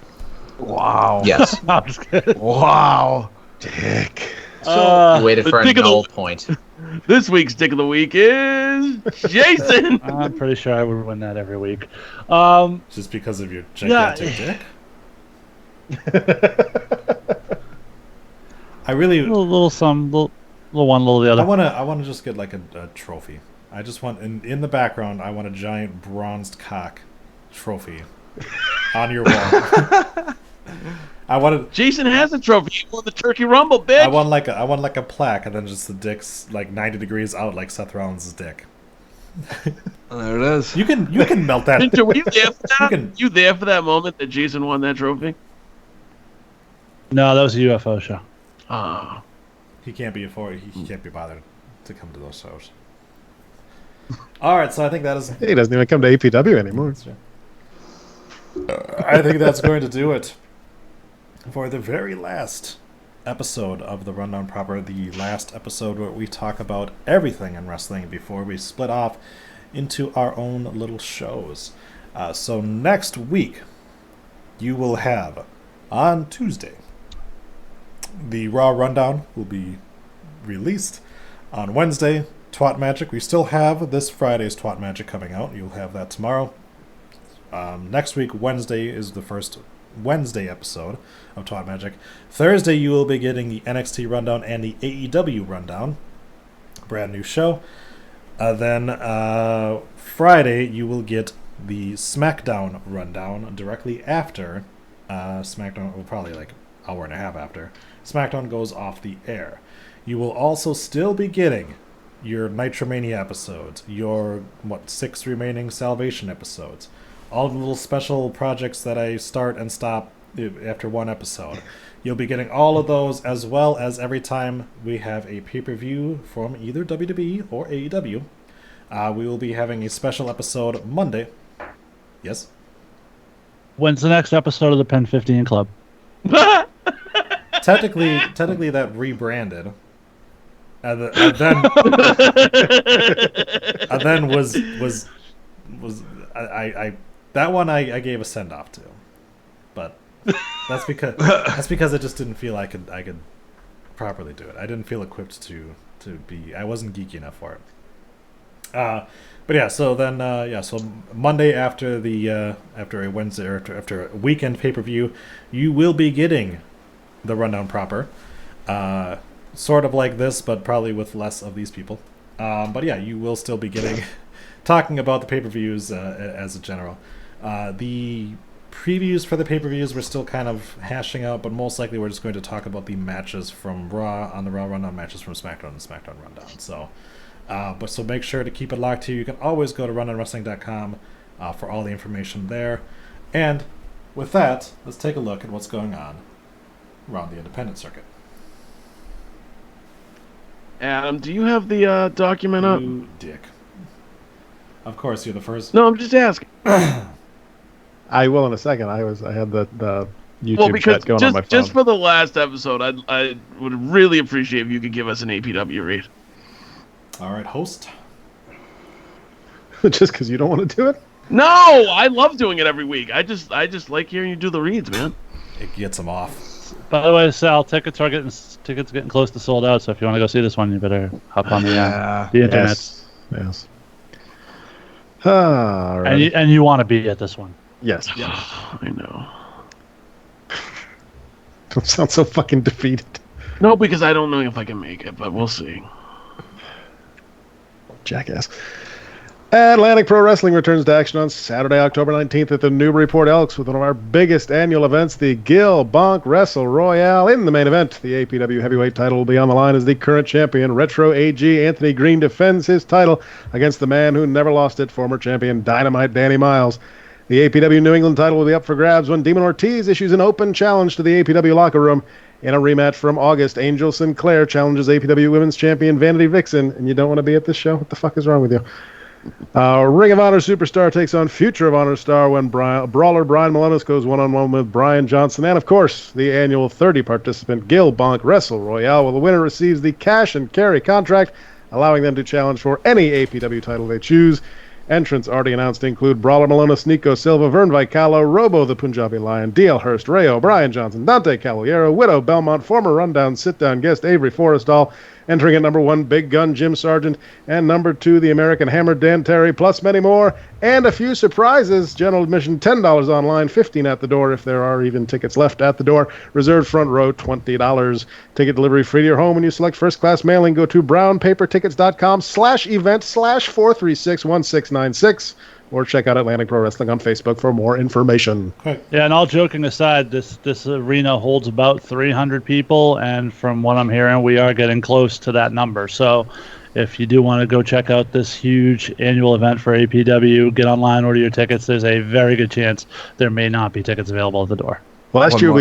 Wow. Yes. No, I'm just kidding. Wow. Dick. So waited for a null point. This week's Dick of the Week is Jason. I'm pretty sure I would win that every week. Just because of your gigantic dick? I really... Little one, little the other. I wanna just get like a trophy. I just want, in the background, I want a giant bronzed cock trophy on your wall. Jason has a trophy. He won the Turkey Rumble, bitch. I want like a plaque, and then just the dick's like 90 degrees out, like Seth Rollins' dick. There it is. You can melt that. Ginger, were you there for that? You there for that moment that Jason won that trophy? No, that was a UFO show. Oh. He can't be he can't be bothered to come to those shows. All right, so I think that is. He doesn't even come to APW anymore. I think that's going to do it for the very last episode of the Rundown Proper, the last episode where we talk about everything in wrestling before we split off into our own little shows. So next week, you will have, on Tuesday, the Raw Rundown will be released. On Wednesday, Twat Magic. We still have this Friday's Twat Magic coming out. You'll have that tomorrow. Next week, Wednesday, is the first Wednesday episode of Twat Magic. Thursday, you will be getting the NXT Rundown and the AEW Rundown. Brand new show. Then Friday, you will get the SmackDown Rundown directly after SmackDown, well, probably like an hour and a half after SmackDown goes off the air. You will also still be getting your Nitromania episodes, your 6 remaining Salvation episodes, all the little special projects that I start and stop after one episode. You'll be getting all of those, as well as every time we have a pay-per-view from either WWE or AEW. We will be having a special episode Monday. Yes? When's the next episode of the Pen 15 Club? Technically that rebranded. And then then was I that one I gave a send off to, but that's because I just didn't feel I could properly do it. I didn't feel equipped to be. I wasn't geeky enough for it. But yeah, so then so Monday after after a Wednesday or after a weekend pay-per-view, you will be getting the rundown proper, sort of like this, but probably with less of these people. But yeah, you will still be getting talking about the pay-per-views as a general. The previews for the pay-per-views we're still kind of hashing out, but most likely we're just going to talk about the matches from Raw on the Raw Rundown, matches from SmackDown and SmackDown Rundown. So, so make sure to keep it locked here. You can always go to rundownwrestling.com for all the information there. And with that, let's take a look at what's going on around the independent circuit. Adam, do you have the document up? You dick. Of course, you're the first. No, I'm just asking. I will in a second. I had the YouTube Well, because chat going on my phone. just for the last episode, I would really appreciate if you could give us an APW read. All right, host. Just because you don't want to do it? No, I love doing it every week. I just like hearing you do the reads, man. It gets them off. By the way, Sal, tickets getting close to sold out. So if you want to go see this one, you better hop on the internet. Yes. All right. And you want to be at this one. Yes. I know. Don't sound so fucking defeated. No, because I don't know if I can make it, but we'll see. Jackass. Atlantic Pro Wrestling returns to action on Saturday, October 19th at the Newburyport Elks with one of our biggest annual events, the Gil Bonk Wrestle Royale. In the main event, the APW heavyweight title will be on the line as the current champion, Retro AG Anthony Green, defends his title against the man who never lost it, former champion Dynamite Danny Miles. The APW New England title will be up for grabs when Demon Ortiz issues an open challenge to the APW locker room. In a rematch from August, Angel Sinclair challenges APW Women's Champion Vanity Vixen. And you don't want to be at this show? What the fuck is wrong with you? Ring of Honor Superstar takes on Future of Honor star when brawler Brian Milonas goes one-on-one with Brian Johnson. And, of course, the annual 30-participant Gil Bonk Wrestle Royale, where the winner receives the cash and carry contract, allowing them to challenge for any APW title they choose. Entrants already announced include Brawler Milonas, Nico Silva, Vern Vicalo, Robo the Punjabi Lion, DL Hurst, Rayo, Brian Johnson, Dante Caballero, Widow Belmont, former Rundown sit-down guest Avery Forrestal, entering at number 1, Big Gun Jim Sargent, and number 2, the American Hammer Dan Terry, plus many more, and a few surprises. General admission $10 online, $15 at the door if there are even tickets left at the door. Reserved front row, $20. Ticket delivery free to your home when you select first class mailing. Go to brownpapertickets.com/event/4361696 or check out Atlantic Pro Wrestling on Facebook for more information. Yeah, and all joking aside, this arena holds about 300 people, and from what I'm hearing, we are getting close to that number. So if you do want to go check out this huge annual event for APW, get online, order your tickets. There's a very good chance there may not be tickets available at the door. Well, last year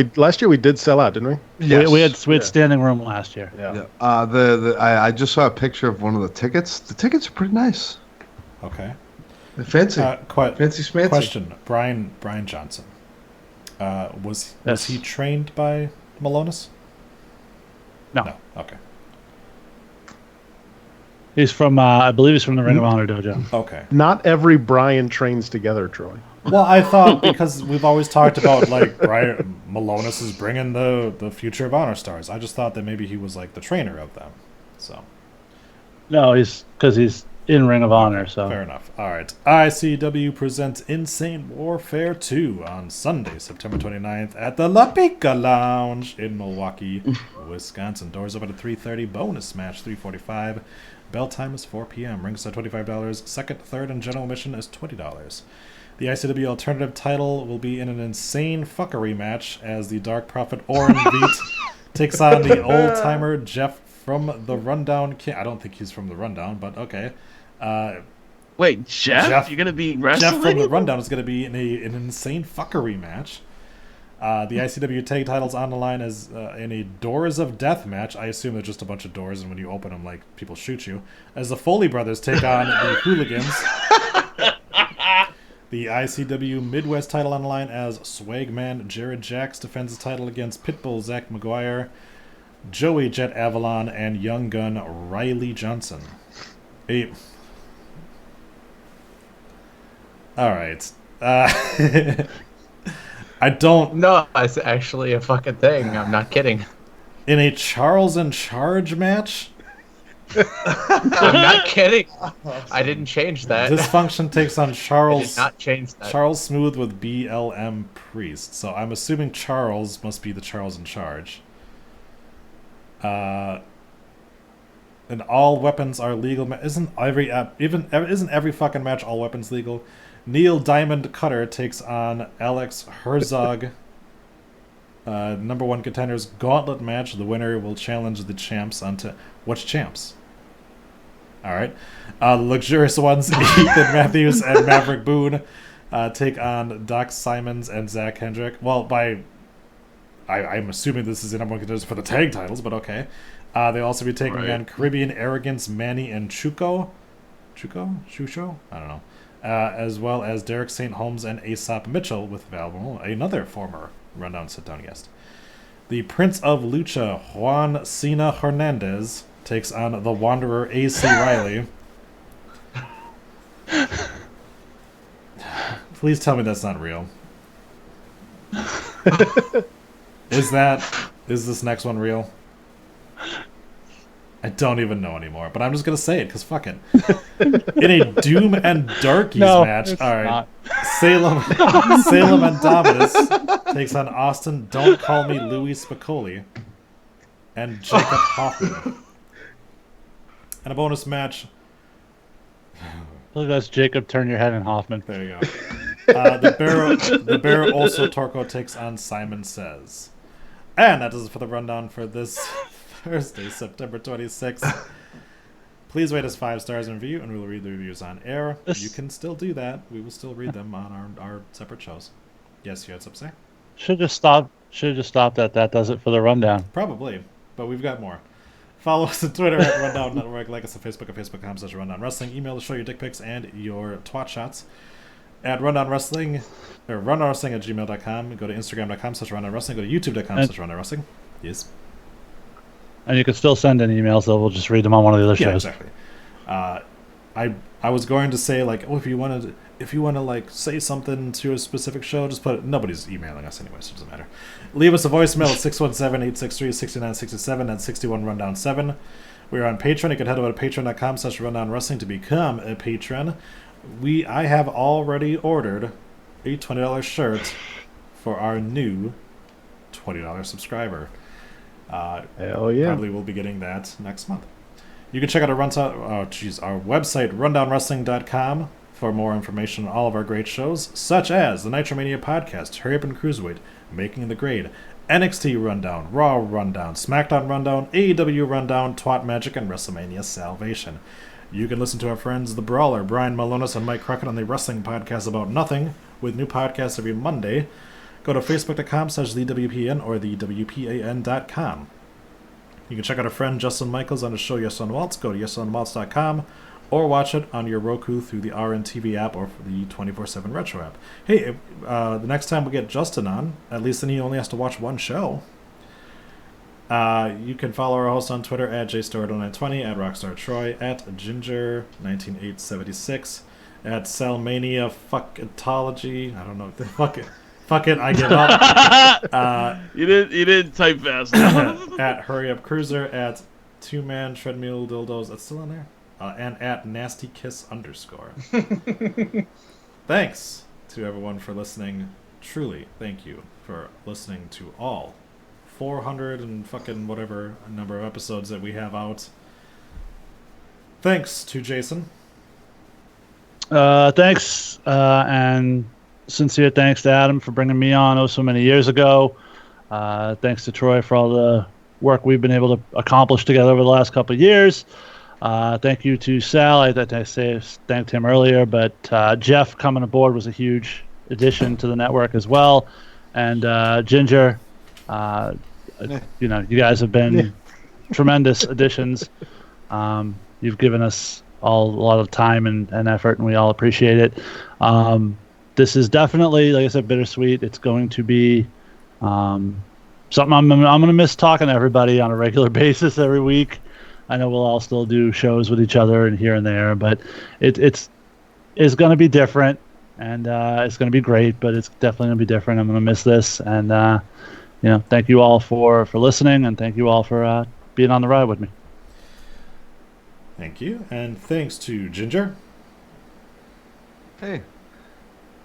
we did sell out, didn't we? Yes. We had standing room last year. Yeah. I just saw a picture of one of the tickets. The tickets are pretty nice. Okay. They're fancy. Fancy schmancy. Question: Brian Johnson. Was he trained by Milonas? No. Okay. He's from, I believe he's from the Ring of Honor dojo. Okay. Not every Brian trains together, Troy. Well, I thought because we've always talked about like Brian Milonas is bringing the Future of Honor stars. I just thought that maybe he was like the trainer of them. So. No, because he's in Ring of Honor. So fair enough. All right. ICW presents Insane Warfare 2 on Sunday, September 29th at the La Pica Lounge in Milwaukee, Wisconsin. Doors open at 3:30. Bonus match 3:45. Bell time is 4 p.m. Ringside $25. Second, third, and general admission is $20. The ICW Alternative title will be in an insane fuckery match as the Dark Prophet Oren Beat takes on the old-timer Jeff from the Rundown. I don't think he's from the Rundown, but okay. Wait, Jeff? You're going to be wrestling? Jeff from the Rundown is going to be in an insane fuckery match. The ICW tag titles on the line is in a Doors of Death match. I assume they're just a bunch of doors, and when you open them, like, people shoot you. As the Foley brothers take on the Hooligans. The ICW Midwest title on the line as Swagman Jared Jacks defends his title against Pitbull Zach McGuire, Joey Jet Avalon, and Young Gun Riley Johnson. All right. I don't. No, it's actually a fucking thing. I'm not kidding. In a Charles in Charge match, I'm not kidding. I didn't change that. Dysfunction takes on I Charles. did not change that. Charles Smooth with BLM Priest. So I'm assuming Charles must be the Charles in Charge. And all weapons are legal. Isn't every fucking match all weapons legal? Neil Diamond Cutter takes on Alex Herzog. Number 1 contenders gauntlet match. The winner will challenge the champs onto what's champs. All right, luxurious ones. Ethan Matthews and Maverick Boone take on Doc Simons and Zach Hendrick. Well, I'm assuming this is the number 1 contenders for the tag titles, but okay. They'll also be taking on Caribbean Arrogance, Manny and Chucho? I don't know. As well as Derek St. Holmes and Aesop Mitchell with Val, another former Rundown sit-down guest. The Prince of Lucha, Juan Cena Hernandez, takes on the Wanderer A.C. Riley. Please tell me that's not real. Is this next one real? I don't even know anymore, but I'm just gonna say it because fuck it. In a Doom and Darkies match, all right. Not. Salem and Dominus takes on Austin. Don't call me Louis Spicoli and Jacob Hoffman. And a bonus match. Look, that's Jacob. Turn your head and Hoffman. There you go. The Bear also Torco takes on Simon Says. And that does it for the rundown for this Thursday, September 26th. Please rate us 5 stars and review, and we will read the reviews on air. You can still do that. We will still read them on our separate shows. Yes, you had something to say? Should have just stopped at that. Does it for the rundown? Probably, but we've got more. Follow us on Twitter at Rundown Network. Like us on Facebook at facebook.com/Rundown Wrestling. Email to show your dick pics and your twat shots at Rundown Wrestling or rundownwrestling@gmail.com. Go to instagram.com/Rundown Wrestling. Go to youtube.com/Rundown Wrestling. Yes. And you can still send in emails, though. We'll just read them on one of the other shows. Yeah, exactly. I was going to say, like, if you want to like say something to a specific show, just put it. Nobody's emailing us anyway, so it doesn't matter. Leave us a voicemail at 617-863-6967. That's 61 Rundown 7. We're on Patreon. You can head over to patreon.com/Rundown Wrestling to become a patron. I have already ordered a $20 shirt for our new $20 subscriber. Hell yeah. Probably will be getting that next month. You can check out our website, rundownwrestling.com, for more information on all of our great shows, such as the Nitromania Podcast, Hurry Up and Cruiserweight, Making the Grade, NXT Rundown, Raw Rundown, SmackDown Rundown, AEW Rundown, Twat Magic, and WrestleMania Salvation. You can listen to our friends The Brawler, Brian Malonis and Mike Crockett on the Wrestling Podcast About Nothing, with new podcasts every Monday. Go to facebook.com/thewpn or thewpan.com. You can check out our friend Justin Michaels on his show Yes on Waltz. Go to yesonwaltz.com or watch it on your Roku through the RNTV app or the 24/7 Retro app. Hey, the next time we get Justin on, at least then he only has to watch one show. You can follow our host on Twitter at JStorado920, at Rockstar Troy, at Ginger19876, at Cellmania Fuckitology. I don't know. Fuck it, I give up. You didn't type fast. At Hurry Up Cruiser, at 2-Man Treadmill Dildos. That's still in there. And at Nasty Kiss _. Thanks to everyone for listening. Truly, thank you for listening to all 400 and fucking whatever number of episodes that we have out. Thanks to Jason. Thanks, and sincere thanks to Adam for bringing me on so many years ago. Thanks to Troy for all the work we've been able to accomplish together over the last couple of years. Thank you to Sal. I thanked him earlier, but Jeff coming aboard was a huge addition to the network as well. And Ginger, you guys have been tremendous additions. You've given us all a lot of time and effort, and we all appreciate it. This is definitely, like I said, bittersweet. It's going to be something I'm going to miss talking to everybody on a regular basis every week. I know we'll all still do shows with each other and here and there, but it's going to be different. and it's going to be great. But it's definitely going to be different. I'm going to miss this, and thank you all for listening, and thank you all for being on the ride with me. Thank you, and thanks to Ginger. Hey,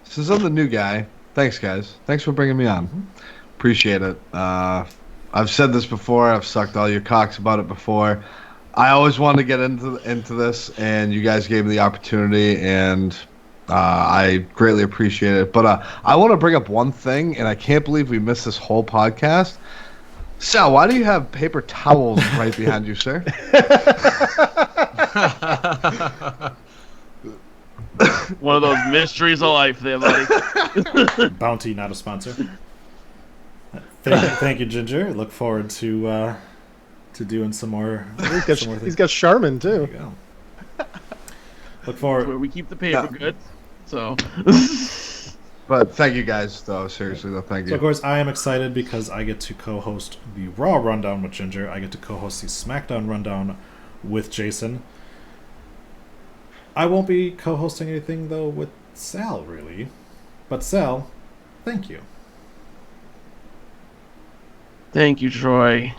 since I'm the new guy, thanks guys. Thanks for bringing me on. Appreciate it. I've said this before. I've sucked all your cocks about it before. I always wanted to get into this, and you guys gave me the opportunity, and I greatly appreciate it. But I want to bring up one thing, and I can't believe we missed this whole podcast. Sal, why do you have paper towels right behind you, sir? One of those mysteries of life there, buddy. Bounty, not a sponsor. Thank you, Ginger. Look forward to doing some more. He's got Charmin too. There you go. Look forward. Where we keep the paper goods. So. But thank you guys, though. Seriously, though, thank you. So, of course, I am excited because I get to co-host the Raw Rundown with Ginger. I get to co-host the SmackDown Rundown with Jason. I won't be co-hosting anything, though, with Sal, really. But, Sal, thank you. Thank you, Troy.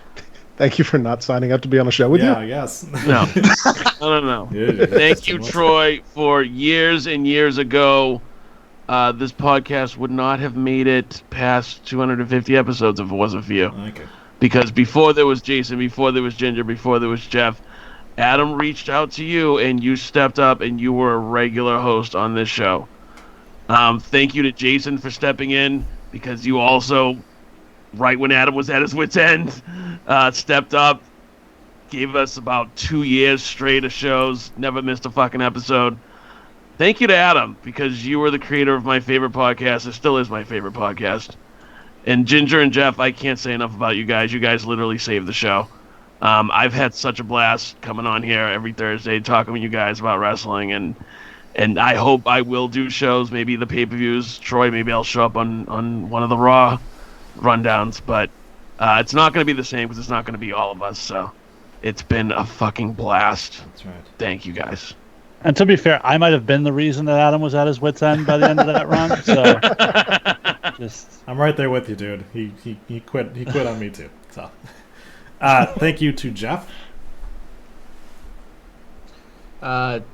Thank you for not signing up to be on the show with you. Yeah, yes. No. No. Yeah, Thank you, Troy, for years and years ago. This podcast would not have made it past 250 episodes if it wasn't for you. Okay. Because before there was Jason, before there was Ginger, before there was Jeff, Adam reached out to you and you stepped up and you were a regular host on this show. Thank you to Jason for stepping in because you also, right when Adam was at his wit's end, stepped up, gave us about 2 years straight of shows, never missed a fucking episode. Thank you to Adam, because you were the creator of my favorite podcast. It still is my favorite podcast. And Ginger and Jeff, I can't say enough about you guys. You guys literally saved the show. I've had such a blast coming on here every Thursday, talking with you guys about wrestling. And I hope I will do shows, maybe the pay-per-views. Troy, maybe I'll show up on one of the Raw rundowns. But it's not going to be the same because it's not going to be all of us. So it's been a fucking blast. That's right. Thank you guys. And to be fair, I might have been the reason that Adam was at his wit's end by the end of that run. So, I'm right there with you, dude. He quit. He quit on me too. So, thank you to Jeff. Of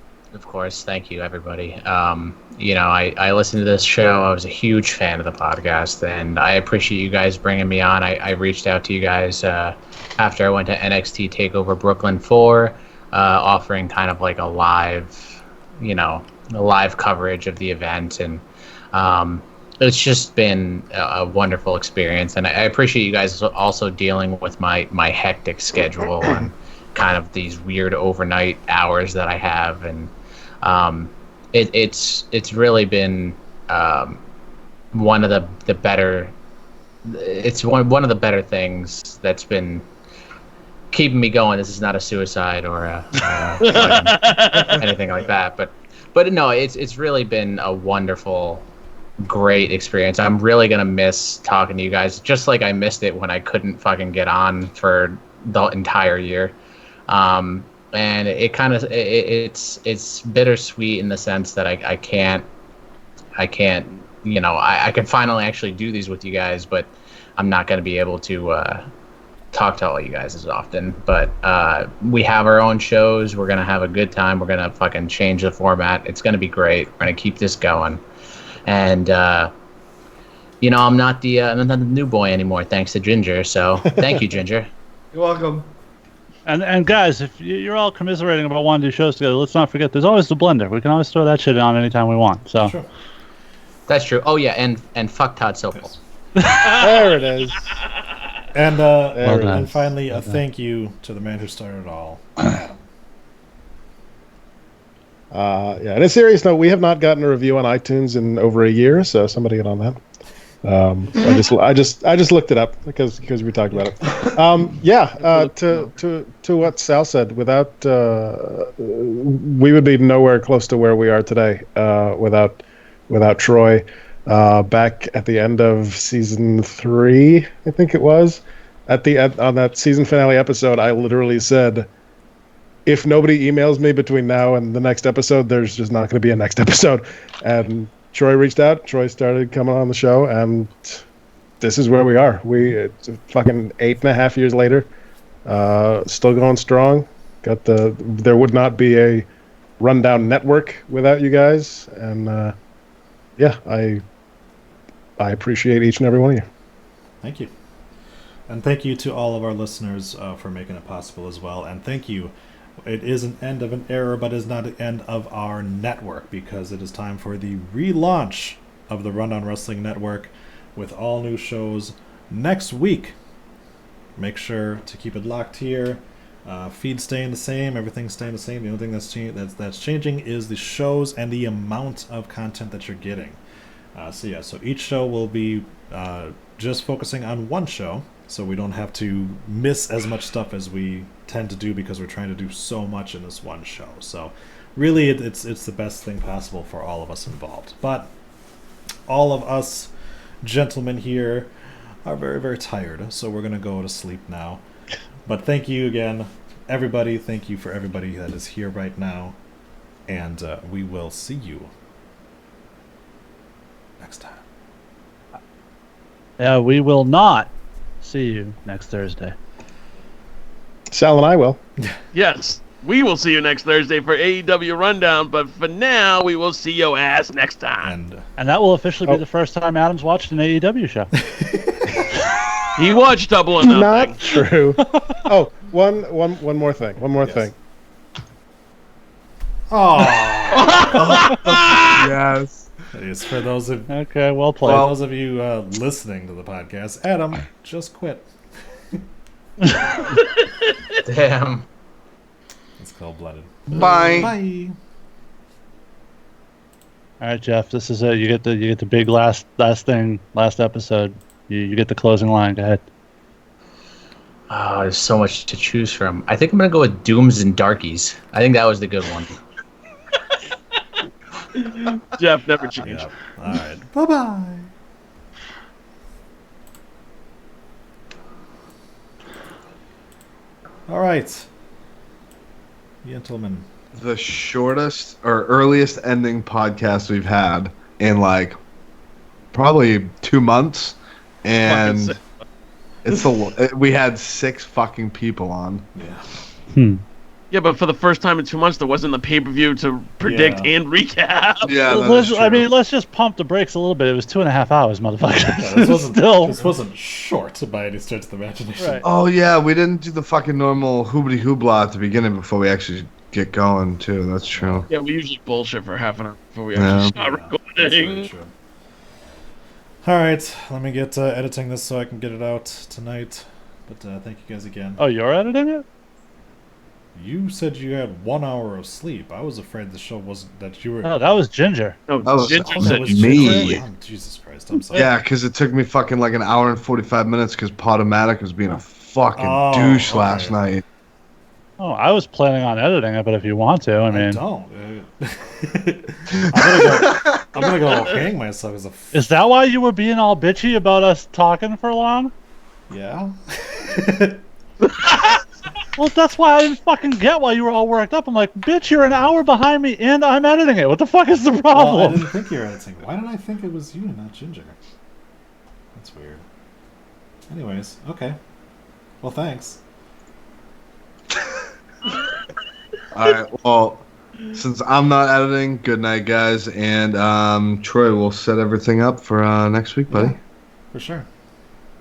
course, thank you, everybody. I listened to this show. I was a huge fan of the podcast, and I appreciate you guys bringing me on. I reached out to you guys after I went to NXT TakeOver Brooklyn 4. Offering kind of like a live coverage of the event, and it's just been a wonderful experience. And I appreciate you guys also dealing with my hectic schedule and kind of these weird overnight hours that I have, and it's really been one of the better. It's one of the better things that's been keeping me going. This is not a suicide or anything like that, but no, it's really been a wonderful, great experience. I'm really gonna miss talking to you guys, just like I missed it when I couldn't fucking get on for the entire year. And it kind of it's bittersweet in the sense that I can't I can finally actually do these with you guys, but I'm not gonna be able to talk to all you guys as often. But we have our own shows. We're gonna have a good time. We're gonna fucking change the format. It's gonna be great. We're gonna keep this going. And I'm not the new boy anymore, thanks to Ginger. So thank you, Ginger. You're welcome. And guys, if you're all commiserating about wanting to do shows together, let's not forget there's always the blender. We can always throw that shit on anytime we want. So Sure. That's true. Oh yeah, and fuck Todd Sokol. There it is. And finally, a thank you to the man who started it all, Adam. Yeah. On a serious note, we have not gotten a review on iTunes in over a year, so somebody get on that. I just looked it up because we talked about it. To what Sal said, without we would be nowhere close to where we are today without Troy. Back at the end of season 3, I think it was, on that season finale episode, I literally said, if nobody emails me between now and the next episode, there's just not going to be a next episode. And Troy reached out. Troy started coming on the show, and this is where we are. It's fucking 8.5 years later, still going strong. There would not be a Rundown network without you guys, and yeah, I appreciate each and every one of you. Thank you. And thank you to all of our listeners for making it possible as well. And thank you. It is an end of an era, but is not the end of our network, because it is time for the relaunch of the Rundown Wrestling Network with all new shows next week. Make sure to keep it locked here. Feed staying the same, everything staying the same. The only thing that's changing is the shows and the amount of content that you're getting. So each show will be just focusing on one show, so we don't have to miss as much stuff as we tend to do, because we're trying to do so much in this one show. So really, it's the best thing possible for all of us involved. But all of us gentlemen here are very, very tired, so we're going to go to sleep now. But thank you again, everybody. Thank you for everybody that is here right now. And we will see you next time. Yeah, we will not see you next Thursday. Sal and I will. Yes, we will see you next Thursday for AEW Rundown, but for now, we will see your ass next time. And that will officially be the first time Adam's watched an AEW show. He watched Double or Nothing. Not true. Oh, one more thing. One more thing. Oh. Yes. It's for those of Okay, well played. For those of you listening to the podcast, Adam just quit. Damn. It's cold-blooded. Bye. Bye. All right, Jeff. This is it. You get the big last episode. You get the closing line. Go ahead. Oh, there's so much to choose from. I think I'm gonna go with Dooms and Darkies. I think that was the good one. Jeff never changed. Yep. All right. Bye-bye. All right. Gentlemen. The shortest or earliest ending podcast we've had in like probably 2 months, and we had 6 fucking people on. Yeah. Yeah, but for the first time in 2 months, there wasn't the pay-per-view to predict and recap. Yeah, let's just pump the brakes a little bit. It was 2.5 hours, motherfucker. Yeah, this wasn't short by any stretch of the imagination. Right. Oh yeah, we didn't do the fucking normal hoobity hoobla at the beginning before we actually get going too. That's true. Yeah, we usually bullshit for half an hour before we actually start That's very recording. true. All right, let me get editing this so I can get it out tonight. But thank you guys again. Oh, you're editing it? You said you had 1 hour of sleep. I was afraid the show wasn't that you were. Oh, that was Ginger. No, Ginger Oh, said that was me. Oh, Jesus Christ! I'm sorry. Yeah, because it took me fucking like an hour and 45 minutes because Podomatic was being a fucking douche last okay. night. Oh, I was planning on editing it, but if you want to, I mean, don't. I'm gonna go hang myself as a. Is that why you were being all bitchy about us talking for long? Yeah. Well, that's why I didn't fucking get why you were all worked up. I'm like, bitch, you're an hour behind me and I'm editing it. What the fuck is the Well, I problem? didn't think you were editing. Why did I think it was you and not Ginger? That's weird. Anyways, okay. Well, thanks. Alright, well, since I'm not editing, good night, guys. And Troy will set everything up for next week, buddy. Yeah, for sure.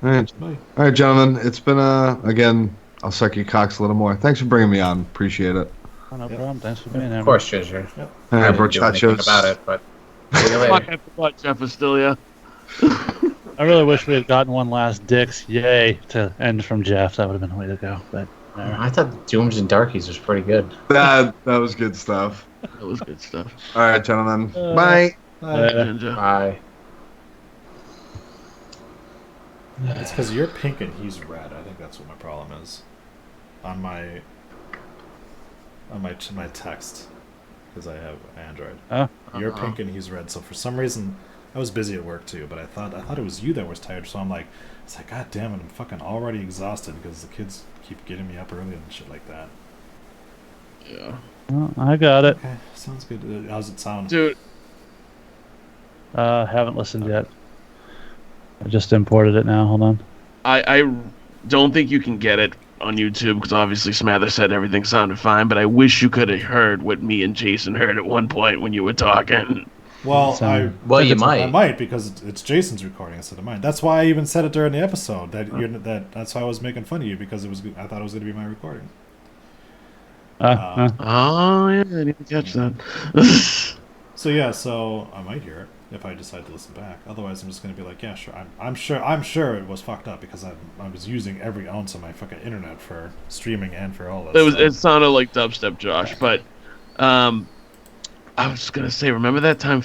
Alright. Bye. Alright, gentlemen. It's been, again, I'll suck your cocks a little more. Thanks for bringing me on. Appreciate it. Oh, no problem. Thanks for being here. Of course, Ginger. Yep. All I right, didn't do anything brochachos. about it, but see you later. Fuck, I forgot Jeff Astilia. I really wish we had gotten one last Dicks Yay to end from Jeff. That would have been the way to go. But I thought Dooms and Darkies was pretty good. That was good stuff. That was good stuff. All right, gentlemen. Bye. Ginger. Bye. It's because you're pink and he's red. I think that's what my problem is. On my text, because I have Android. You're pink and he's red. So for some reason, I was busy at work too, but I thought it was you that was tired. So it's like, God damn it, I'm fucking already exhausted because the kids keep getting me up early and shit like that. Yeah. well, I got it. Okay, sounds good. How's it sound? Dude, Haven't listened yet. I just imported it now. Hold on. I don't think you can get it on YouTube because obviously Smather said everything sounded fine, but I wish you could have heard what me and Jason heard at one point when you were talking. Well, you might. I might because it's Jason's recording instead of mine. That's why I even said it during the episode that's why I was making fun of you because I thought it was going to be my recording. Oh yeah, I didn't catch that. So I might hear it if I decide to listen back. Otherwise, I'm just going to be like, yeah, sure. I'm sure it was fucked up because I was using every ounce of my fucking internet for streaming and for all this. It sounded like dubstep, Josh, but I was just gonna say, remember that time